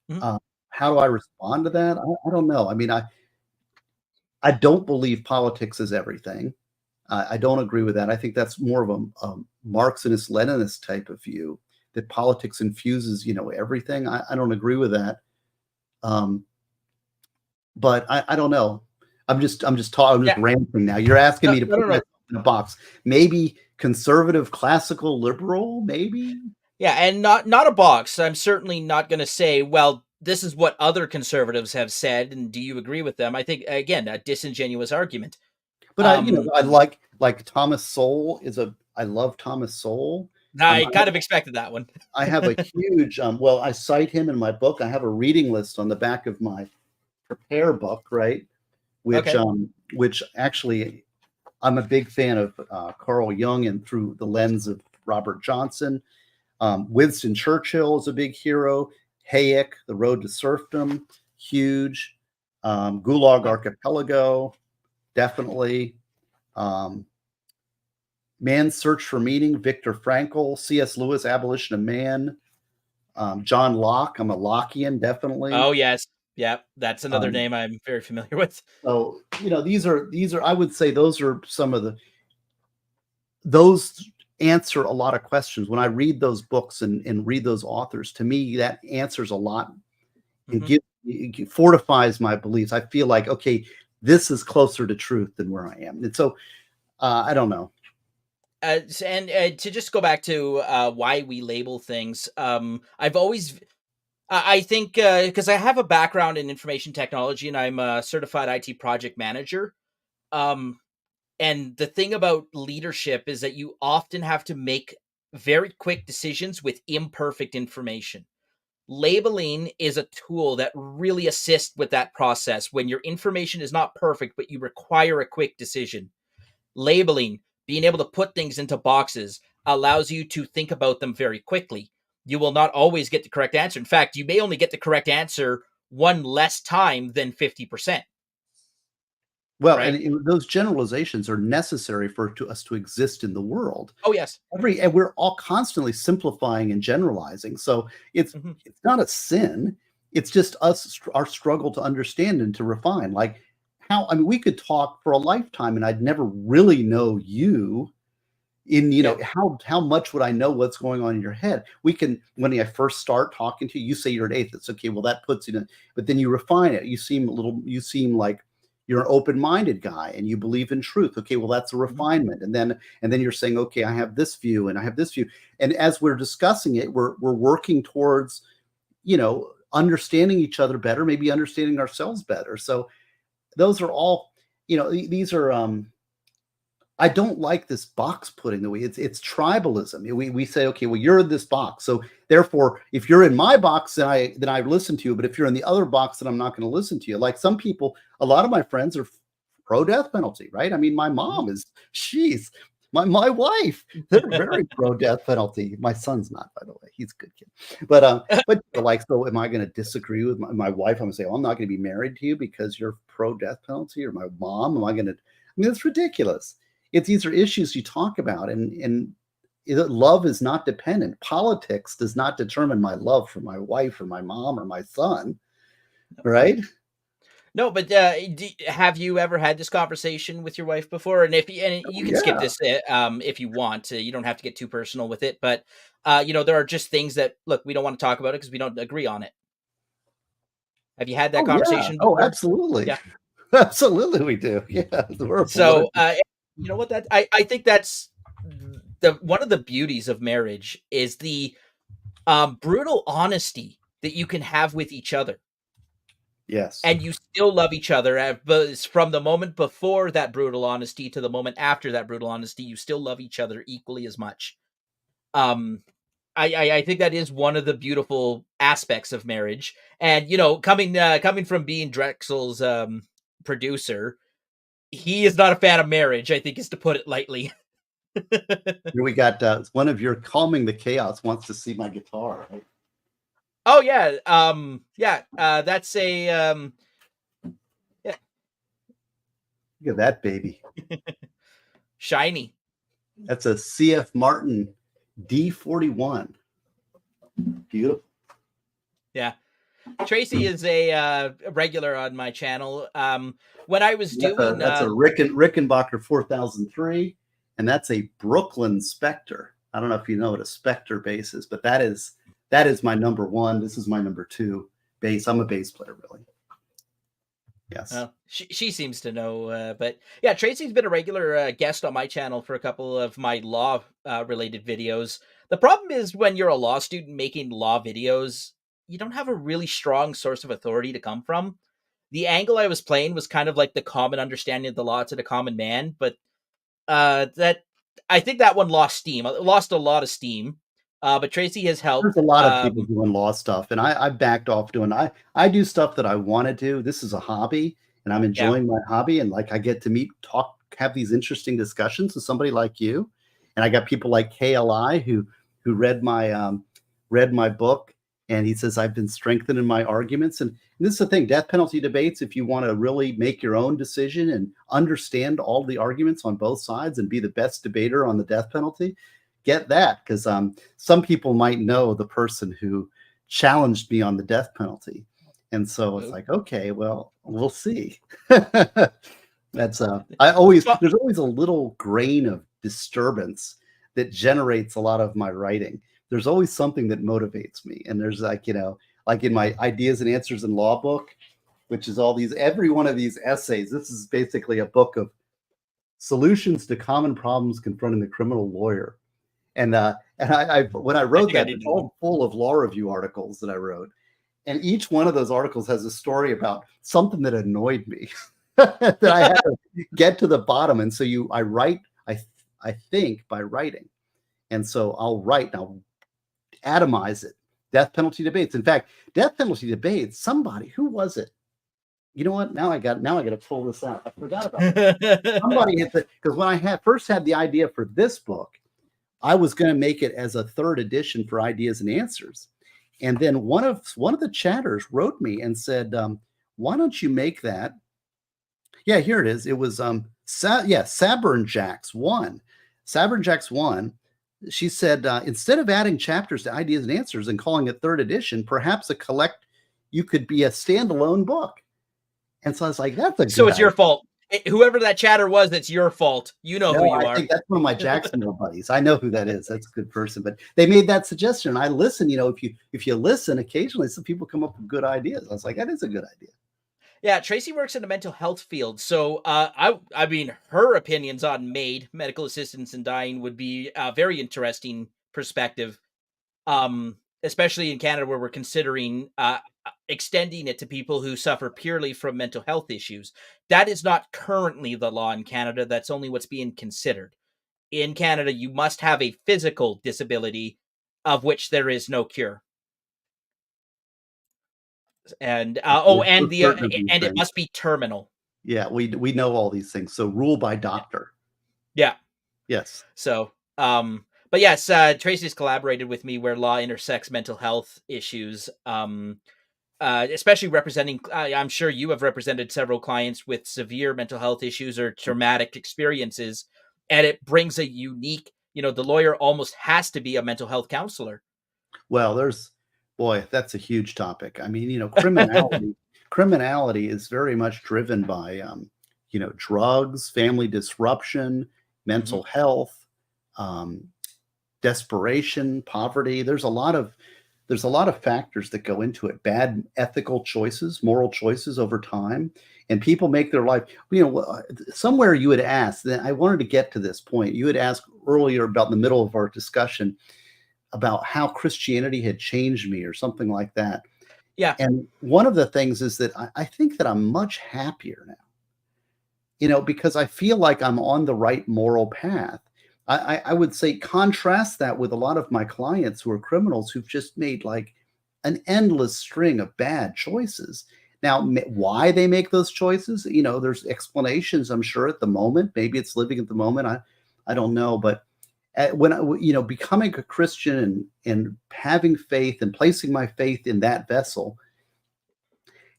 Mhm. Uh, how do I respond to that? I don't know. I mean, I don't believe politics is everything. I don't agree with that. I think that's more of a Marxist Leninist type of view that politics infuses, everything. I don't agree with that. Um, but I don't know. I'm just Yeah. ranting now. You're asking No, me to no, no, put no. myself in a box. Maybe conservative, classical, liberal. Maybe. Yeah, and not a box. I'm certainly not going to say, well, this is what other conservatives have said, and do you agree with them? I think, again, a disingenuous argument. But Um, I like Thomas Sowell is a. I love Thomas Sowell. I kind of expected that one. I have a huge. Well, I cite him in my book. I have a reading list on the back of my prepare book, right? Okay. Which actually I'm a big fan of Carl Jung and through the lens of Robert Johnson. Winston Churchill is a big hero. Hayek, The Road to Serfdom, huge. Gulag Huh. Archipelago, definitely. Um, Man's Search for Meaning, Viktor Frankl, C.S. Lewis, Abolition of Man, John Locke. I'm a Lockean, definitely. Oh, yes. Yeah, that's another Um, name I'm very familiar with. so these are I would say those are some of those answer a lot of questions. When I read those books and read those authors, to me, that answers a lot and Hmm. it fortifies my beliefs. I feel like, okay, this is closer to truth than where I am. And so I don't know. And to just go back to why we label things, I've always, I think, because I have a background in information technology and I'm a certified IT project manager. Um, and the thing about leadership is that you often have to make very quick decisions with imperfect information. Labeling is a tool that really assists with that process when your information is not perfect, but you require a quick decision. Labeling, being able to put things into boxes, allows you to think about them very quickly. You will not always get the correct answer. In fact, you may only get the correct answer one less time than 50%, Well, right? and those generalizations are necessary for us to exist in the world. Oh, yes. And we're all constantly simplifying and generalizing. So Mhm. it's not a sin. It's just our struggle to understand and to refine. Like how I mean, we could talk for a lifetime, and I'd never really know you. In Yeah. how much would I know what's going on in your head? We can when I first start talking to you, you say you're an atheist. Okay, well that puts you in, but then you refine it. You seem like you're an open-minded guy and you believe in truth. Okay, well that's a Mhm. refinement. And then you're saying, okay, I have this view and I have this view. And as we're discussing it, we're working towards, understanding each other better, maybe understanding ourselves better. So those are all, these are I don't like this box putting the way it's tribalism. We say, okay, well, you're in this box. So therefore, if you're in my box, then I listen to you. But if you're in the other box, then I'm not going to listen to you. Like some people, a lot of my friends are pro death penalty, right? I mean, my Mhm. mom is, she's my wife, they're very pro death penalty. My son's not, by the way. He's a good kid. But like, so am I going to disagree with my wife? I'm gonna say, oh, I'm not going to be married to you because you're pro death penalty, or my mom? Am I going to? I mean, it's ridiculous. These are issues you talk about, and love is not dependent. Politics does not determine my love for my wife or my mom or my son, right? No, but have you ever had this conversation with your wife before? And you Oh can skip yeah. this if you want. You don't have to get too personal with it. But there are just things that look we don't want to talk about it because we don't agree on it. Have you had that Oh yeah. conversation Oh, before? absolutely. Yeah. Absolutely, we do. Yeah, we're So political. you know what that I think that's the one of the beauties of marriage is the brutal honesty that you can have with each other, Yes. and you still love each other. But it's from the moment before that brutal honesty to the moment after that brutal honesty, you still love each other equally as much. Um, I think that is one of the beautiful aspects of marriage. And coming from being Drexel's producer, he is not a fan of marriage. I think is to put it lightly. Here we got one of your calming the chaos wants to see my guitar. Right? Oh yeah, yeah. That's a yeah, Look at that baby. shiny. That's a CF Martin D41. Beautiful. Yeah. Tracy is a regular on my channel. When I was doing That's a Rickenbacker 4003, and that's a Brooklyn Spectre. I don't know if you know what a Spectre bass is, but that is my number one. This is my number two bass. I'm a bass player, really. Yes. she seems to know, but yeah, Tracy's been a regular guest on my channel for a couple of my law related videos. The problem is when you're a law student making law videos, you don't have a really strong source of authority to come from. The angle I was playing was kind of like the common understanding of the law to the common man, but that I think that one lost steam. Lost a lot of steam. But Tracy has There's helped. a lot of people doing law stuff, and I backed off doing. I do stuff that I want to do. This is a hobby, and I'm Yeah. enjoying my hobby. And like I get to meet, talk, have these interesting discussions with somebody like you, and I got people like KLI who read my book, and he says I've been strengthening my arguments. And this is the thing: death penalty debates. If you want to really make your own decision and understand all the arguments on both sides and be the best debater on the death penalty, get that because some people might know the person who challenged me on the death penalty. And so it's Oh. like, okay, well, we'll see. That's I always So, there's always a little grain of disturbance that generates a lot of my writing. There's always something that motivates me. And there's like in my ideas and answers in law book, which is every one of these essays. This is basically a book of Solutions to Common Problems Confronting the Criminal Lawyer. And I when I I wrote think I that, did it's know. all full of law review articles that I wrote. And each one of those articles has a story about something that annoyed me that I had to get to the bottom. And so I write, I think by writing. And so I'll write and I'll atomize it. Death penalty debates. In fact, death penalty debates, somebody, who was it? You know what? Now I got to pull this out. I forgot about it. Somebody hit because when I first had the idea for this book, I was going to make it as a third edition for Ideas and Answers. And then one of the chatters wrote me and said, why don't you make that? Yeah, here it is. It was Sabern Jacks 1. Sabern Jacks 1. She said, instead of adding chapters to Ideas and Answers and calling it third edition, perhaps you could be a standalone book. And so I was like, that's a good So it's your idea. fault. Whoever that chatter was, that's your fault. You know who No, you I are. think that's one of my Jacksonville buddies. I know who that is. That's a good person. But they made that suggestion. I listen. If you listen, occasionally some people come up with good ideas. I was like, that is a good idea. Yeah, Tracy works in the mental health field, so I mean, her opinions on MAID, medical assistance in dying, would be a very interesting perspective. Especially in Canada, where we're considering extending it to people who suffer purely from mental health issues. That is not currently the law in Canada. That's only what's being considered. In Canada, you must have a physical disability of which there is no cure. And We're certain of these and it things. must be terminal. Yeah, we know all these things. So rule by doctor. Yeah. Yes. So, but yes, Tracy's collaborated with me where law intersects mental health issues. Especially representing, I'm sure you have represented several clients with severe mental health issues or traumatic experiences, and it brings a unique, the lawyer almost has to be a mental health counselor. Well, that's a huge topic. I mean, criminality is very much driven by, drugs, family disruption, Mhm. mental health, um, desperation, poverty. There's a lot of factors that go into it. Bad ethical choices, moral choices over time, and people make their life. Somewhere you had asked. Then I wanted to get to this point. You had asked earlier about in the middle of our discussion about how Christianity had changed me or something like that. Yeah, And one of the things is that I think that I'm much happier now, because I feel like I'm on the right moral path. I would say contrast that with a lot of my clients who are criminals who've just made like an endless string of bad choices. Now, why they make those choices, there's explanations, I'm sure, at the moment. Maybe it's living at the moment. I don't know. But becoming a Christian and having faith and placing my faith in that vessel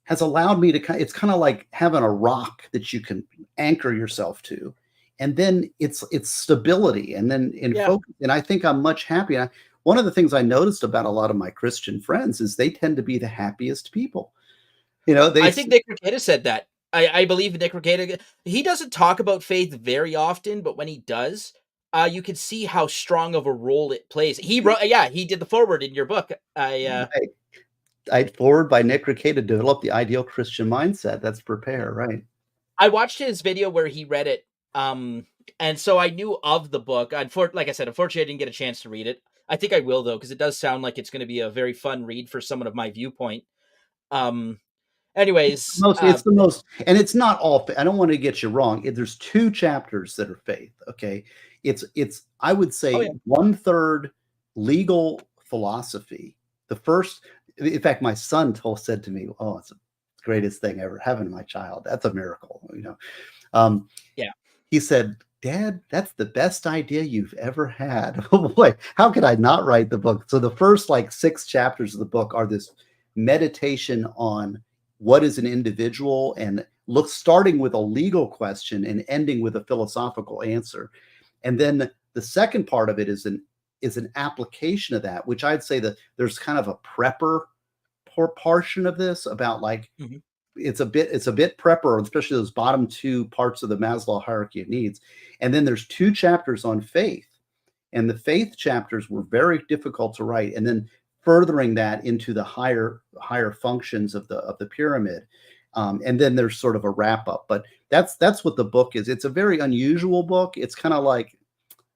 has allowed me to it's kind of like having a rock that you can anchor yourself to, and then it's stability, and then in yeah. focus. And I think I'm much happier. One of the things I noticed about a lot of my Christian friends is they tend to be the happiest people. They I think Nick Rekieta said that. I believe Nick Rekieta. He doesn't talk about faith very often, but when he does, you can see how strong of a role it plays. He wrote, yeah, he did the forward in your book. I forward by Nick Rekieta to develop the ideal Christian mindset. That's prepare, right? I watched his video where he read it, and so I knew of the book. Like I said, unfortunately, I didn't get a chance to read it. I think I will though, because it does sound like it's going to be a very fun read for someone of my viewpoint. Um, anyways, It's the most, and it's not all. I don't want to get you wrong. There's two chapters that are faith. Okay, it's I would oh say yeah, 1/3 legal philosophy. The first, in fact, my son said to me, "Oh, it's the greatest thing ever having my child. That's a miracle." Um, yeah, he said, "Dad, that's the best idea you've ever had." Oh boy, how could I not write the book? So the first like 6 chapters of the book are this meditation on what is an individual, and starting with a legal question and ending with a philosophical answer. And then the second part of it is an application of that, which I'd say that there's kind of a prepper portion of this about like mhm. it's a bit prepper, especially those bottom 2 parts of the Maslow hierarchy of needs. And then there's 2 chapters on faith. And the faith chapters were very difficult to write. And then furthering that into the higher functions of the pyramid. And then there's sort of a wrap up. But that's what the book is. It's a very unusual book. It's kind of like,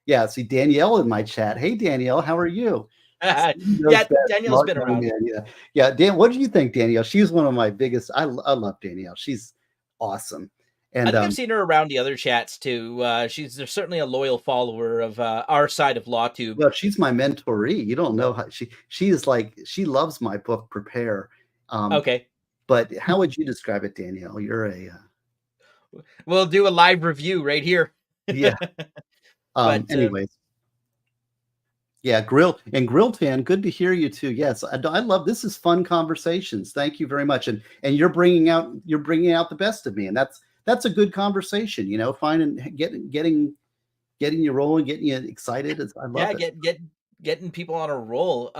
yeah. See Danielle in my chat. Hey Danielle, how are you? Knows Yeah, that Danielle's smart been young around. man. Yeah, yeah. Dan, what do you think, Danielle? She's one of my biggest. I love Danielle. She's awesome. I And think I've seen her around the other chats too. There's certainly a loyal follower of our side of LawTube. well, she's my mentoree. You don't know how she is like she loves my book Prepare. Um, Okay, but how would you describe it, Danielle? You're a we'll do a live review right here. yeah. But Anyways, yeah, grilled fan. Good to hear you too. Yes, I love this. Is fun conversations. Thank you very much. And you're bringing out the best of me, and that's a good conversation. You know, finding getting you rolling, getting you excited. I yeah, love it. getting people on a roll.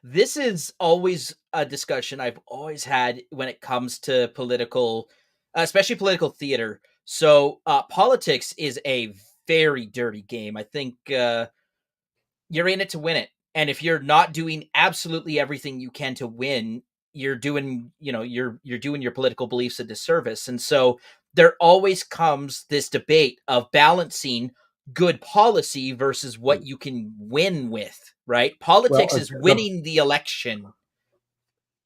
This is always a discussion I've always had when it comes to political, especially political theater. So politics is a very dirty game. I think you're in it to win it. And if you're not doing absolutely everything you can to win, you're doing, you're doing your political beliefs a disservice. And so there always comes this debate of balancing good policy versus what you can win with, right? Well, Politics is winning the election.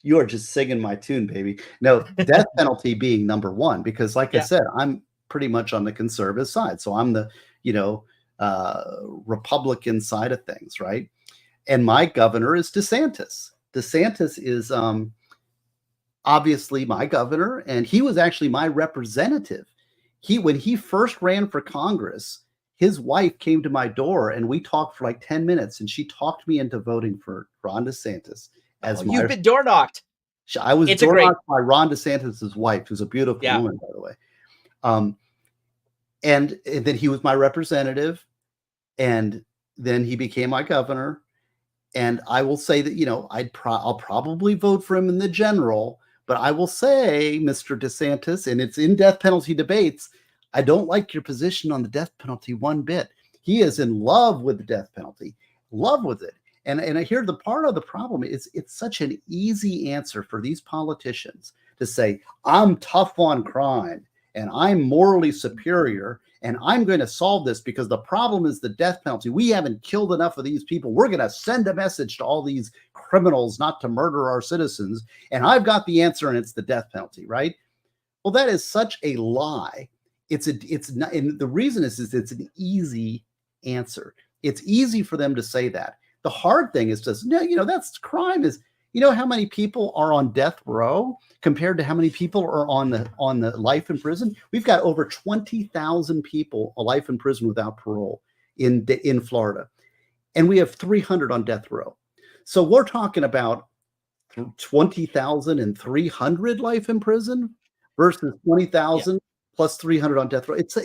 you are just singing my tune, baby. No, death penalty being number one, because like I Yeah. said, I'm pretty much on the conservative side. So I'm the, you know, Republican side of things, right? And my governor is DeSantis. DeSantis is obviously my governor, and he was actually my representative. When he first ran for Congress, his wife came to my door and we talked for like 10 minutes, and she talked me into voting for Ron DeSantis Oh, as you've my been door knocked. I was It's a door great, knocked by Ron DeSantis' wife, who's a beautiful yeah. woman, by the way. Um, and then he was my representative, and then he became my governor. And I will say that I'll probably vote for him in the general, but I will say, Mr. DeSantis, and it's in death penalty debates, I don't like your position on the death penalty one bit. He is in love with the death penalty, love with it. And I hear the part of the problem is it's such an easy answer for these politicians to say, I'm tough on crime and I'm morally superior and I'm going to solve this because the problem is the death penalty. We haven't killed enough of these people. We're going to send a message to all these criminals not to murder our citizens. And I've got the answer, and it's the death penalty, right? Well, that is such a lie. It's not, and the reason is it's an easy answer. It's easy for them to say that. The hard thing is just no, that's crime. Is how many people are on death row compared to how many people are on the life in prison? We've got over 20,000 people a life in prison without parole in Florida, and we have 300 on death row. So we're talking about 20,300 life in prison versus Yeah. 20,000 plus 300 on death row. It's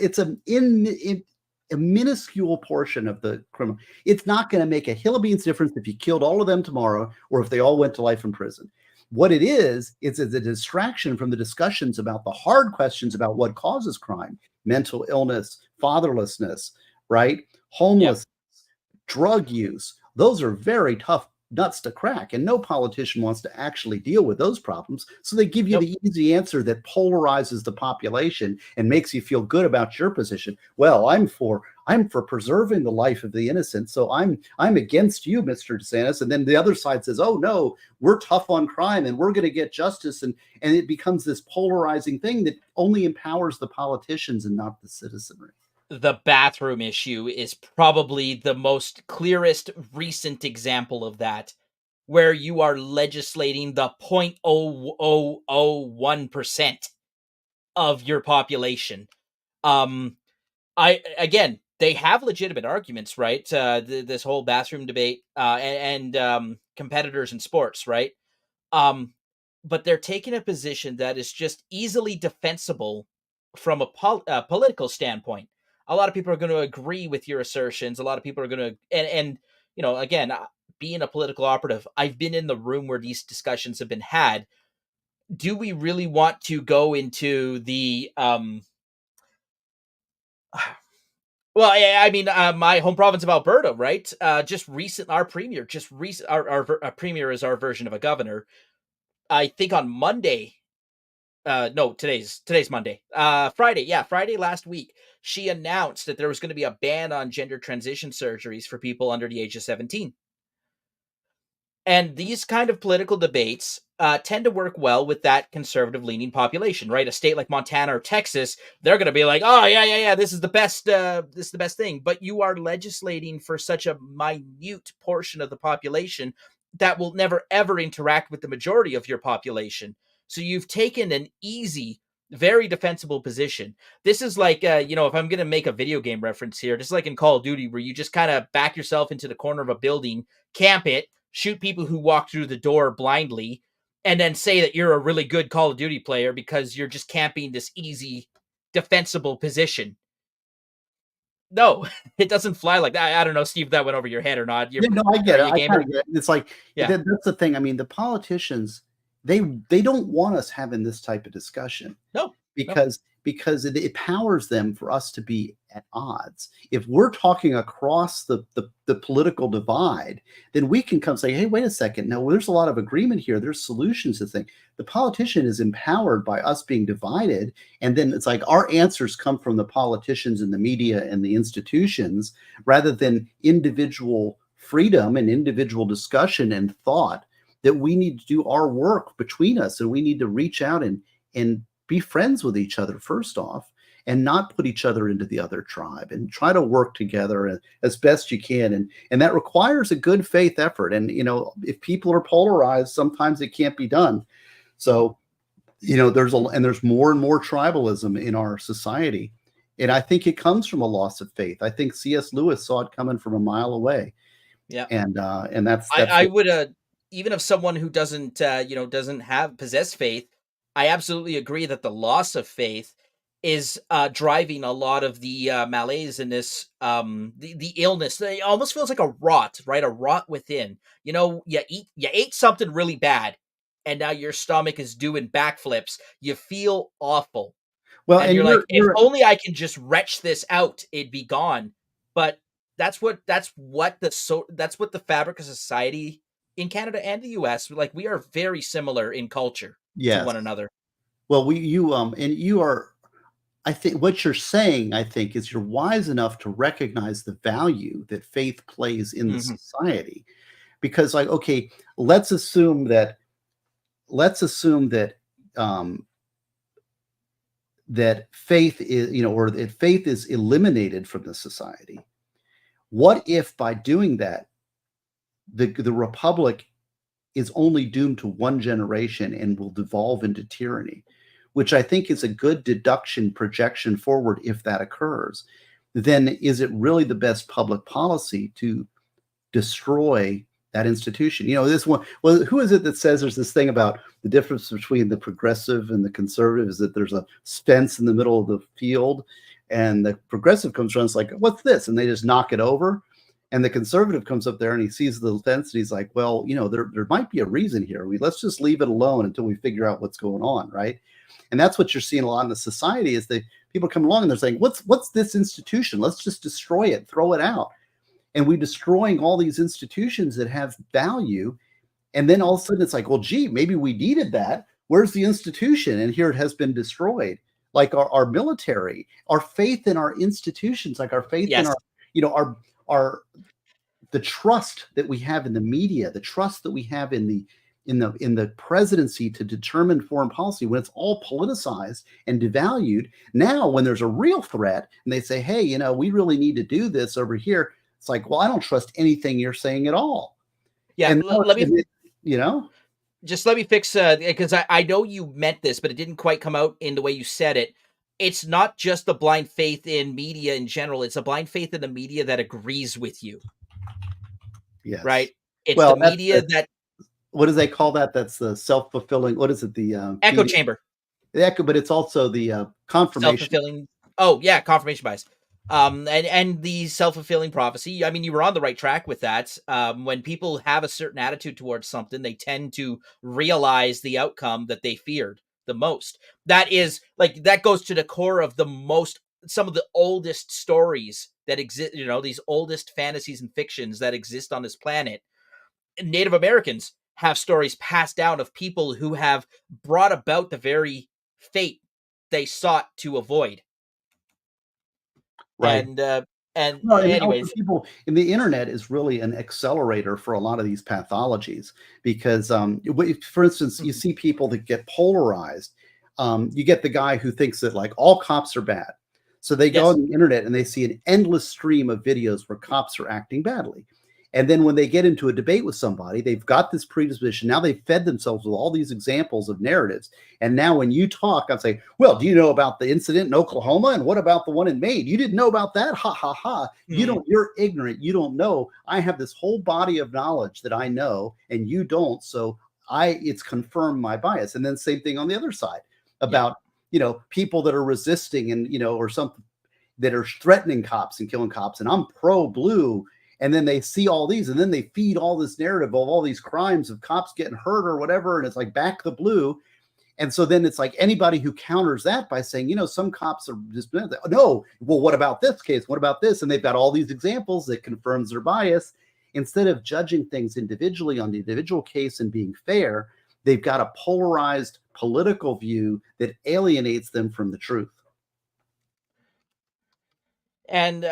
a minuscule portion of the criminal. It's not going to make a hill of beans difference if you killed all of them tomorrow or if they all went to life in prison. What it is, it's a distraction from the discussions about the hard questions about what causes crime, mental illness, fatherlessness, right? Yeah. Homelessness, drug use. Those are very tough nuts to crack, and no politician wants to actually deal with those problems. So they give you Nope. the easy answer that polarizes the population and makes you feel good about your position. Well, I'm for preserving the life of the innocent, so I'm against you, Mr. DeSantis. And then the other side says, oh no, we're tough on crime and we're going to get justice, and it becomes this polarizing thing that only empowers the politicians and not the citizenry. The bathroom issue is probably the most clearest recent example of that, where you are legislating the 0.0001% of your population. Um, they have legitimate arguments, right? This whole bathroom debate, and competitors in sports, right? Um, but they're taking a position that is just easily defensible from a political standpoint. A lot of people are going to agree with your assertions. A lot of people are going to, and again, being a political operative, I've been in the room where these discussions have been had. Do we really want to go into the well, I mean, my home province of Alberta, right? Just recent, our premier, our premier is our version of a governor. I think on Monday No, today's Monday. Friday, yeah, Friday last week, she announced that there was going to be a ban on gender transition surgeries for people under the age of 17. And these kind of political debates tend to work well with that conservative leaning population, right? A state like Montana or Texas, they're going to be like, "Oh yeah, yeah, yeah, this is the best. This is the best thing." But you are legislating for such a minute portion of the population that will never ever interact with the majority of your population. So you've taken an easy, very defensible position. This is like, if I'm going to make a video game reference here, just like in Call of Duty, where you just kind of back yourself into the corner of a building, camp it, shoot people who walk through the door blindly, and then say that you're a really good Call of Duty player because you're just camping this easy, defensible position. No, it doesn't fly like that. I don't know, Steve, if that went over your head or not. Yeah, no, I Are get it. you a I kind gamer? of get it. It's like Yeah. that's the thing. I mean, the politicians, they don't want us having this type of discussion No, no. because it powers them for us to be at odds. If we're talking across the political divide, then we can come say, hey, wait a second. No, there's a lot of agreement here. There's solutions to things. The politician is empowered by us being divided. And then it's like our answers come from the politicians and the media and the institutions rather than individual freedom and individual discussion and thought that we need to do our work between us and we need to reach out and be friends with each other first off and not put each other into the other tribe and try to work together as best you can and that requires a good faith effort and if people are polarized sometimes it can't be done so there's more and more tribalism in our society and I think it comes from a loss of faith. I think C.S. Lewis saw it coming from a mile away Yeah. and that's I what, would even if someone who doesn't doesn't have possess faith, I absolutely agree that the loss of faith is driving a lot of the malaise in this the illness. It almost feels like a rot, right? A rot within. You ate something really bad and now your stomach is doing backflips. You feel awful. well And and you're like, if you're only I can just retch this out, it'd be gone. But that's what the fabric of society in Canada and the US, like we are very similar in culture to yes one another. well we you and you are I think what you're saying, I think, is you're wise enough to recognize the value that faith plays in the Mhm. society. Because, like, okay, let's assume that let's assume that um, that faith is, or that faith is eliminated from the society. What if by doing that, the republic is only doomed to one generation and will devolve into tyranny, which I think is a good deduction projection forward if that occurs, then is it really the best public policy to destroy that institution? This one, well, who is it that says there's this thing about the difference between the progressive and the conservative is that there's a fence in the middle of the field and the progressive comes around, it's like, what's this? And they just knock it over. And the conservative comes up there and he sees the fence and he's like, well, there might be a reason here. Let's just leave it alone until we figure out what's going on, right? And that's what you're seeing a lot in the society is that people come along and they're saying, what's this institution? Let's just destroy it, throw it out. And we're destroying all these institutions that have value. And then all of a sudden it's like, well, gee, maybe we needed that. Where's the institution? And here it has been destroyed. Like our military, our faith in our institutions, like our faith in Yes. our the trust that we have in the media, the trust that we have in the presidency to determine foreign policy, when it's all politicized and devalued. Now, when there's a real threat and they say, hey, we really need to do this over here, it's like, well, I don't trust anything you're saying at all. Yeah, And now let me you know, just let me fix because I know you meant this, but it didn't quite come out in the way you said it. It's not just the blind faith in media in general, it's a blind faith in the media that agrees with you, yes. right? It's the Well, media that's that what do they call that? That's the self-fulfilling. What is it? The echo feeding chamber. the echo, but it's also the confirmation. Self-fulfilling. Oh, yeah, confirmation bias. And the self-fulfilling prophecy. I mean, you were on the right track with that. When people have a certain attitude towards something, they tend to realize the outcome that they feared the most. That is like that goes to the core of some of the oldest stories that exist, these oldest fantasies and fictions that exist on this planet. Native Americans have stories passed down of people who have brought about the very fate they sought to avoid. Right. And Well, and also anyways, people and the internet is really an accelerator for a lot of these pathologies because, for instance, you mhm, see people that get polarized. You get the guy who thinks that like all cops are bad. So they go yes, on the internet and they see an endless stream of videos where cops are acting badly. And then when they get into a debate with somebody, they've got this predisposition. Now they've fed themselves with all these examples of narratives. And now when you talk, I'd say, well, do you know about the incident in Oklahoma? And what about the one in Maine? You didn't know about that? Ha ha ha. mm, You're ignorant. You don't know. I have this whole body of knowledge that I know, and you don't. So it's confirmed my bias. And then same thing on the other side yeah. about, people that are resisting and, or something that are threatening cops and killing cops. And I'm pro blue. And then they see all these, and then they feed all this narrative of all these crimes of cops getting hurt or whatever. And it's like back the blue. And so then it's like anybody who counters that by saying, some cops are just no. Well, what about this case? What about this? And they've got all these examples that confirms their bias. Instead of judging things individually on the individual case and being fair, they've got a polarized political view that alienates them from the truth. And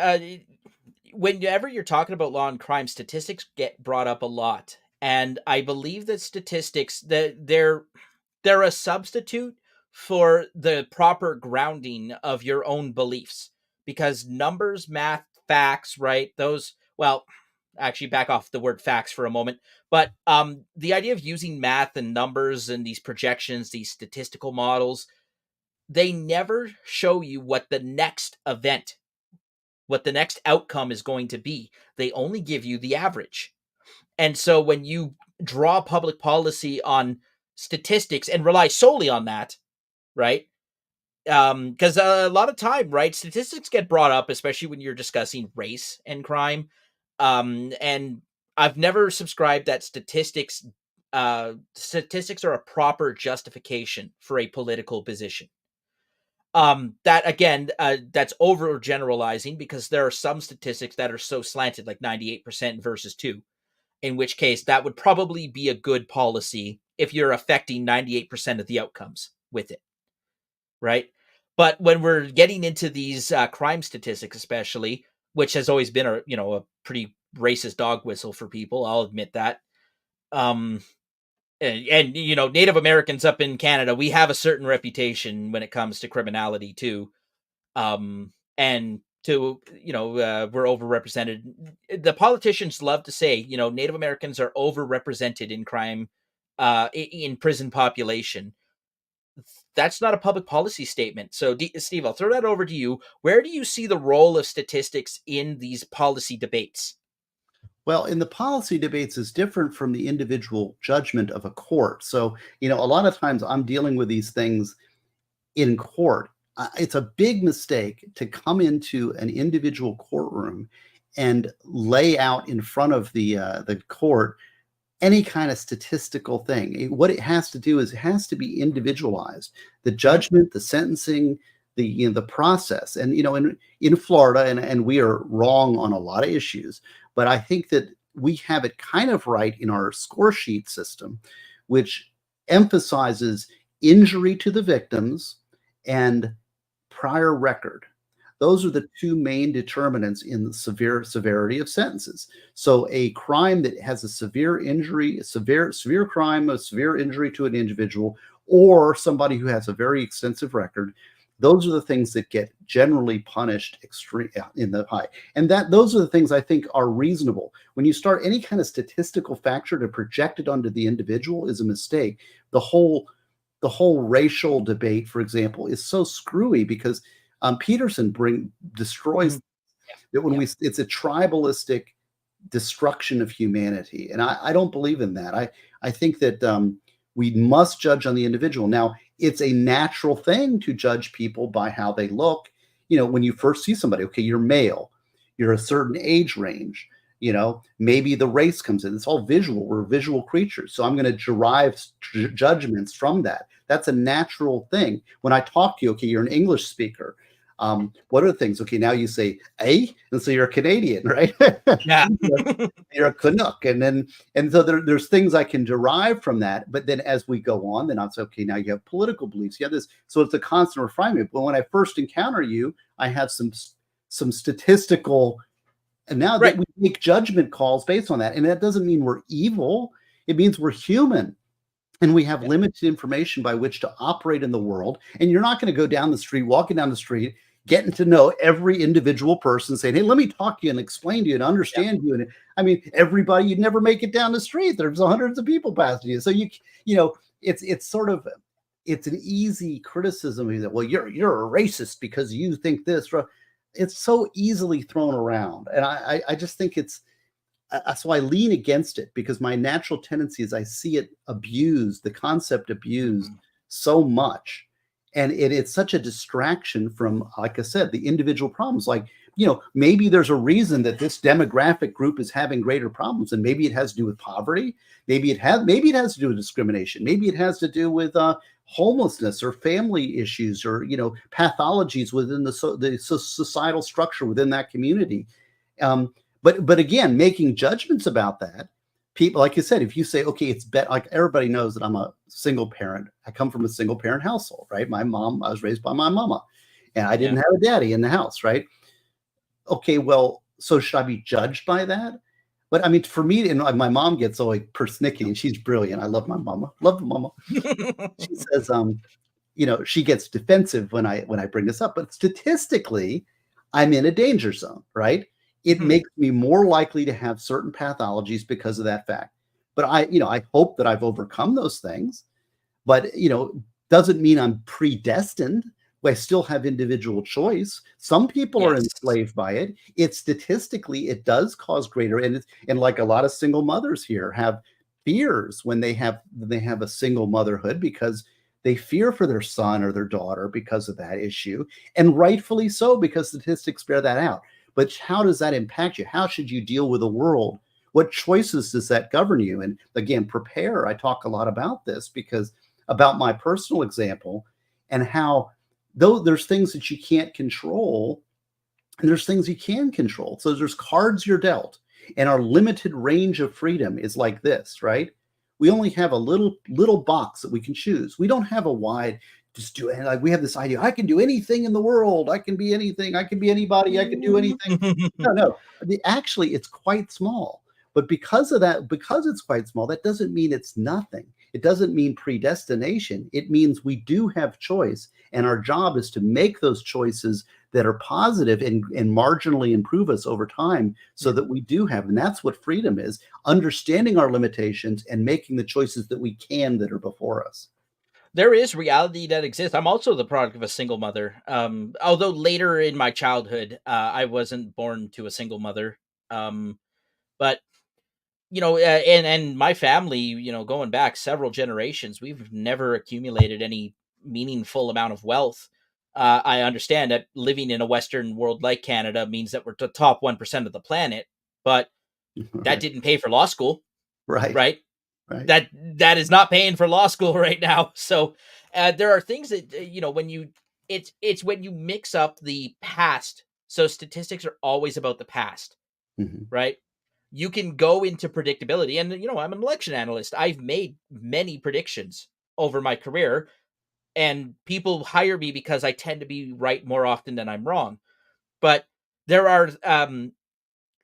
whenever you're talking about law and crime, statistics get brought up a lot, and I believe that statistics that they're a substitute for the proper grounding of your own beliefs, because numbers, math, facts, right? Those, well, actually back off the word facts for a moment, but the idea of using math and numbers and these projections, these statistical models, they never show you what the next outcome is going to be. They only give you the average. And so when you draw public policy on statistics and rely solely on that, right? Because a lot of time, right, statistics get brought up, especially when you're discussing race and crime. And I've never subscribed that statistics are a proper justification for a political position. That again, that's overgeneralizing, because there are some statistics that are so slanted, like 98% versus 2, in which case that would probably be a good policy if you're affecting 98% of the outcomes with it, right? But when we're getting into these crime statistics, especially, which has always been a pretty racist dog whistle for people, I'll admit that. Um, and Native Americans up in Canada, we have a certain reputation when it comes to criminality too. And to we're overrepresented. The politicians love to say, Native Americans are overrepresented in crime, in prison population. That's not a public policy statement. So, Steve, I'll throw that over to you. Where do you see the role of statistics in these policy debates? Well, in the policy debates is different from the individual judgment of a court. So, a lot of times I'm dealing with these things in court. It's a big mistake to come into an individual courtroom and lay out in front of the court any kind of statistical thing. What it has to do is it has to be individualized. The Mhm. judgment, the sentencing, the process. And in Florida, and we are wrong on a lot of issues, but I think that we have it kind of right in our score sheet system, which emphasizes injury to the victims and prior record. Those are the two main determinants in the severity of sentences. So a crime that has a severe injury, a severe crime, a severe injury to an individual, or somebody who has a very extensive record, those are the things that get generally punished extreme in the high. And those are the things I think are reasonable. When you start any kind of statistical factor to project it onto the individual is a mistake. The whole racial debate, for example, is so screwy because Peterson destroys Mhm. that when Yeah. it's a tribalistic destruction of humanity, and I don't believe in that. I think that we must judge on the individual. Now, it's a natural thing to judge people by how they look. When you first see somebody, okay, you're male, you're a certain age range. Maybe the race comes in. It's all visual. We're visual creatures, so I'm going to derive judgments from that. That's a natural thing. When I talk to you, okay, you're an English speaker. What are the things? Okay, now you say a, and so you're a Canadian, right? Yeah. You're a Canuck, and so there's things I can derive from that. But then as we go on, then I'll say, okay, now you have political beliefs, you have this, so it's a constant refinement. But when I first encounter you, I have some statistical, and now that Right. we make judgment calls based on that, and that doesn't mean we're evil. It means we're human, and we have Yeah. limited information by which to operate in the world. And you're not going to go down the street, walking down the street, getting to know every individual person, saying, "Hey, let me talk to you and explain to you and Yeah. understand you." And I mean, everybody, you'd never make it down the street. There's hundreds of people passing you, so you know, it's sort of, it's an easy criticism that, well, you're a racist because you think this. It's so easily thrown around, and I just think it's, so I lean against it, because my natural tendency is I see it abused, the concept abused Mhm. so much. And it's such a distraction from, like I said, the individual problems. Like, maybe there's a reason that this demographic group is having greater problems, and maybe it has to do with poverty. Maybe it has to do with discrimination. Maybe it has to do with homelessness or family issues, or pathologies within the societal structure within that community. Um, but again, making judgments about that, people, like you said, if you say, okay, it's better, like everybody knows that I'm a single parent. I come from a single parent household, right? My mom, I was raised by my mama, and I Yeah. didn't have a daddy in the house, right? Okay, well, so should I be judged by that? But I mean, for me, and my mom gets so like persnickety, and she's brilliant. I love my mama, love the mama. She says, she gets defensive when I bring this up, but statistically, I'm in a danger zone, right? It Mhm. makes me more likely to have certain pathologies because of that fact. But I hope that I've overcome those things, but doesn't mean I'm predestined. I still have individual choice. Some people are Yes. enslaved by it. It statistically, it does cause greater, and like a lot of single mothers here have fears when they have a single motherhood, because they fear for their son or their daughter because of that issue, and rightfully so, because statistics bear that out. But how does that impact you? How should you deal with the world? What choices does that govern you? And again, prepare. I talk a lot about this, because about my personal example, and how, though there's things that you can't control, and there's things you can control. So there's cards you're dealt, and our limited range of freedom is like this, right? We only have a little box that we can choose. We don't have a wide, just do it. Like, we have this idea, I can do anything in the world. I can be anything. I can be anybody. I can do anything. No, no. Actually, it's quite small. But because of that, because it's quite small, that doesn't mean it's nothing. It doesn't mean predestination. It means we do have choice, and our job is to make those choices that are positive, and marginally improve us over time, so Yeah. that we do have, and that's what freedom is, understanding our limitations and making the choices that we can, that are before us. There is reality that exists. I'm also the product of a single mother. Although later in my childhood, I wasn't born to a single mother. But and my family, going back several generations, we've never accumulated any meaningful amount of wealth. I understand that living in a Western world like Canada means that we're the top 1% of the planet, but that Right. didn't pay for law school, Right. right? Right. That is not paying for law school right now. So there are things that when you it's when you mix up the past. So statistics are always about the past, Mhm. right? You can go into predictability, and I'm an election analyst. I've made many predictions over my career, and people hire me because I tend to be right more often than I'm wrong. But there are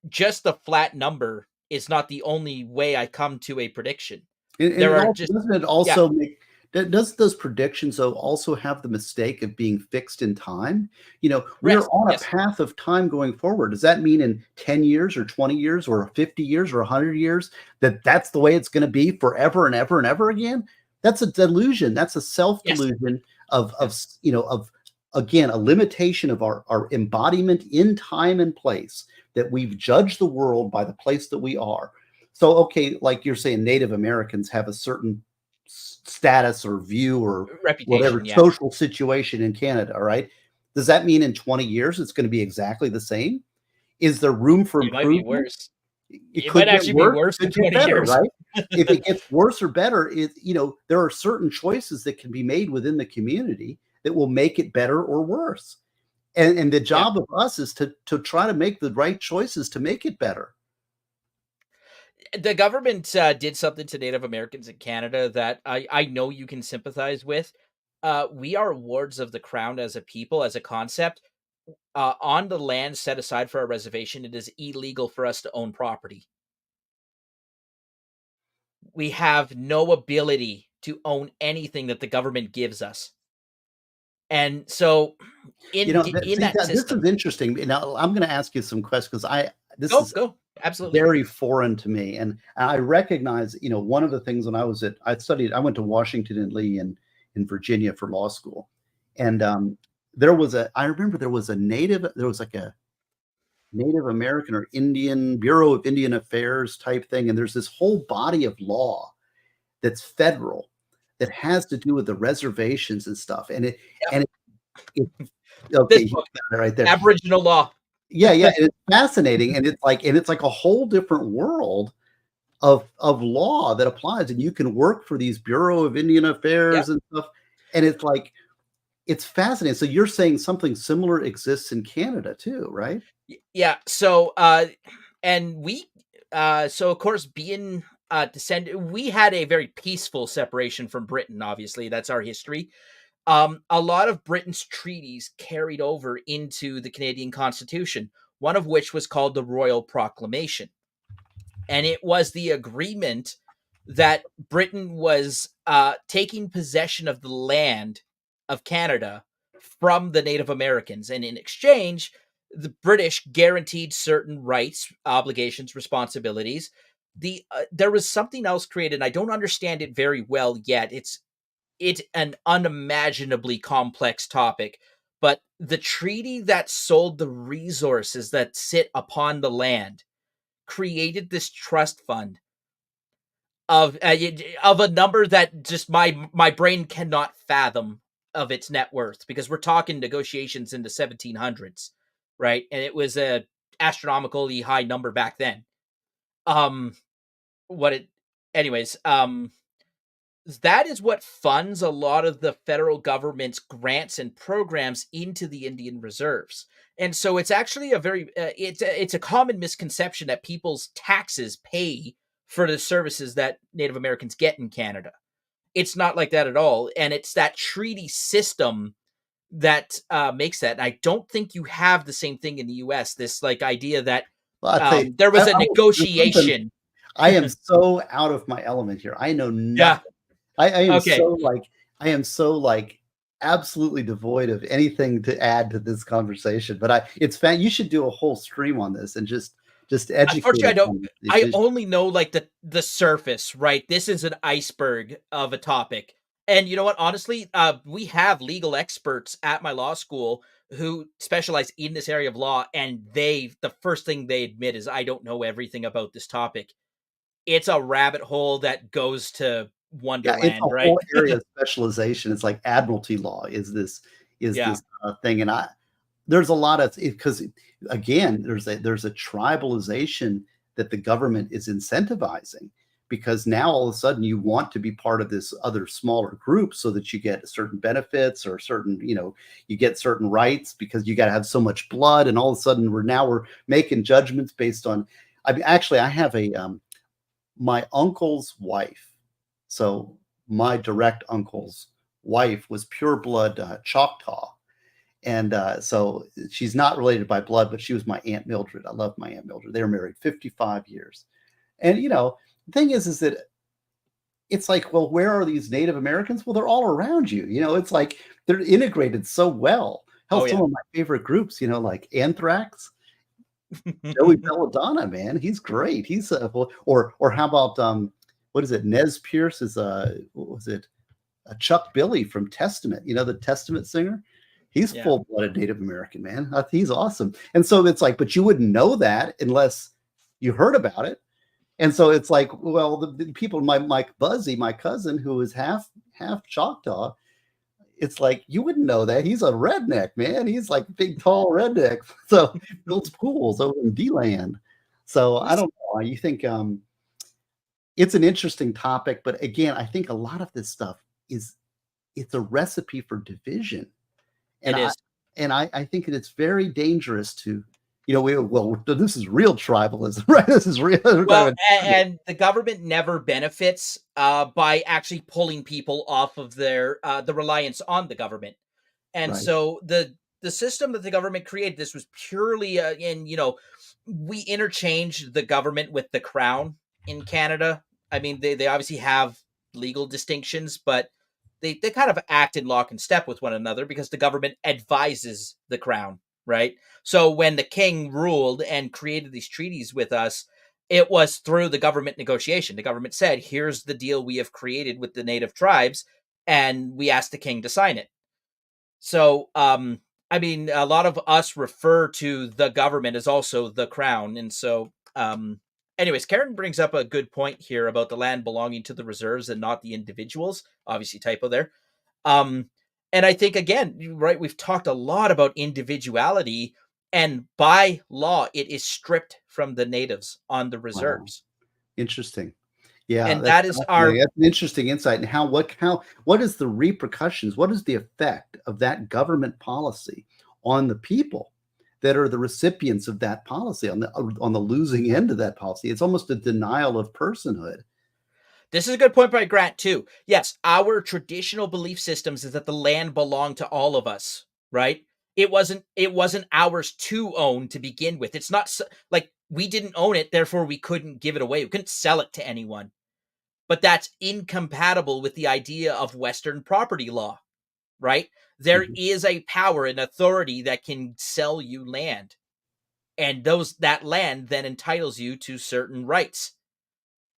just the flat number is not the only way I come to a prediction. And There it are also, just doesn't it yeah, also make, does those predictions, though, also have the mistake of being fixed in time? We're rest. on a Yes. path of time going forward. Does that mean in 10 years or 20 years or 50 years or 100 years, that that's the way it's going to be forever and ever and ever again? That's a delusion. That's a self Yes. delusion of Yeah. of again, a limitation of our embodiment in time and place, that we've judged the world by the place that we are. So, okay, like you're saying, Native Americans have a certain status or view or whatever Reputation. Yeah. social situation in Canada, all right? Does that mean in 20 years it's going to be exactly the same? Is there room for It might be improvement? worse. It It might could get actually be worse, worse in could get 20 better, years. right? If it gets worse or better, there are certain choices that can be made within the community that will make it better or worse. And the Yeah. job of us is to try to make the right choices to make it better. The government did something to Native Americans in Canada that I know you can sympathize with. We are wards of the crown as a people, as a concept. On the land set aside for a reservation, it is illegal for us to own property. We have no ability to own anything that the government gives us. And so in See, that this is system, interesting. Now, I'm going to ask you some questions because this go is go absolutely. very foreign to me, and I recognize, one of the things when I went to Washington and Lee in Virginia for law school, and I remember there was like a Native American or Indian Bureau of Indian Affairs type thing, and there's this whole body of law that's federal that has to do with the reservations and stuff, and it okay, This you book, got it right there. Aboriginal law. Yeah, yeah, and it's fascinating, and it's like a whole different world of law that applies, and you can work for these Bureau of Indian Yeah. Affairs and stuff, and it's fascinating. So you're saying something similar exists in Canada too, right? Yeah. So and we so of course being descended, we had a very peaceful separation from Britain, obviously. That's our history. A lot of Britain's treaties carried over into the Canadian Constitution, one of which was called the Royal Proclamation. And it was the agreement that Britain was taking possession of the land of Canada from the Native Americans. And in exchange, the British guaranteed certain rights, obligations, responsibilities. There was something else created, and I don't understand it very well yet. It's an unimaginably complex topic, but the treaty that sold the resources that sit upon the land created this trust fund of a number that just my brain cannot fathom of its net worth, because we're talking negotiations in the 1700s, right? And it was a astronomically high number back then. Um, what it, anyways, that is what funds a lot of the federal government's grants and programs into the Indian reserves. And so it's actually a very it's a common misconception that people's taxes pay for the services that Native Americans get in Canada. It's not like that at all, and it's that treaty system that makes that. And I don't think you have the same thing in the U.S. This like idea that Well, I'll tell you, there was a I will there's something. negotiation. I am so out of my element here. I know Yeah. nothing. I am Okay. so like I am so like absolutely devoid of anything to add to this conversation. But it's fan. You should do a whole stream on this and just educate Unfortunately, I us don't. on these I issues. only know like the surface, right? This is an iceberg of a topic. And you know what? Honestly, we have legal experts at my law school who specialize in this area of law, and the first thing they admit is I don't know everything about this topic. It's a rabbit hole that goes to Yeah, it's Wonderland, a right? whole area of specialization. It's like admiralty law is Yeah. this thing, and I there's a lot of because again, there's a tribalization that the government is incentivizing because now all of a sudden you want to be part of this other smaller group so that you get certain benefits or certain, you get certain rights because you got to have so much blood, and all of a sudden we're making judgments based on. I mean, actually, I have a my uncle's wife. So my direct uncle's wife was pure blood Choctaw, and so she's not related by blood, but she was my Aunt Mildred. I love my Aunt Mildred. They were married 55 years. And, the thing is that it's like, well, where are these Native Americans? Well, they're all around you. It's like they're integrated so well. Hell, Oh some yeah. of my favorite groups, like Anthrax, Joey Belladonna, man, he's great. He's or how about what is it? Nez Pierce is what was it? Chuck Billy from Testament, the Testament singer. He's Yeah. full-blooded Native American, man. He's awesome. And so it's like, but you wouldn't know that unless you heard about it. And so it's like, well, the people, my Buzzy, my cousin, who is half Choctaw, it's like you wouldn't know that. He's a redneck, man. He's like a big, tall redneck. So builds pools over in D-land. So I don't know. You think it's an interesting topic, but again, I think a lot of this stuff is it's a recipe for division. And It I is. And I think that it's very dangerous to, well, this is real tribalism, right? This is real. We're talking Well, about and the government never benefits by actually pulling people off of their the reliance on the government. And right, so the system that the government created, this was purely in, we interchanged the government with the crown in Canada. I mean, they obviously have legal distinctions, but they kind of act in lock and step with one another because the government advises the crown, right? So when the king ruled and created these treaties with us, it was through the government negotiation. The government said, here's the deal we have created with the native tribes, and we asked the king to sign it. So, I mean, a lot of us refer to the government as also the crown. And so, anyways, Karen brings up a good point here about the land belonging to the reserves and not the individuals. Obviously, typo there. Um, and I think, again, right, we've talked a lot about individuality, and by law, it is stripped from the natives on the wow, reserves. interesting. Yeah, And that's that is fascinating. our That's an interesting insight. And what is the repercussions? What is the effect of that government policy on the people that are the recipients of that policy, on the losing end of that policy? It's almost a denial of personhood. This is a good point by Grant too. Yes, our traditional belief systems is that the land belonged to all of us, right? It wasn't ours to own to begin with. It's not like we didn't own it, therefore we couldn't give it away. We couldn't sell it to anyone. But that's incompatible with the idea of Western property law, right? There Mhm. is a power and authority that can sell you land, and those that land then entitles you to certain rights,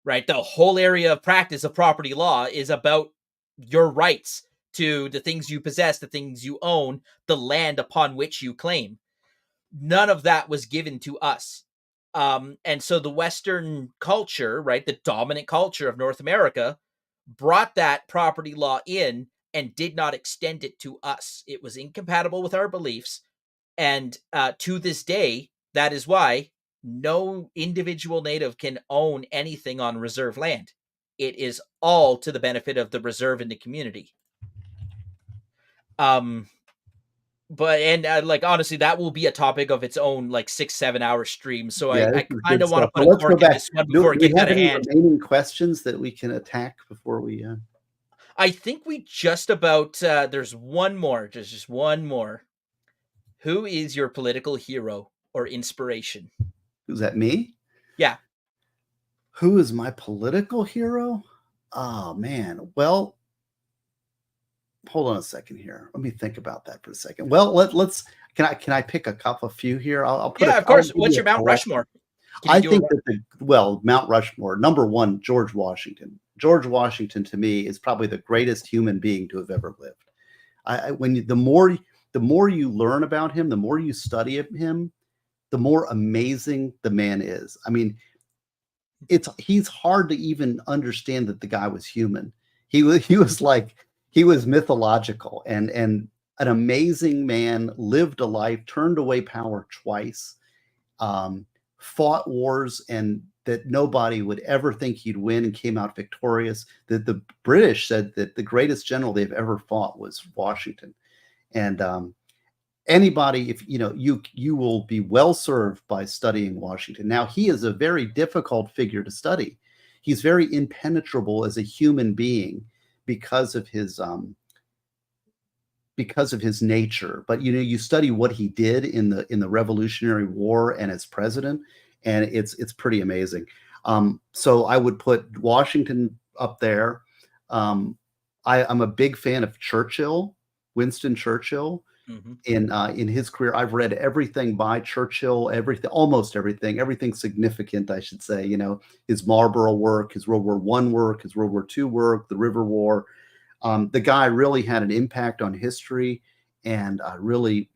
right? The whole area of practice of property law is about your rights to the things you possess, the things you own, the land upon which you claim. None of that was given to us. And so the Western culture, right, the dominant culture of North America, brought that property law in and did not extend it to us. It was incompatible with our beliefs. And to this day, that is why no individual native can own anything on reserve land. It is all to the benefit of the reserve and the community. Um, but and like honestly, that will be a topic of its own, like 6 7 hour stream. So Yeah, I this is kind good of want to stuff. put But a let's go cork in back. this one Do, before it do we gets have out of any hand. remaining questions that we can attack before we? I think we just about there's one more, just one more. Who is your political hero or inspiration? Is that me? Yeah, Who is my political hero? Oh man. Well, hold on a second here. Let me think about that for a second. Well, let's. Can I pick a few here? I'll put yeah, a. of I'll course. give What's you your a Mount collection. Rushmore? Can you I do a think that Mount Rushmore, number one, George Washington. George Washington to me is probably the greatest human being to have ever lived. When the more you learn about him, the more you study of him, the more amazing the man is. I mean, he's hard to even understand that the guy was human. He was mythological and an amazing man, lived a life, turned away power twice, um, fought wars and that nobody would ever think he'd win and came out victorious. That the British said that the greatest general they've ever fought was Washington. And anybody, if you will be well served by studying Washington. Now he is a very difficult figure to study. He's very impenetrable as a human being because of his nature. But you study what he did in the Revolutionary War and as president, and it's pretty amazing. So I would put Washington up there. Um, I'm a big fan of Churchill, Winston Churchill. Mhm. In his career, I've read everything by Churchill, almost everything significant, I should say. His Marlborough work, his World War I work, his World War II work, the River War. The guy really had an impact on history, and I really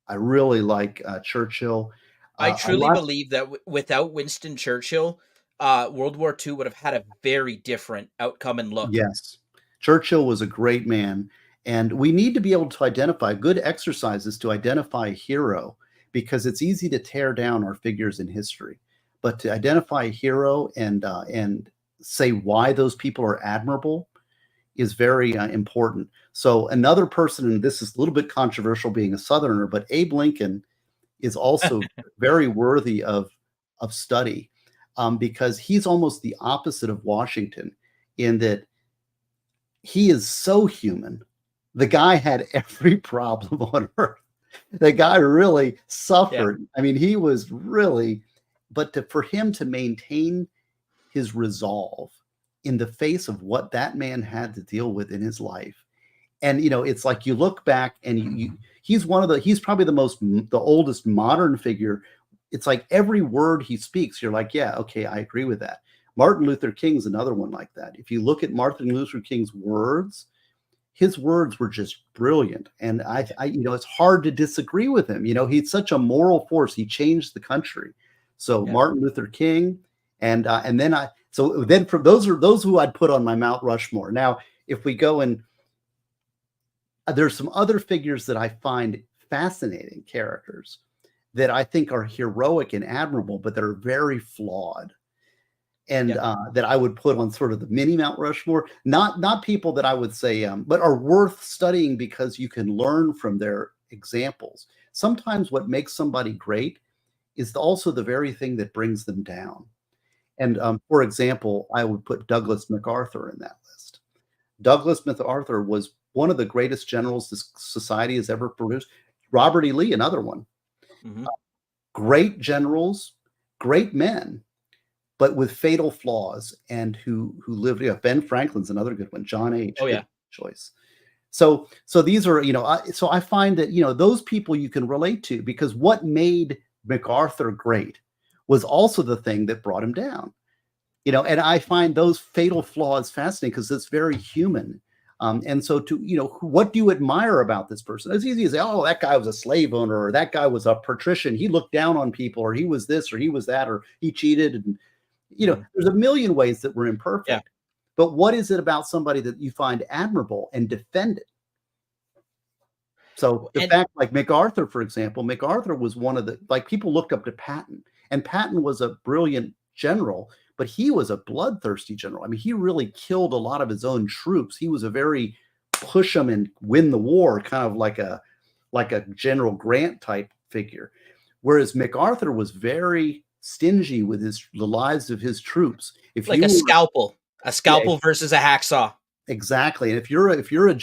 like Churchill. I I truly love believe that without Winston Churchill, World War II would have had a very different outcome and look. Yes, Churchill was a great man, and we need to be able to identify good exercises to identify a hero because it's easy to tear down our figures in history, but to identify a hero and say why those people are admirable is very important. So another person, and this is a little bit controversial being a Southerner, but Abe Lincoln is also very worthy of study, because he's almost the opposite of Washington in that he is so human. The guy had every problem on earth. The guy really Yeah. suffered. I mean, he was really, but for him to maintain his resolve in the face of what that man had to deal with in his life. And it's like you look back and he's probably the oldest modern figure. It's like every word he speaks, you're like, yeah, okay, I agree with that. Martin Luther King's another one like that. If you look at Martin Luther King's words, his words were just brilliant. And it's hard to disagree with him. He's such a moral force. He changed the country. So Yeah. Martin Luther King, and then from those are those who I'd put on my Mount Rushmore. Now, if we go and there's some other figures that I find fascinating characters that I think are heroic and admirable, but that are very flawed, and Yeah. that I would put on sort of the mini Mount Rushmore. Not people that I would say, but are worth studying because you can learn from their examples. Sometimes what makes somebody great is also the very thing that brings them down. And for example, I would put Douglas MacArthur in that list. Douglas MacArthur was one of the greatest generals this society has ever produced. Robert E. Lee, another one. Hmm. Great generals, great men, but with fatal flaws, and who lived. Ben Franklin's another good one. John H. Oh Good yeah. choice. So these are so I find that those people you can relate to, because what made MacArthur great was also the thing that brought him down. And I find those fatal flaws fascinating because it's very human. And so what do you admire about this person? It's easy to say, oh, that guy was a slave owner, or that guy was a patrician. He looked down on people, or he was this, or he was that, or he cheated. And, Hmm. there's a million ways that we're Yeah. imperfect. But what is it about somebody that you find admirable and defend it? So the And fact, like MacArthur, for example, MacArthur was one of the, like, people looked up to Patton, and Patton was a brilliant general, but he was a bloodthirsty general. I mean, he really killed a lot of his own troops. He was a very push them and win the war, kind of like a General Grant type figure. Whereas MacArthur was very stingy with the lives of his troops. If like you were, a yeah, scalpel versus a hacksaw. exactly. And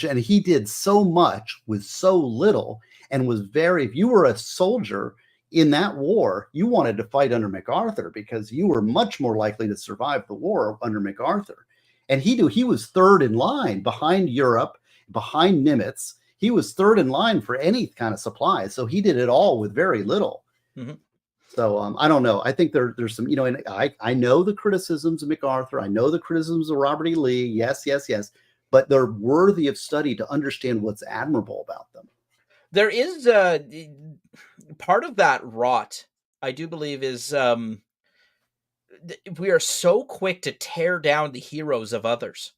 and he did so much with so little, and was very, if you were a soldier in that war, you wanted to fight under MacArthur because you were much more likely to survive the war under MacArthur. And he was third in line behind Europe, behind Nimitz. He was third in line for any kind of supplies. So he did it all with very little. Hmm. So I don't know. I think there's some, and I know the criticisms of MacArthur. I know the criticisms of Robert E. Lee. Yes, yes, yes. But they're worthy of study to understand what's admirable about them. There is part of that rot, I do believe, is we are so quick to tear down the heroes of others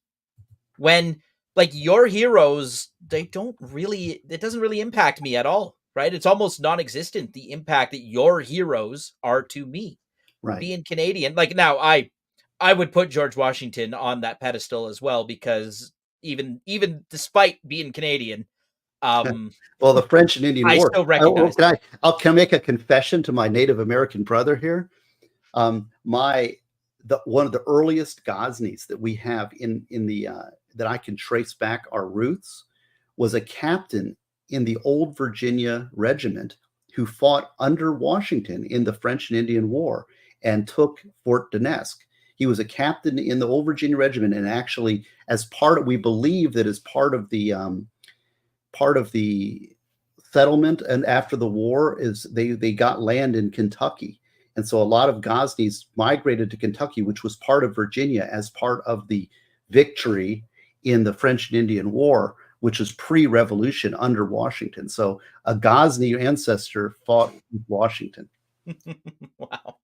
when, like, your heroes, they don't really, it doesn't really impact me at all, right? It's almost non-existent, the impact that your heroes are to me Right. being Canadian. Like, now I would put George Washington on that pedestal as well, because even despite being Canadian, um Well, the French and Indian I War. still Oh, recognize. can I make a confession to my Native American brother here? My the one of the earliest Gosneys that we have in the that I can trace back our roots was a captain in the Old Virginia Regiment who fought under Washington in the French and Indian War and took Fort Donetsk. He was a captain in the Old Virginia Regiment, and actually, as part of, we believe that as part of the settlement and after the war, is they got land in Kentucky. And so a lot of Gosneys migrated to Kentucky, which was part of Virginia, as part of the victory in the French and Indian War, which was pre-revolution under Washington. So a Gosney ancestor fought with Washington. Wow.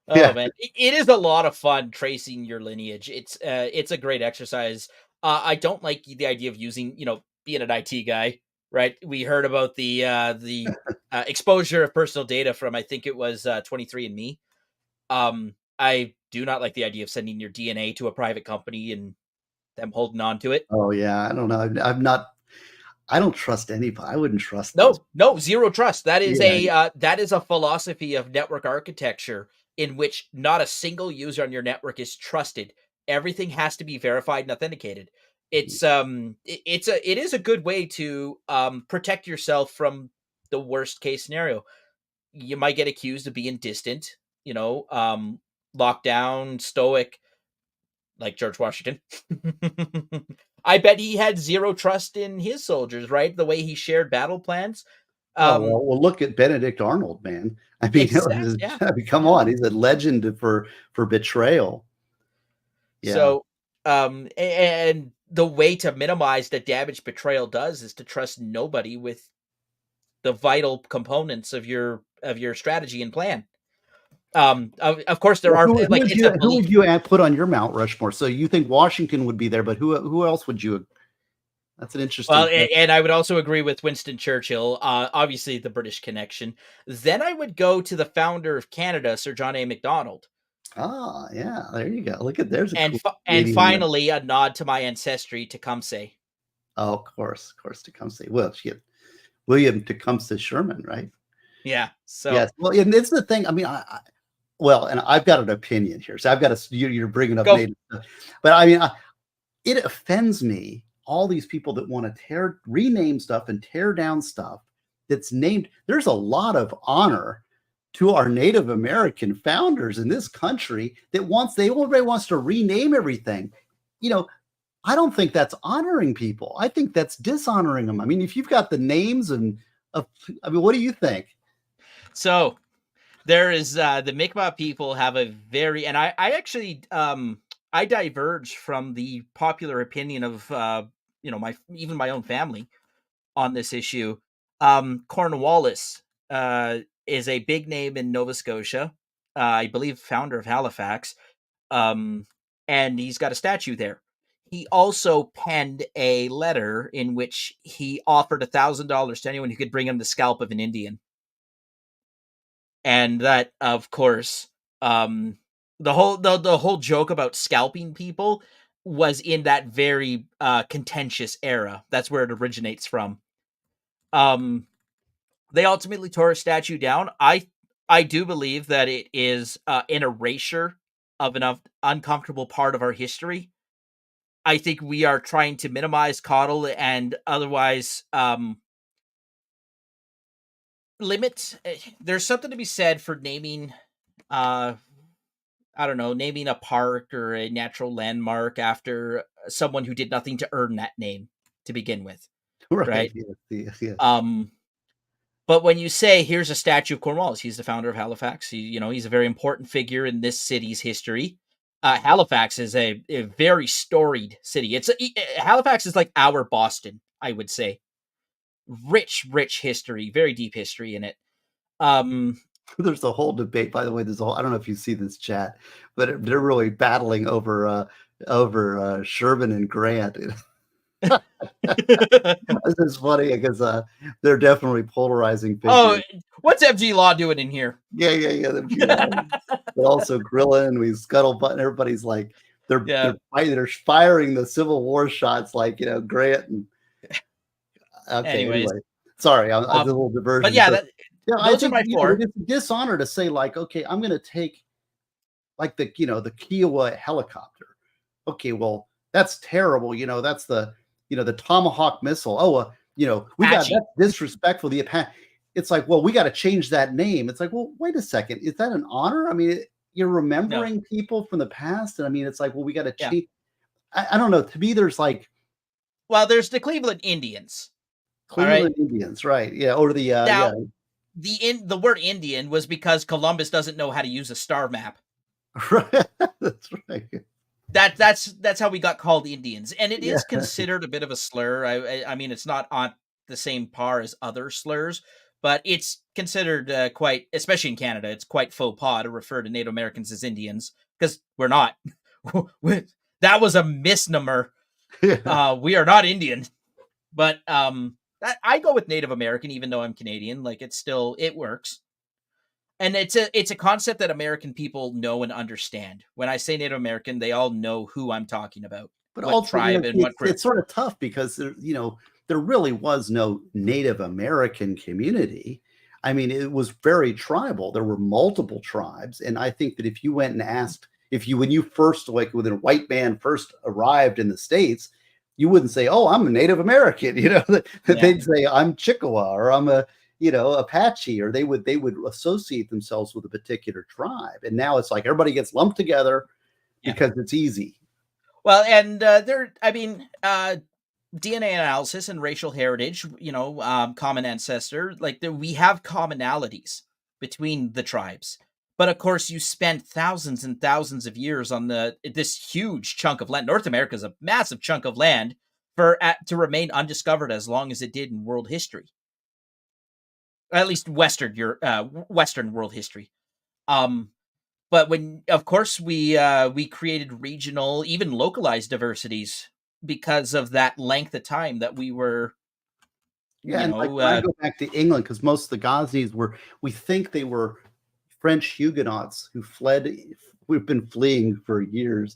Oh Yeah, man, it is a lot of fun tracing your lineage. It's a great exercise. I don't like the idea of using, being an IT guy, right? We heard about the exposure of personal data from, I think it was 23andMe. I do not like the idea of sending your DNA to a private company and them holding on to it. Oh yeah, I don't know. I'm not. I don't trust anybody. I wouldn't trust those. No, no, zero trust. Yeah, That is a philosophy of network architecture in which not a single user on your network is trusted. Everything has to be verified and authenticated. It is a good way to protect yourself from the worst case scenario. You might get accused of being distant, locked down, stoic, like George Washington. I bet he had zero trust in his soldiers, right? The way he shared battle plans. Oh, Um, well, look at Benedict Arnold, man. I mean, yeah, I mean, come yeah. on, he's a legend for betrayal. Yeah. So, and the way to minimize the damage betrayal does is to trust nobody with the vital components of your strategy and plan. Of course, there Well, are like it's a who belief. would you put on your Mount Rushmore? So you think Washington would be there, but who else would you? That's an Well, interesting question. and I would also agree with Winston Churchill. Obviously, the British connection. Then I would go to the founder of Canada, Sir John A. Macdonald, Ah, yeah, there you go. Look at there's a and cool and Canadian there. finally a nod to my ancestry, Tecumseh. Oh, of course, Tecumseh. Well, shit, William Tecumseh Sherman, right? Yeah. Yes. So Well, and it's the thing. I mean, well, and I've got an opinion here. So I've got a. You're bringing up go. native stuff, but I mean, it offends me all these people that want to rename stuff and tear down stuff that's named. There's a lot of honor to our Native American founders in this country that everybody wants to rename everything. You know, I don't think that's honoring people. I think that's dishonoring them. I mean, if you've got the names I mean, what do you think? So there is the Mi'kmaq people have a very, and I actually I diverge from the popular opinion of my even my own family on this issue. Cornwallis is a big name in Nova Scotia. I believe founder of Halifax. Um, and he's got a statue there. He also penned a letter in which he offered $1,000 to anyone who could bring him the scalp of an Indian. And that, of course, the whole joke about scalping people was in that very contentious era. That's where it originates from. Um, they ultimately tore a statue down. I do believe that it is an erasure of an uncomfortable part of our history. I think we are trying to minimize, coddle, and otherwise limit. There's something to be said for naming, uh, I don't know, naming a park or a natural landmark after someone who did nothing to earn that name to begin with, Right. right? Yes. Yes. Yes. Um, But when you say here's a statue of Cornwallis, he's the founder of Halifax. He's a very important figure in this city's history. Halifax is a very storied city. Halifax is like our Boston, I would say. Rich, rich history, very deep history in it. Um, There's a whole debate, by the way. I don't know if you see this chat, but they're really battling over Sherman and Grant. This is funny because they're definitely polarizing oh, figures. what's FG Law doing in here? Yeah, yeah, yeah. But also grilling, we scuttlebutt, and everybody's like Yeah. they're firing the Civil War shots, like Grant and okay. Anyways, Anyway, sorry, I did a um, little but diversion. yeah, So yeah, I those are think my four. it's a dishonor to say like, okay, I'm going to take like the Kiowa helicopter. Okay, well that's terrible. That's the Tomahawk missile. Oh, we got Apache. that's disrespectful. It's like, well, we got to change that name. It's like, well, wait a second, is that an honor? I mean, you're No. remembering people from the past, and I mean, it's like, well, we got to Yeah. change. I don't know. To me, there's like Well, there's the Cleveland Indians. All right. Cleveland Indians, right? Yeah, or yeah, Now, the word Indian was because Columbus doesn't know how to use a star map. right. That's right. That's how we got called Indians, and it Yeah, is considered a bit of a slur. I mean, it's not on the same par as other slurs, but it's considered quite, especially in Canada, it's quite faux pas to refer to Native Americans as Indians because we're not. That was a misnomer. yeah. We are not Indian, but I go with Native American, even though I'm Canadian. Like it works. And it's a concept that American people know and understand. When I say Native American, they all know who I'm talking about. But what also, tribe and what group. it's sort of tough because there really was no Native American community. I mean, it was very tribal. There were multiple tribes, and I think that if you went and asked, if you when you first like when a white man first arrived in the States, you wouldn't say, "Oh, I'm a Native American." Yeah. They'd say, "I'm Chippewa," or "I'm a Apache," or they would associate themselves with a particular tribe. And now it's like everybody gets lumped together Yeah. because it's easy. Well, and I mean, DNA analysis and racial heritage, common ancestor, like we have commonalities between the tribes. But of course, you spent thousands and thousands of years on this huge chunk of land. North America is a massive chunk of land to remain undiscovered as long as it did in world history, at least Western world history. Um, but when, of course, we created regional, even localized diversities because of that length of time that we were, Yeah, you and like know, when I go back to England, because most of the Gosneys we think they were French Huguenots who fled. We've been fleeing for years,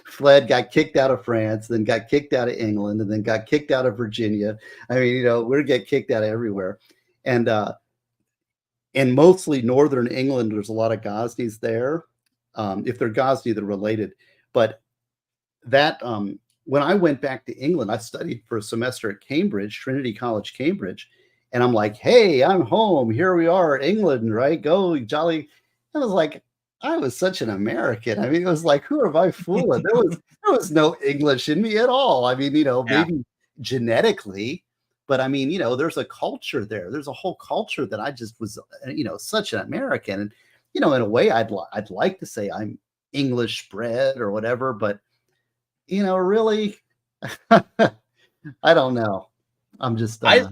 fled, got kicked out of France, then got kicked out of England, and then got kicked out of Virginia. I mean, we get kicked out of everywhere, and mostly northern England. There's a lot of Gosneys there. If they're Gosney, they're related, but that when I went back to England, I studied for a semester at Cambridge, Trinity College, Cambridge, and I'm like, "Hey, I'm home. Here we are, England, right? Go jolly." I was like, I was such an American. I mean, it was like, who am I fooling? There was no English in me at all. I mean, yeah. maybe genetically, but I mean, there's a culture there. There's a whole culture that I just was, such an American. And in a way, I'd like to say I'm English bred or whatever, but really, I don't know. I'm just I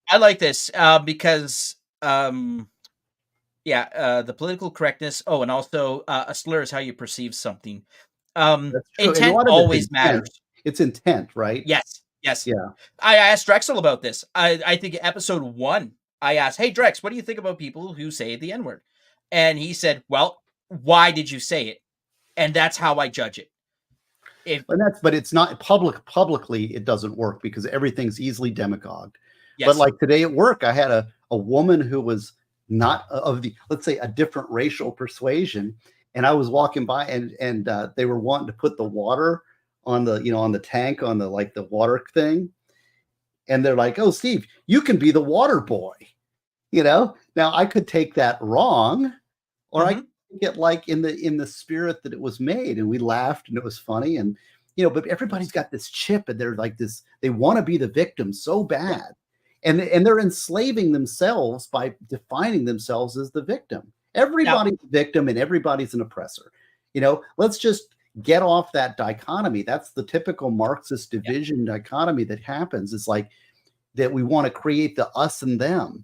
I like this because yeah, the political correctness. Oh, and also a slur is how you perceive something. That's true. And a Intent lot of it's always intent. matters. It's intent, right? Yes, yes. Yeah. I asked Drexel about this. I think episode 1, I asked, "Hey Drex, what do you think about people who say the N-word?" And he said, "Well, why did you say it?" And that's how I judge it. If But it's not publicly, it doesn't work because everything's easily demagogued. But yes. like today at work, I had a woman who was not of the, let's say, a different racial persuasion. And I was walking by and they were wanting to put the water on the tank on the like the water thing. And they're like, "Oh, Steve, you can be the water boy." Now I could take that wrong, or I could Mhm. take it like in the spirit that it was made, and we laughed and it was funny, and but everybody's got this chip, and they're like this. They want to be the victim so Yeah. bad, and they're enslaving themselves by defining themselves as the victim. Now, Everybody's a victim, and everybody's an oppressor. Let's just get off that dichotomy. That's the typical Marxist yeah, division dichotomy that happens. It's like that we want to create the us and them.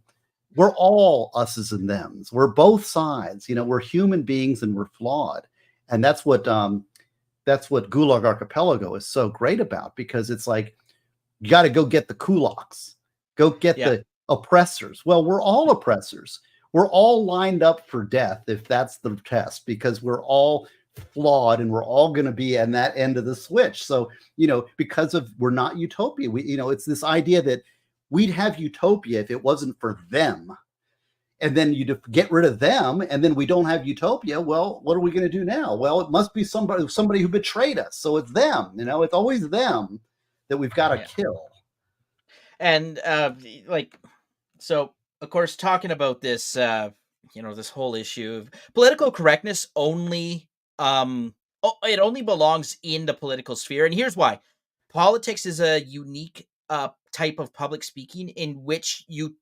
We're all us's and them's. We're both sides. We're human beings and we're flawed. And that's what Gulag Archipelago is so great about, because it's like you got to go get the kulaks, go get yeah, the oppressors. Well, we're all oppressors. We're all lined up for death if that's the test, because we're all flawed and we're all going to be on that end of the switch. So, because of we're not utopia, it's this idea that we'd have utopia if it wasn't for them. And then you get rid of them, and then we don't have utopia. Well, what are we going to do now? Well, it must be somebody who betrayed us. So it's them. It's always them that we've got to yeah. kill. And like, so of course, talking about this, this whole issue of political correctness only, it only belongs in the political sphere, and here's why: politics is a unique type of public speaking in which you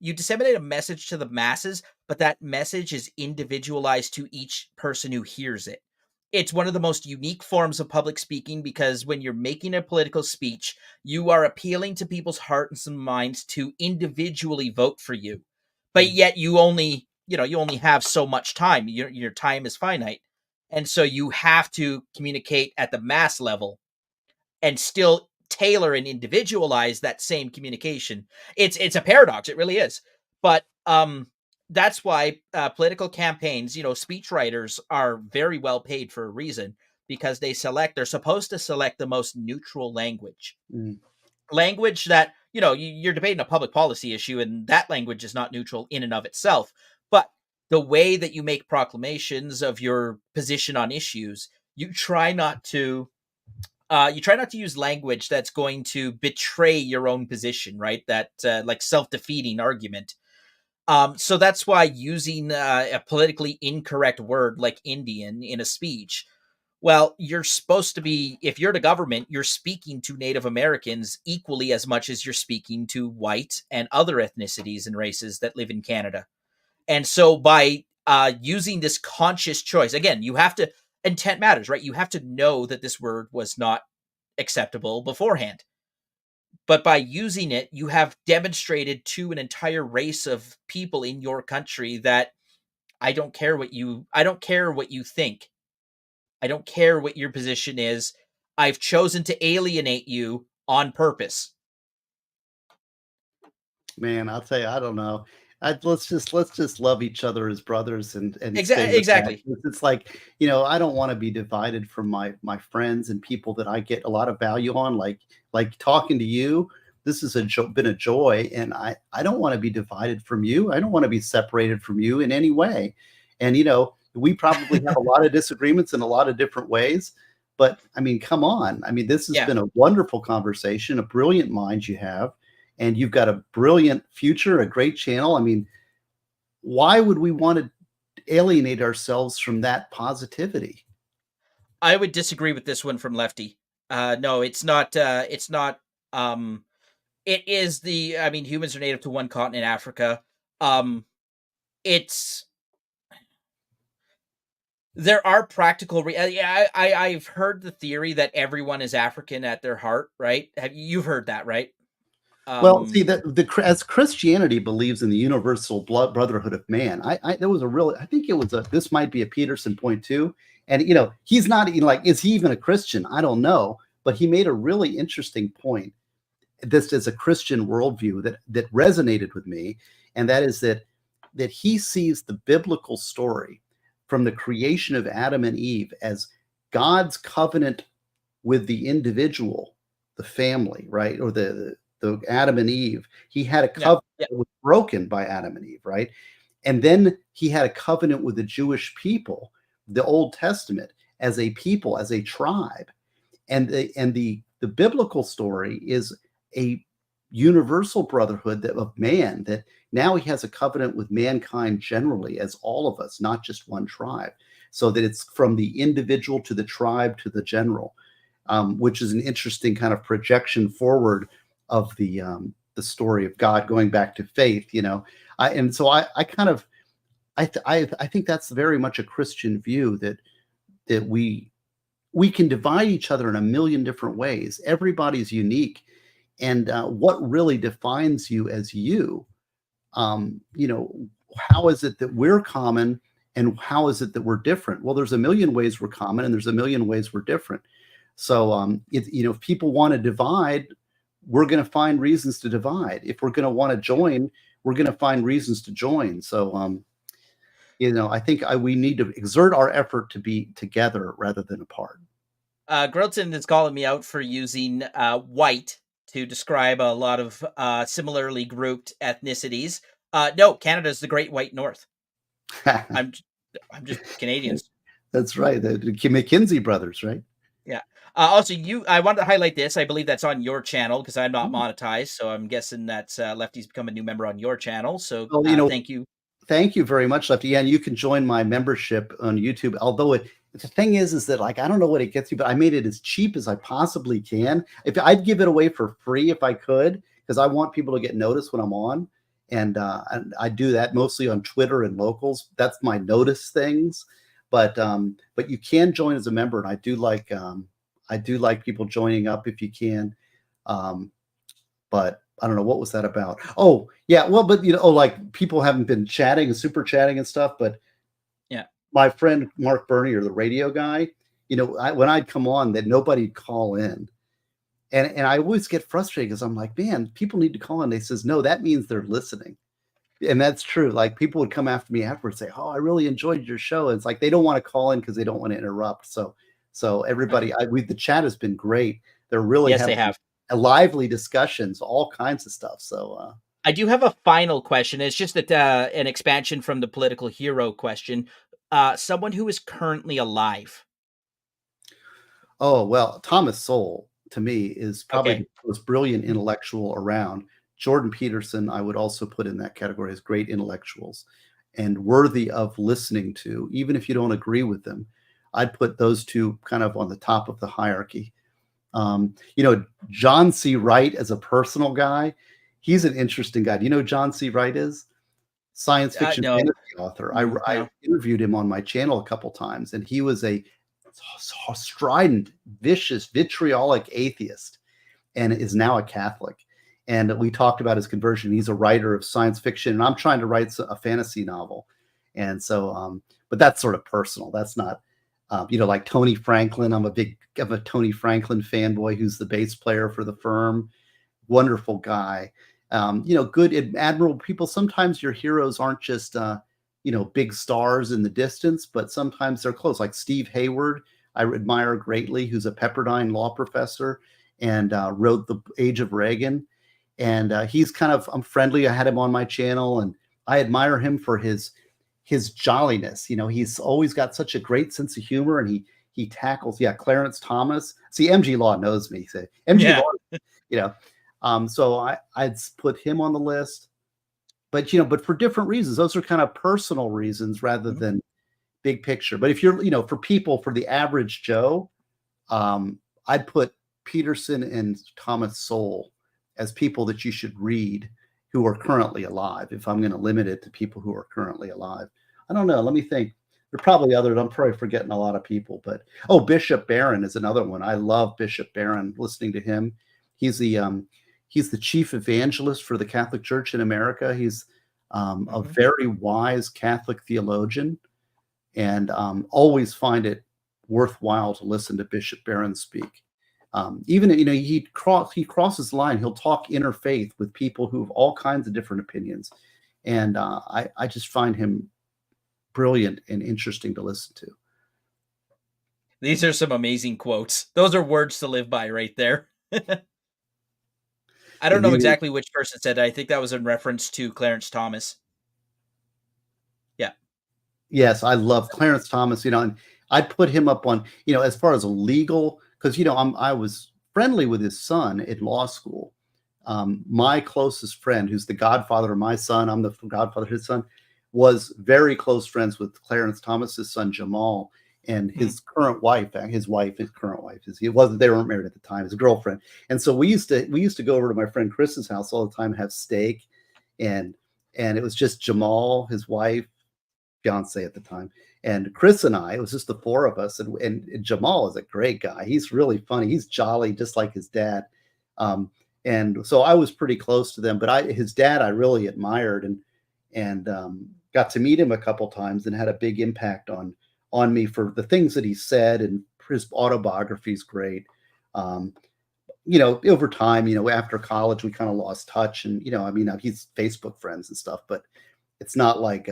disseminate a message to the masses, but that message is individualized to each person who hears it. It's one of the most unique forms of public speaking because when you're making a political speech, you are appealing to people's hearts and minds to individually vote for you. But yet you only have so much time. Your time is finite. And so you have to communicate at the mass level and still tailor and individualize that same communication. It's a paradox, it really is. But that's why political campaigns, speech writers are very well paid for a reason, because they're supposed to select the most neutral language. Mm. Language that, you're debating a public policy issue, and that language is not neutral in and of itself. But the way that you make proclamations of your position on issues, you try not to use language that's going to betray your own position, right? That like self-defeating argument. So that's why using a politically incorrect word like Indian in a speech, well, you're supposed to be, if you're the government, you're speaking to Native Americans equally as much as you're speaking to white and other ethnicities and races that live in Canada. And so by using this conscious choice, again, you have to, intent matters, right? You have to know that this word was not acceptable beforehand. But by using it, you have demonstrated to an entire race of people in your country that I don't care what you think. I don't care what your position is. I've chosen to alienate you on purpose. Man, I'll tell you, I don't know. Let's just love each other as brothers and stay with that. Exactly. It's like, I don't want to be divided from my friends and people that I get a lot of value on, like talking to you. This has been a joy, and I don't want to be divided from you. I don't want to be separated from you in any way. And we probably have a lot of disagreements in a lot of different ways, but I mean, come on. I mean, this has Yeah. been a wonderful conversation, a brilliant mind you have, and you've got a brilliant future, a great channel. I mean, why would we want to alienate ourselves from that positivity? I would disagree with this one from Lefty. No, it's not. It's not. Um, it is the. I mean, humans are native to one continent, Africa. Um, it's There are practical. Yeah, I've heard the theory that everyone is African at their heart. Right? You've heard that, right? Well, see Um, that as Christianity believes in the universal brotherhood of man, there was a really, I think it was this might be a Peterson point too, and he's not even like, is he even a Christian? I don't know, but he made a really interesting point. This is a Christian worldview that resonated with me, and that is that he sees the biblical story from the creation of Adam and Eve as God's covenant with the individual, the family, right? Or the Adam and Eve. He had a yeah, covenant yeah, that was broken by Adam and Eve, right? And then he had a covenant with the Jewish people, the Old Testament, as a people, as a tribe. And the biblical story is a universal brotherhood of man, that now he has a covenant with mankind generally, as all of us, not just one tribe. So that it's from the individual to the tribe to the general, which is an interesting kind of projection forward of the story of God going back to faith. And so I kind of I think that's very much a Christian view, that we can divide each other in a million different ways. Everybody's unique, and what really defines you as you, um, you know, how is it that we're common, and how is it that we're different? Well, there's a million ways we're common, and there's a million ways we're different. So, if people want to divide, we're going to find reasons to divide. If we're going to want to join, we're going to find reasons to join. So, I think we need to exert our effort to be together rather than apart. Grilton is calling me out for using white to describe a lot of similarly grouped ethnicities. No, Canada's the Great White North. I'm j- I'm just Canadians. That's right. The McKinsey brothers, right? Yeah. Also, I wanted to highlight this. I believe that's on your channel because I'm not Oh, monetized, so I'm guessing that Lefty's become a new member on your channel. So well, thank you. thank you very much, Lefty. Yeah, and you can join my membership on YouTube. Although the thing is that, like, I don't know what it gets you, but I made it as cheap as I possibly can. If I'd give it away for free if I could, because I want people to get noticed when I'm on, and I do that mostly on Twitter and locals. That's my notice things. But you can join as a member, and I do like people joining up if you can. Um, but I don't know, what was that about. Oh yeah, well, but like, people haven't been chatting and super chatting and stuff. But Yeah. my friend Mark Bernier, the radio guy, when I'd come on, that nobody'd call in, and I always get frustrated because I'm like, man, people need to call in. They says, no, that means they're listening. And that's true. Like, people would come after me afterwards, say, oh, I really enjoyed your show. And it's like they don't want to call in because they don't want to interrupt. So So everybody, the chat has been great. They're really Yes, they having have. a lively discussions, all kinds of stuff. So I do have a final question. It's just that an expansion from the political hero question. Someone who is currently alive. oh, well, Thomas Sowell to me is probably the Okay. most brilliant intellectual around. Jordan Peterson, I would also put in that category as great intellectuals and worthy of listening to, even if you don't agree with them. I'd put those two kind of on the top of the hierarchy. John C. Wright as a personal guy, he's an interesting guy. Do you know who John C. Wright is? Science fiction No. fantasy author. I No. interviewed him on my channel a couple times, and he was a strident, vicious, vitriolic atheist, and is now a Catholic. And we talked about his conversion. He's a writer of science fiction, and I'm trying to write a fantasy novel. And so, but that's sort of personal. That's not, like Tony Franklin. I'm a Tony Franklin fanboy, who's the bass player for the Firm. Wonderful guy. Good, admirable people. Sometimes your heroes aren't just, big stars in the distance, but sometimes they're close. Like Steve Hayward, I admire greatly, who's a Pepperdine law professor and wrote The Age of Reagan. And he's I'm friendly. I had him on my channel, and I admire him for his jolliness. He's always got such a great sense of humor, and he tackles, Clarence Thomas. See, MG Law knows me. Say MG Yeah. Law, you know. So I'd put him on the list, but but for different reasons. Those are kind of personal reasons rather Mhm. than big picture. But if you're, for the average Joe, I'd put Peterson and Thomas Sowell as people that you should read who are currently alive. If I'm going to limit it to people who are currently alive, I don't know. Let me think. There are probably others. I'm probably forgetting a lot of people, but Bishop Barron is another one. I love Bishop Barron. Listening to him, he's the chief evangelist for the Catholic Church in America. He's a Mhm. very wise Catholic theologian, and always find it worthwhile to listen to Bishop Barron speak. Even he crosses the line. He'll talk interfaith with people who have all kinds of different opinions, and I just find him brilliant and interesting to listen to. These are some amazing quotes. Those are words to live by right there. I don't And know you, exactly which person said it. I think that was in reference to Clarence Thomas. Yeah. yes, I love Clarence Thomas. And I'd put him up on as far as a legal, because I was friendly with his son in law school. My closest friend, who's the godfather of my son, I'm the godfather of his son, was very close friends with Clarence Thomas's son Jamal, and Hmm. his current wife, his current wife, they weren't married at the time, his girlfriend. And so we used to go over to my friend Chris's house all the time, have steak, and it was just Jamal, his wife, fiance at the time, and Chris and I. It was just the four of us, and Jamal is a great guy. He's really funny. He's jolly, just like his dad. And so I was pretty close to them, but his dad I really admired, and got to meet him a couple times, and had a big impact on me for the things that he said, and his autobiography is great. Um, over time, after college, we kind of lost touch, and he's Facebook friends and stuff, but it's not like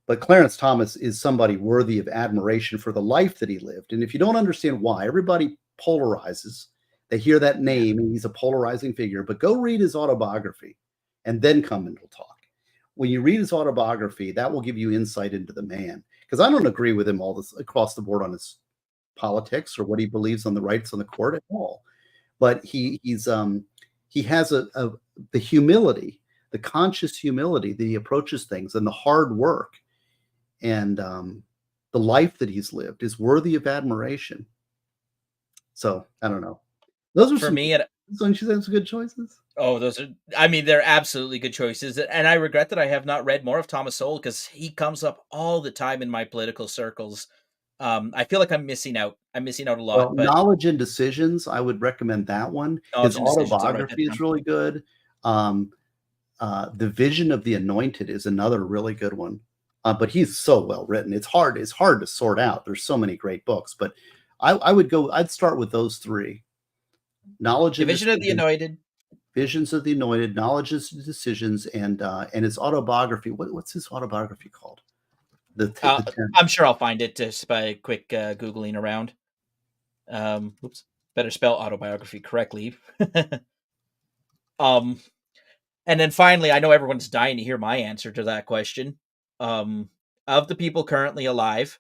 but Clarence Thomas is somebody worthy of admiration for the life that he lived. And if you don't understand why, everybody polarizes. They hear that Yeah. name and he's a polarizing figure, but go read his autobiography and then come and we'll talk. When you read his autobiography, that will give you insight into the man. Because I don't agree with him all this across the board on his politics or what he believes on the rights on the court at all. But he has the humility, the conscious humility that he approaches things, and the hard work, and the life that he's lived is worthy of admiration. So I don't know. Those are For some. me, Don't you think some good choices? those are, I mean, they're absolutely good choices. And I regret that I have not read more of Thomas Sowell because he comes up all the time in my political circles. I feel like I'm missing out. I'm missing out a lot, Well, but Knowledge and Decisions, I would recommend that one. His knowledge and decisions, I'll write that autobiography is down. really good. Um, the Vision of the Anointed is another really good one. But he's so well written. It's hard. It's hard to sort out. There's so many great books, but I would go. I'd start with those three: Knowledge and Division of the Decisions, Anointed. Visions of the Anointed, Knowledge and Decisions, and his autobiography. What's his autobiography called? The Uh, 10. I'm sure I'll find it just by quick Googling around. Oops, better spell autobiography correctly. um, and then finally, I know everyone's dying to hear my answer to that question. Um, of the people currently alive,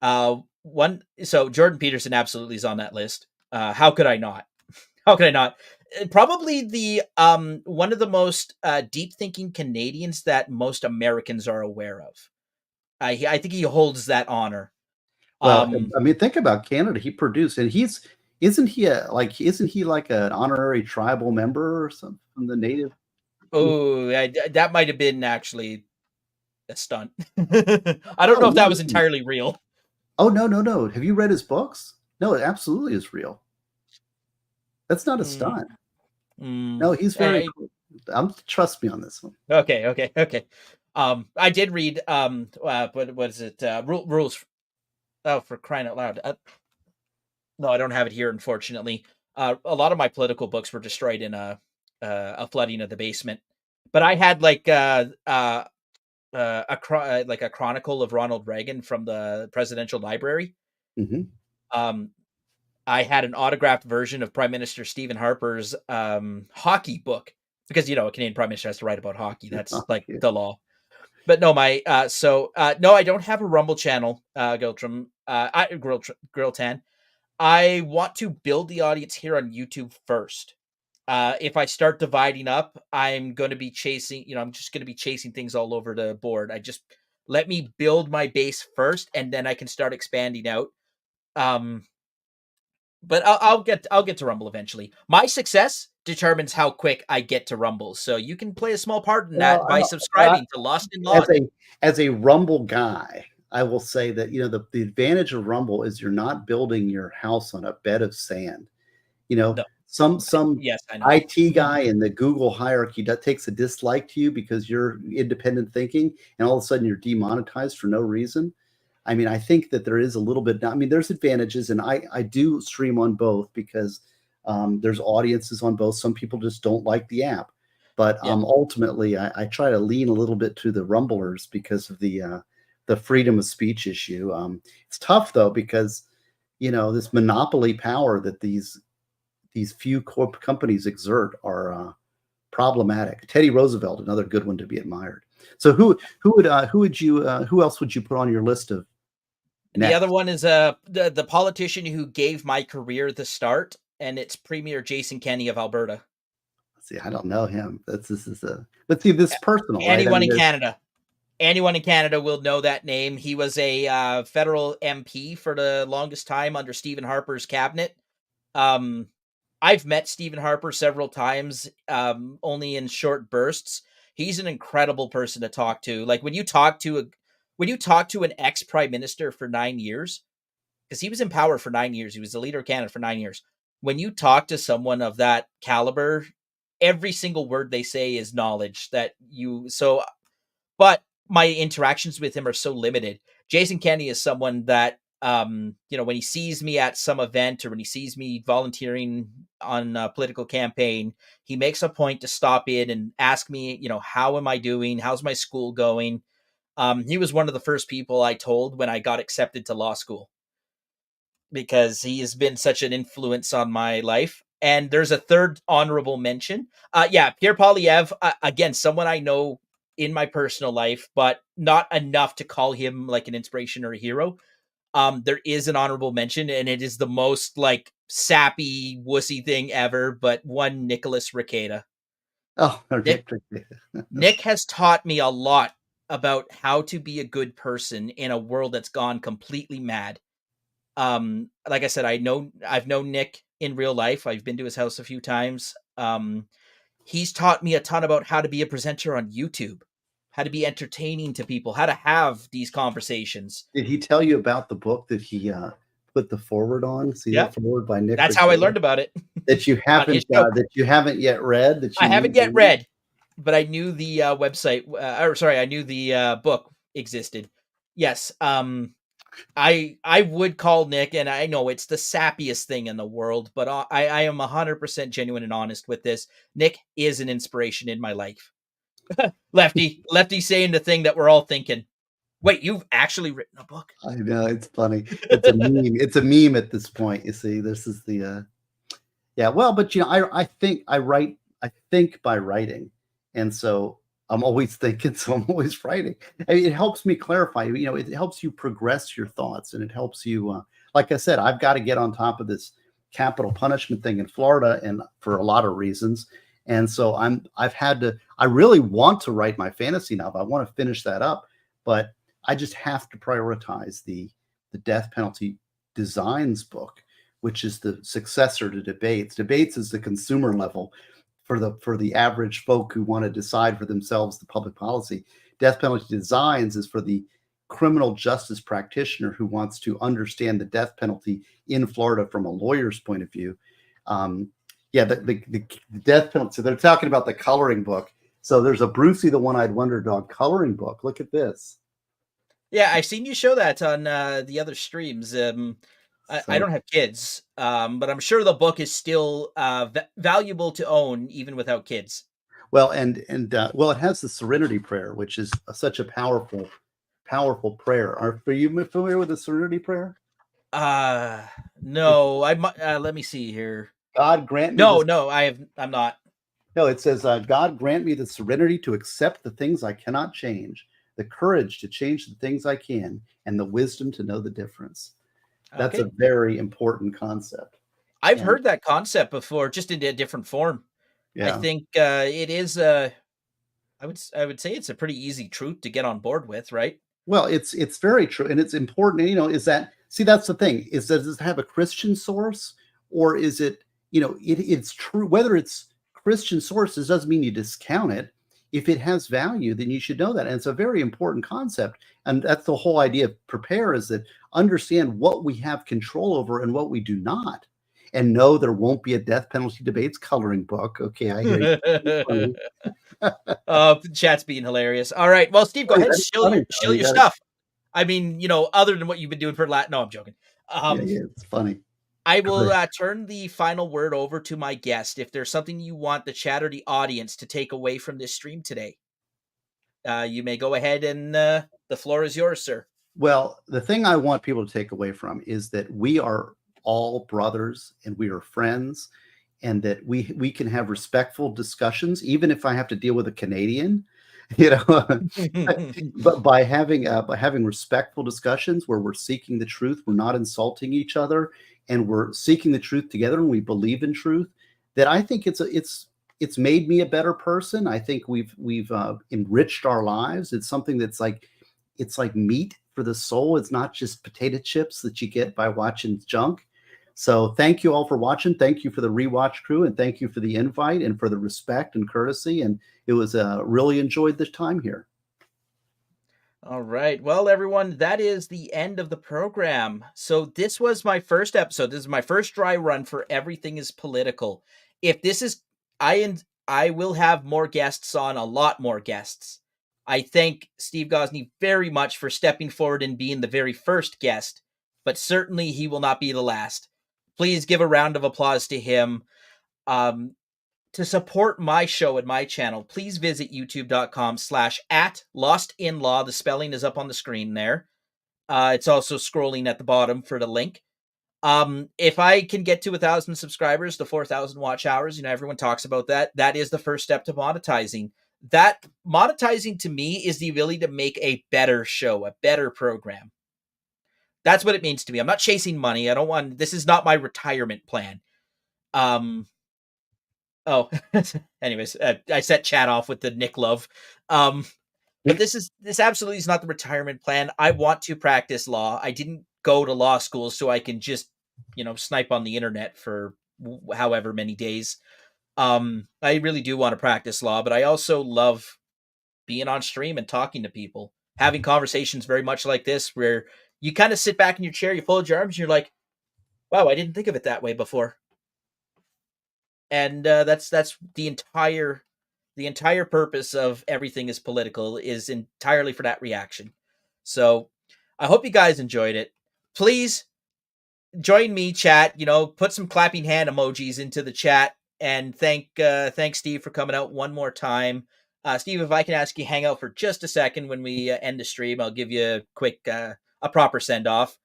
one so Jordan Peterson absolutely is on that list. How could I not? How could I not? Probably the one of the most deep thinking Canadians that most Americans are aware of. I think he holds that honor. Well, Um, I mean, think about Canada. He produced, and isn't he like an honorary tribal member or something from the native? that might have been actually a stunt. I don't Oh know if no, that was no. entirely real. Oh no, no, no. Have you read his books? No, it absolutely is real. That's not a Mm, stunt. mm, No, he's very I, cool. Trust me on this one. okay, okay, okay. I did read what is it? Rules. Oh, for crying out loud! No, I don't have it here, unfortunately. A lot of my political books were destroyed in a flooding of the basement, but I had like a chronicle of Ronald Reagan from the presidential library. Mhm. Um, I had an autographed version of Prime Minister Stephen Harper's hockey book because a Canadian Prime Minister has to write about hockey. That's like Yeah. the law. But no, no, I don't have a Rumble channel, Giltram. Grill Tan. I want to build the audience here on YouTube first. If I start dividing up, I'm going to be chasing, I'm just going to be chasing things all over the board. I just let me build my base first, and then I can start expanding out. Um, but I'll get to Rumble eventually. My success determines how quick I get to Rumble, so you can play a small part in Well, that I by don't I subscribing to Lost and as Lost. a Rumble guy, I will say that, the advantage of Rumble is you're not building your house on a bed of sand. You know, No, some yes, I know. IT guy in the Google hierarchy that takes a dislike to you because you're independent thinking, and all of a sudden you're demonetized for no reason. I mean, I think that there is a little bit. I mean, there's advantages, and I do stream on both because there's audiences on both. Some people just don't like the app, but Yeah, ultimately, I try to lean a little bit to the Rumblers because of the freedom of speech issue. It's tough though because this monopoly power that these few corp companies exert are problematic. Teddy Roosevelt, another good one to be admired. So who else would you put on your list of the other next? one is the politician who gave my career the start, and it's Premier Jason Kenney of Alberta. See, I don't know him. This is a Let's see, this is personal, right? I Anyone mean, in Canada, anyone in Canada will know that name. He was a federal MP for the longest time under Stephen Harper's cabinet. Um, I've met Stephen Harper several times, only in short bursts. He's an incredible person to talk to. Like when you talk to an ex prime minister for 9 years, because he was in power for 9 years, he was the leader of Canada for 9 years. When you talk to someone of that caliber, every single word they say is knowledge that you so but my interactions with him are so limited. Jason Kenney is someone that when he sees me at some event or when he sees me volunteering on a political campaign, he makes a point to stop in and ask me, how am I doing? How's my school going? He was one of the first people I told when I got accepted to law school because he has been such an influence on my life. And there's a third honorable mention. Yeah, Pierre Polyev, again, someone I know in my personal life, but not enough to call him like an inspiration or a hero. There is an honorable mention, and it is the most like sappy, wussy thing ever, but one Nicholas Requeta. Oh, Nick Rick. Nick has taught me a lot about how to be a good person in a world that's gone completely mad. Like I said, I've known Nick in real life. I've been to his house a few times. He's taught me a ton about how to be a presenter on YouTube, how to be entertaining to people, how to have these conversations. Did he tell you about the book that he put the forward on? See Yeah, that forward by Nick that's how I Rickea learned about it that you on his haven't show. yet read that I you haven't need to yet read? read, but I knew the website. Or sorry, I knew the book existed. Yes. I would call Nick, and I know it's the sappiest thing in the world, but I am 100% genuine and honest with this. Nick is an inspiration in my life. Lefty saying the thing that we're all thinking. Wait, you've actually written a book? I know, it's funny. It's a meme. It's a meme at this point. You see, this is the yeah. Well, but I think I think by writing, and so I'm always thinking, so I'm always writing. I mean, it helps me clarify. It helps you progress your thoughts, and it helps you. Like I said, I've got to get on top of this capital punishment thing in Florida, and for a lot of reasons. And so I've had to. I really want to write my fantasy novel. I want to finish that up, but I just have to prioritize the death penalty designs book, which is the successor to debates. Debates is the consumer level for the average folk who want to decide for themselves the public policy. Death penalty designs is for the criminal justice practitioner who wants to understand the death penalty in Florida from a lawyer's point of view. Yeah, the death penalty. So they're talking about the coloring book. So there's a Brucey the One-Eyed Wonder Dog coloring book. Look at this. Yeah, I've seen you show that on the other streams. I So don't have kids, but I'm sure the book is still valuable to own even without kids. well, and well, it has the Serenity Prayer, which is such a powerful prayer. Are you familiar with the Serenity Prayer? Uh It, no, let me see here. God grant me No, this. no, I'm not. No, it says, God grant me the serenity to accept the things I cannot change, the courage to change the things I can, and the wisdom to know the difference. That's a Okay. very important concept. I've And heard that concept before, just in a different form. I yeah, think it is I would say it's a pretty easy truth to get on board with, right? well, it's very true, and it's important. Is that see that's the thing is does it have a Christian source or is it it's true whether it's Christian sources doesn't mean you discount it. If it has value, then you should know that, and it's a very important concept. And that's the whole idea of prepare is that understand what we have control over and what we do not, and know there won't be a death penalty debates coloring book. Okay, I hear you. Chat's being hilarious. All right. Well, Steve, go Funny, ahead, that's funny though. shill You your got it. stuff. I mean, other than what you've been doing for no, I'm joking. Yeah, Um, yeah, it's funny. I Go will ahead. turn the final word over to my guest. If there's something you want the chat or the audience to take away from this stream today, you may go ahead and the floor is yours, sir. Well, the thing I want people to take away from is that we are all brothers and we are friends, and that we can have respectful discussions, even if I have to deal with a Canadian, you know. But by having respectful discussions where we're seeking the truth, we're not insulting each other, and we're seeking the truth together, and we believe in truth. That I think it's made me a better person. I think we've enriched our lives. It's something that's like it's like meat for the soul. It's not just potato chips that you get by watching junk. So thank you all for watching. Thank you for the rewatch crew, and thank you for the invite and for the respect and courtesy. And it was really enjoyed the time here. All right. Well, everyone, that is the end of the program. So this was my first episode. This is my first dry run for Everything is Political. If this is I will have more guests on, a lot more guests. I thank Steve Gosney very much for stepping forward and being the very first guest, but certainly he will not be the last. Please give a round of applause to him. Um, to support my show and my channel, please visit youtube.com/at Lost in Law. The spelling is up on the screen there. It's also scrolling at the bottom for the link. If I can get to 1,000 subscribers, to 4,000 watch hours, everyone talks about that. That is the first step to monetizing. That monetizing to me is the ability to make a better show, a better program. That's what it means to me. I'm not chasing money. This is not my retirement plan. Um, Oh, anyways, I set chat off with the Nick Love. But this absolutely is not the retirement plan. I want to practice law. I didn't go to law school so I can just, snipe on the internet for however many days. I really do want to practice law, but I also love being on stream and talking to people, having conversations very much like this, where you kind of sit back in your chair, you fold your arms, and you're like, "Wow, I didn't think of it that way before." And that's the entire purpose of Everything is Political is entirely for that reaction. So I hope you guys enjoyed it. Please join me, chat. Put some clapping hand emojis into the chat, and thank Steve for coming out one more time. Steve, if I can ask you hang out for just a second when we end the stream, I'll give you a quick, a proper send off.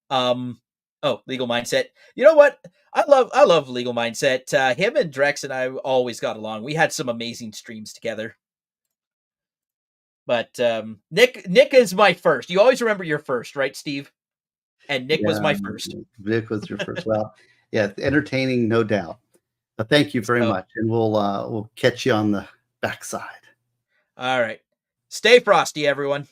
Oh, Legal Mindset. You know what? I love Legal Mindset. Him and Drex and I always got along. We had some amazing streams together. But Nick is my first. You always remember your first, right, Steve? And Nick was Yeah, my first. Vic was your first. Well, yeah, entertaining, no doubt. But thank you very So, much, and we'll catch you on the backside. all right. Stay frosty, everyone.